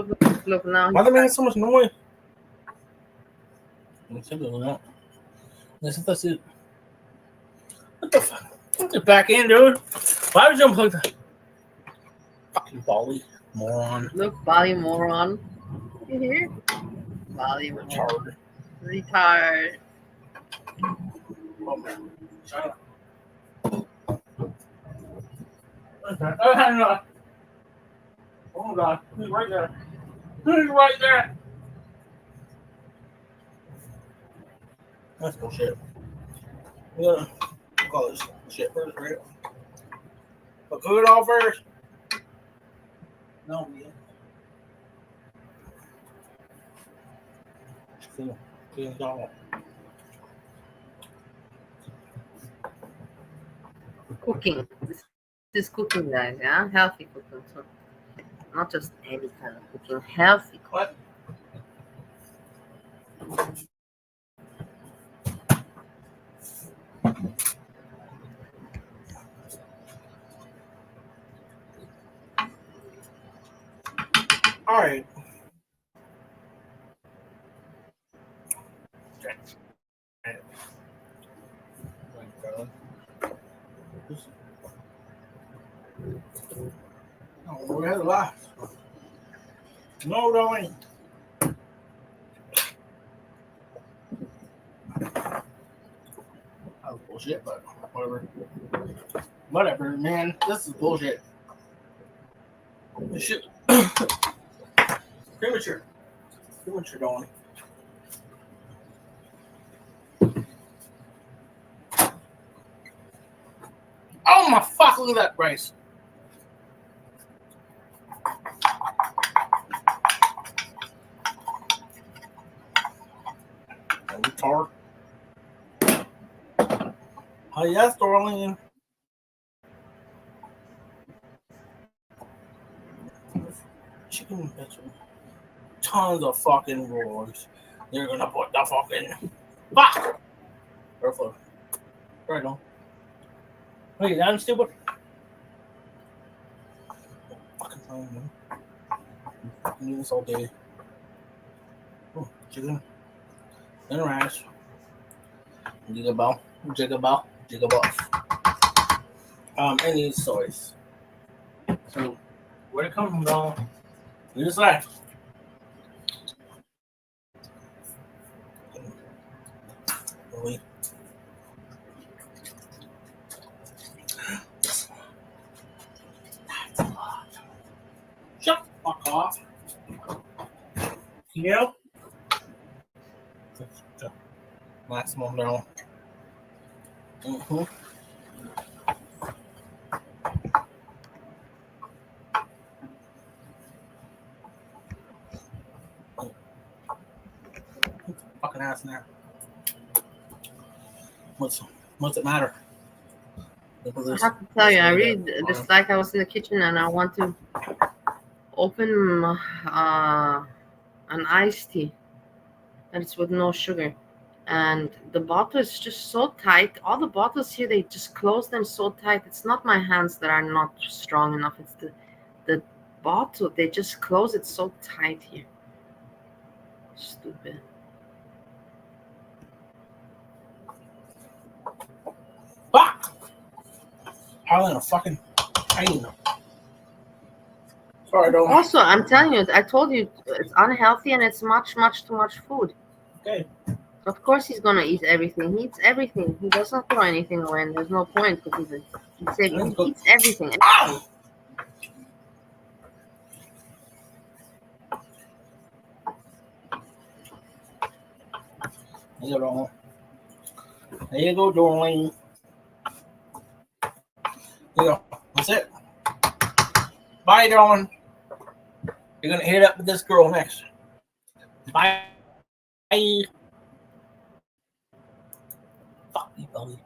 now. Why are they making so much noise? That's it. What the fuck? Put it back in, dude. Why would you unplug that? Fucking Bali, moron. Look, Bali moron. You hear? Bali retard. Retard. Oh man, China. Oh God, he's right there. He's right there. That's bullshit. Yeah, call this shit first, right? But cook it all first. No, man. Cooking. This is cooking, guys. Yeah, healthy cooking. So not just any kind of cooking. Healthy cooking. What? All right. Oh, we had a lot. No, darling. That was bullshit, but whatever. Whatever, man. This is bullshit. This shit. Premature. Premature, darling. Oh my fuck, look at that rice. Retard. Oh yes, darling. Chicken vegetable. Tons of fucking rolls. They're gonna put the fucking fuck. Careful. Right on. Wait, I'm stupid. Fucking time, man. I can do this all day. Oh, chicken. Then rice. Jigaball. Jigaball. Jigaball. And these soys. So, where it come from, dog? You just like. Really? Shut the fuck off. You know? Maximum down. Fucking ass in there. What's it matter? I have to tell you, I really dislike. I was in the kitchen and I want to open an iced tea, and it's with no sugar. And the bottle is just so tight. All the bottles here, they just close them so tight. It's not my hands that are not strong enough. It's the bottle. They just close it so tight here. Stupid. Fuck! How in a fucking pain. Sorry, don't. Also, I'm telling you, I told you it's unhealthy and it's much too much food. Okay. Of course he's gonna eat everything. He eats everything. He doesn't throw anything away, and there's no point because he eats everything. Ow! There you go, darling. There you go. That's it. Bye, darling. You're gonna hit up with this girl next. Bye. Fuck you, buddy.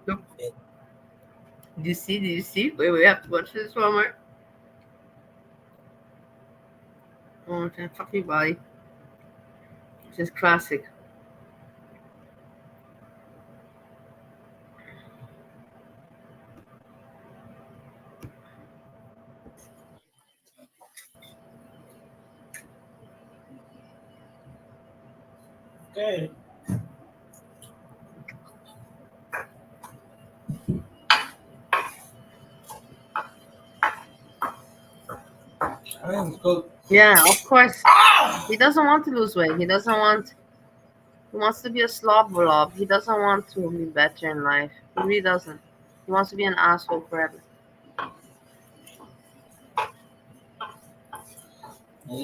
Nope. Did you see? Wait, we have to watch this one more. Oh, okay. Fuck you, buddy. This is classic. Okay. Yeah, of course. He doesn't want to lose weight. He wants to be a slob blob. He doesn't want to be better in life. He really doesn't. He wants to be an asshole forever. There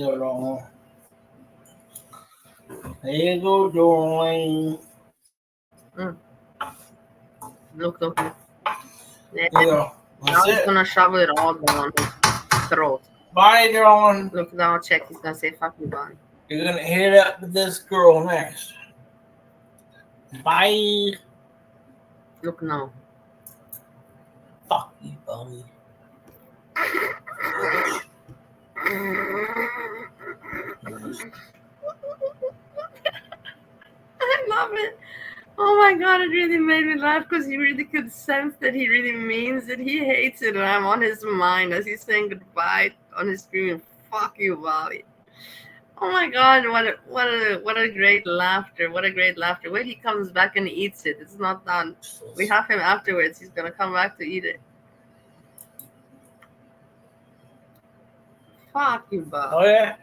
you go, darling. Look. There you go. Now he's gonna shovel it all down his throat. Bye, darling. Look now, check. He's gonna say, "Fuck you, Bonnie." You're gonna hit up with this girl next. Bye. Look now. Fuck you, Bonnie. I love it. Oh my god, it really made me laugh because you really could sense that he really means it. He hates it, and I'm on his mind as he's saying goodbye on his screen. Fuck you, Bobby. Oh my god, what a great laughter. What a great laughter. Wait, he comes back and eats it. It's not done. We have him afterwards. He's gonna come back to eat it. Fuck you, Bob. Oh yeah.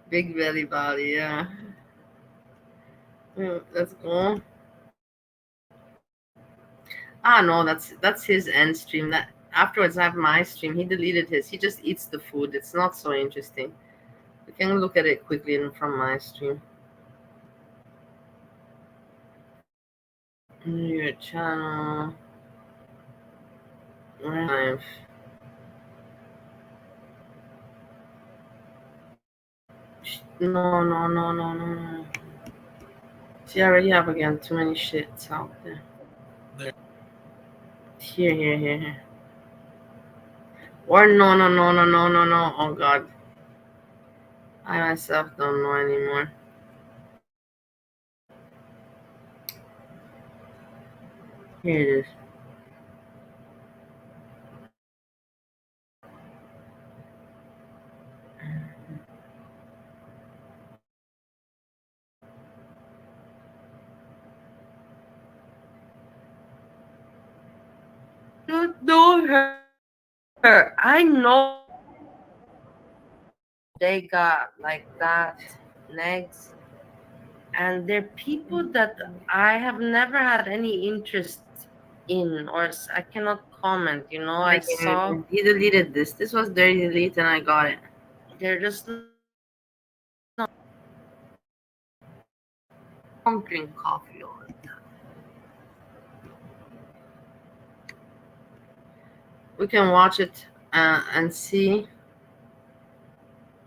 Big belly Bobby, yeah. Let's go. No, that's his end stream. That afterwards I have my stream. He deleted his. He just eats the food. It's not so interesting. We can look at it quickly from my stream. Your channel. Live. No. See, I already have again too many shits out there. Here. Or no. Oh god. I myself don't know anymore. Here it is. Don't know her. I know they got like that legs, and they're people that I have never had any interest in, or I cannot comment. I saw he deleted this. This was dirty delete, and I got it. They're just not. Don't drink coffee all the time. We can watch it and see.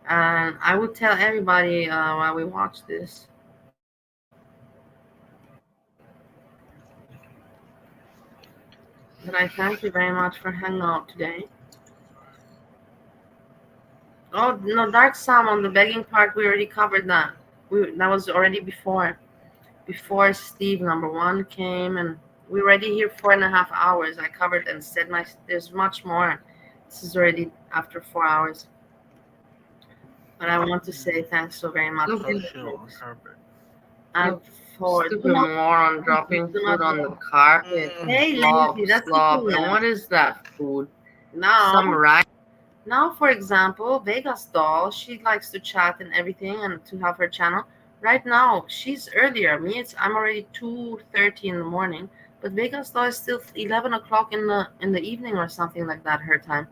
And I would tell everybody while we watch this. But I thank you very much for hanging out today. Oh, no, Dark Sam on the begging part, we already covered that. That was already before Steve #1 came, and we were already here 4.5 hours. I covered and said there's much more. This is already after 4 hours. But I want to say thanks so very much. And for the moron dropping food on the carpet. Hey, Lindsay, that's slob. And what is that food? Now, some rice. Now, for example, Vegas doll, she likes to chat and everything and to have her channel. Right now, she's earlier. I'm already 2:30 in the morning, but Vegas doll is still 11 o'clock in the evening or something like that, her time.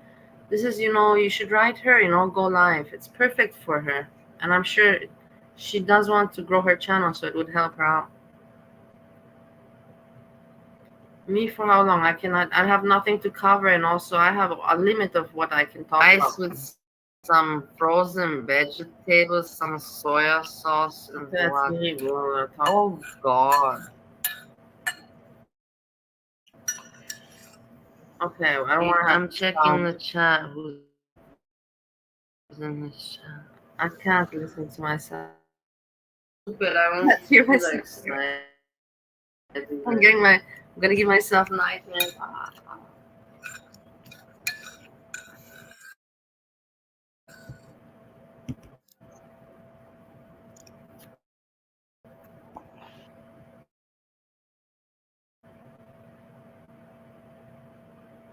This is, you should write her, go live. It's perfect for her. And I'm sure she does want to grow her channel, so it would help her out. Me for how long? I have nothing to cover, and also I have a limit of what I can talk about. Rice with some frozen vegetables, some soya sauce, and that's me. Oh god. Okay, I don't want to. I'm checking the chat. Who's in this chat? I can't listen to myself. But I won't hear myself. I'm gonna give myself nightmares.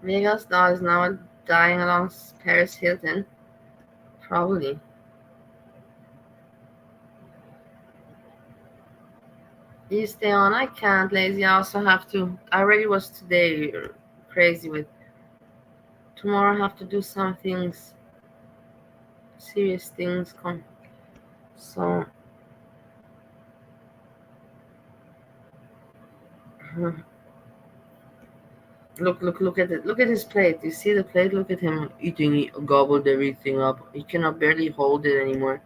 Vegas doll is now dying along Paris Hilton. Probably. You stay on. I can't, lazy. I also have to. I already was today crazy with. Tomorrow I have to do some things, serious things. So. Look at it. Look at his plate. You see the plate? Look at him eating. He gobbled everything up. He cannot barely hold it anymore.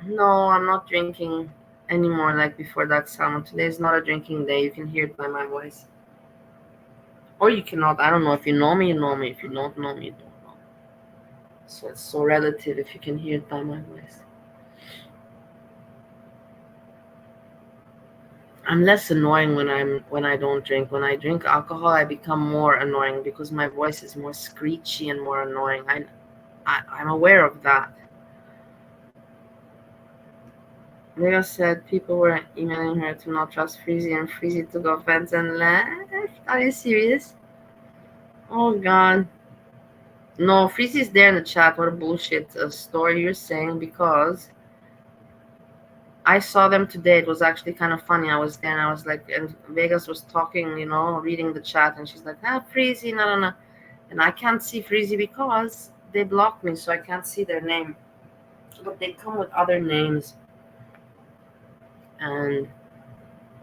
No, I'm not drinking anymore like before that salmon. Today is not a drinking day. You can hear it by my voice. Or you cannot. I don't know. If you know me, you know me. If you don't know me, you don't know. So it's so relative if you can hear it by my voice. I'm less annoying when I don't drink. When I drink alcohol, I become more annoying because my voice is more screechy and more annoying. I'm aware of that. Leo said people were emailing her to not trust Freezy, and Freezy took offense and left. Are you serious? Oh God. No, Freezy's there in the chat. What a bullshit story you're saying, because I saw them today. It was actually kind of funny. I was there and I was like, and Vegas was talking, reading the chat, and she's like, Freezy, no. And I can't see Freezy because they blocked me, so I can't see their name. But they come with other names. And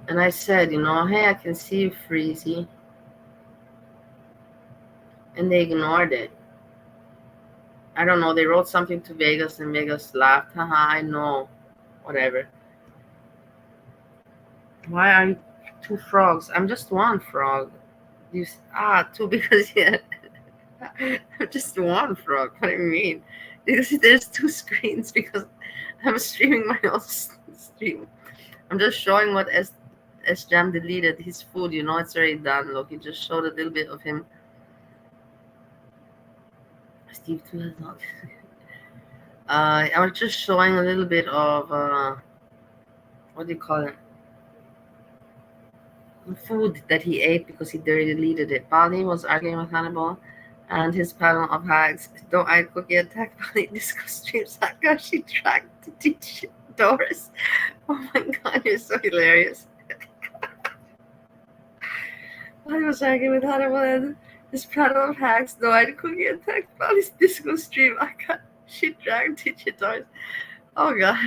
I said, hey, I can see you, Freezy. And they ignored it. I don't know. They wrote something to Vegas and Vegas laughed. Haha, I know. Whatever. Why are you two frogs? I'm just one frog. Two because yeah. I'm just one frog. What do you mean? Because there's two screens because I'm streaming my own stream. I'm just showing what Sjam deleted his food. It's already done. Look, he just showed a little bit of him. Steve too has not. I was just showing a little bit of what do you call it? Food that he ate because he deleted it. Bali was arguing with Hannibal and his panel of hags. Don't I cookie attack Bali disco stream Saka? She tried to teach Doris. Oh my God, you're so hilarious. Bali was arguing with Hannibal and his panel of hags. Don't I cookie attack Bali's disco stream Saka? She dragged teach Doris. Oh God.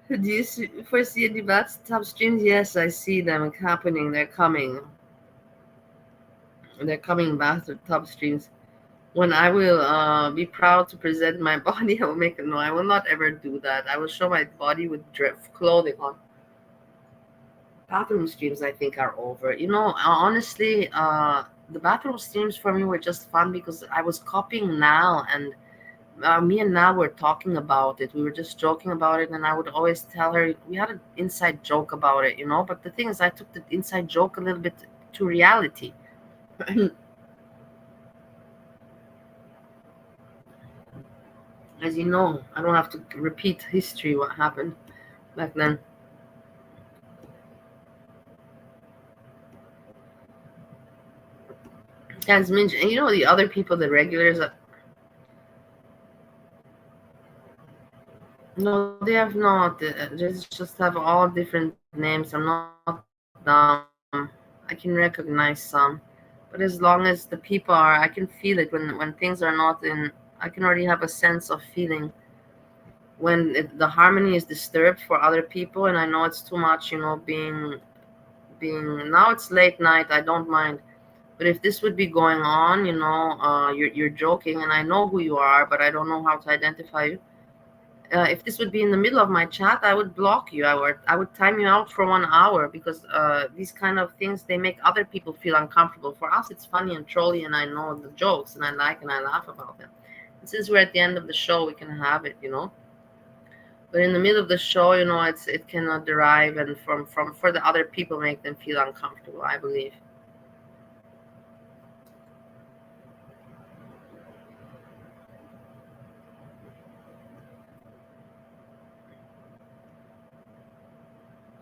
Do you foresee any bathtub streams? Yes, I see them happening. They're coming. They're coming bathtub streams. When I will be proud to present my body, I will make it. No, I will not ever do that. I will show my body with clothing on. Bathroom streams, I think, are over. Honestly, the bathroom streams for me were just fun because I was copying Now, and me and Nal were talking about it. We were just joking about it, and I would always tell her we had an inside joke about it, But the thing is, I took the inside joke a little bit to reality. As you know, I don't have to repeat history, what happened back then. As mentioned, the other people, the regulars. No, they have not. They just have all different names. I'm not dumb. I can recognize some. But as long as the people are, I can feel it when things are not in. I can already have a sense of feeling when the harmony is disturbed for other people, and I know it's too much. Being now it's late night. I don't mind. But if this would be going on, you're joking, and I know who you are, but I don't know how to identify you. If this would be in the middle of my chat, I would block you. I would time you out for 1 hour because these kind of things, they make other people feel uncomfortable. For us, it's funny and trolly, and I know the jokes, and I like and I laugh about them. And since we're at the end of the show, we can have it, But in the middle of the show, it cannot derive and from for the other people make them feel uncomfortable, I believe.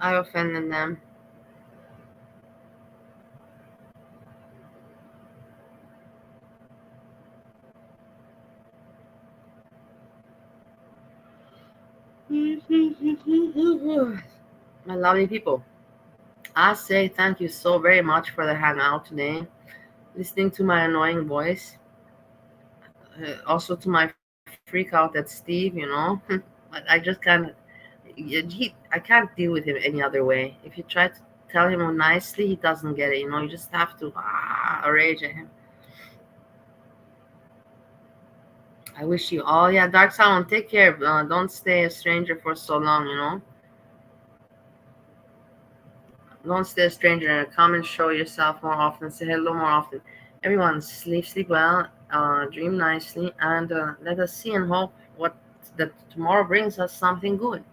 I offended them. My lovely people, I say thank you so very much for the hangout today, listening to my annoying voice, also to my freak out at Steve, but I just can't. I can't deal with him any other way. If you try to tell him nicely, he doesn't get it. You just have to rage at him. I wish you all, yeah, Dark Salon, take care. Don't stay a stranger for so long. Don't stay a stranger. Come and show yourself more often. Say hello more often. Everyone, sleep well, dream nicely, and let us see and hope that tomorrow brings us something good.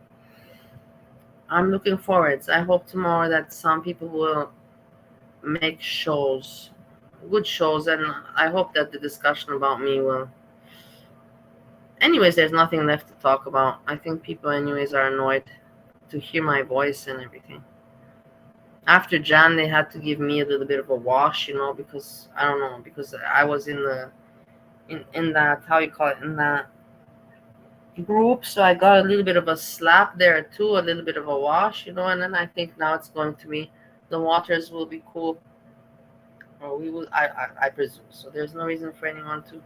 I'm looking forward. I hope tomorrow that some people will make shows, good shows, and I hope that the discussion about me will. Anyways, there's nothing left to talk about. I think people, anyways, are annoyed to hear my voice and everything. After Jan, they had to give me a little bit of a wash, because I don't know, because I was in that, how you call it, in that group, so I got a little bit of a slap there too, a little bit of a wash, and then I think now it's going to be, the waters will be cool, or we will, I presume. So there's no reason for anyone to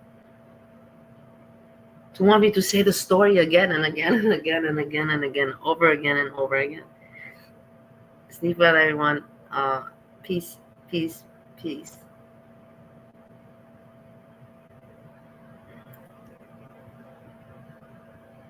want me to say the story again and again and again and again and again, over again and over again. Sleep well, everyone. Peace, peace, peace.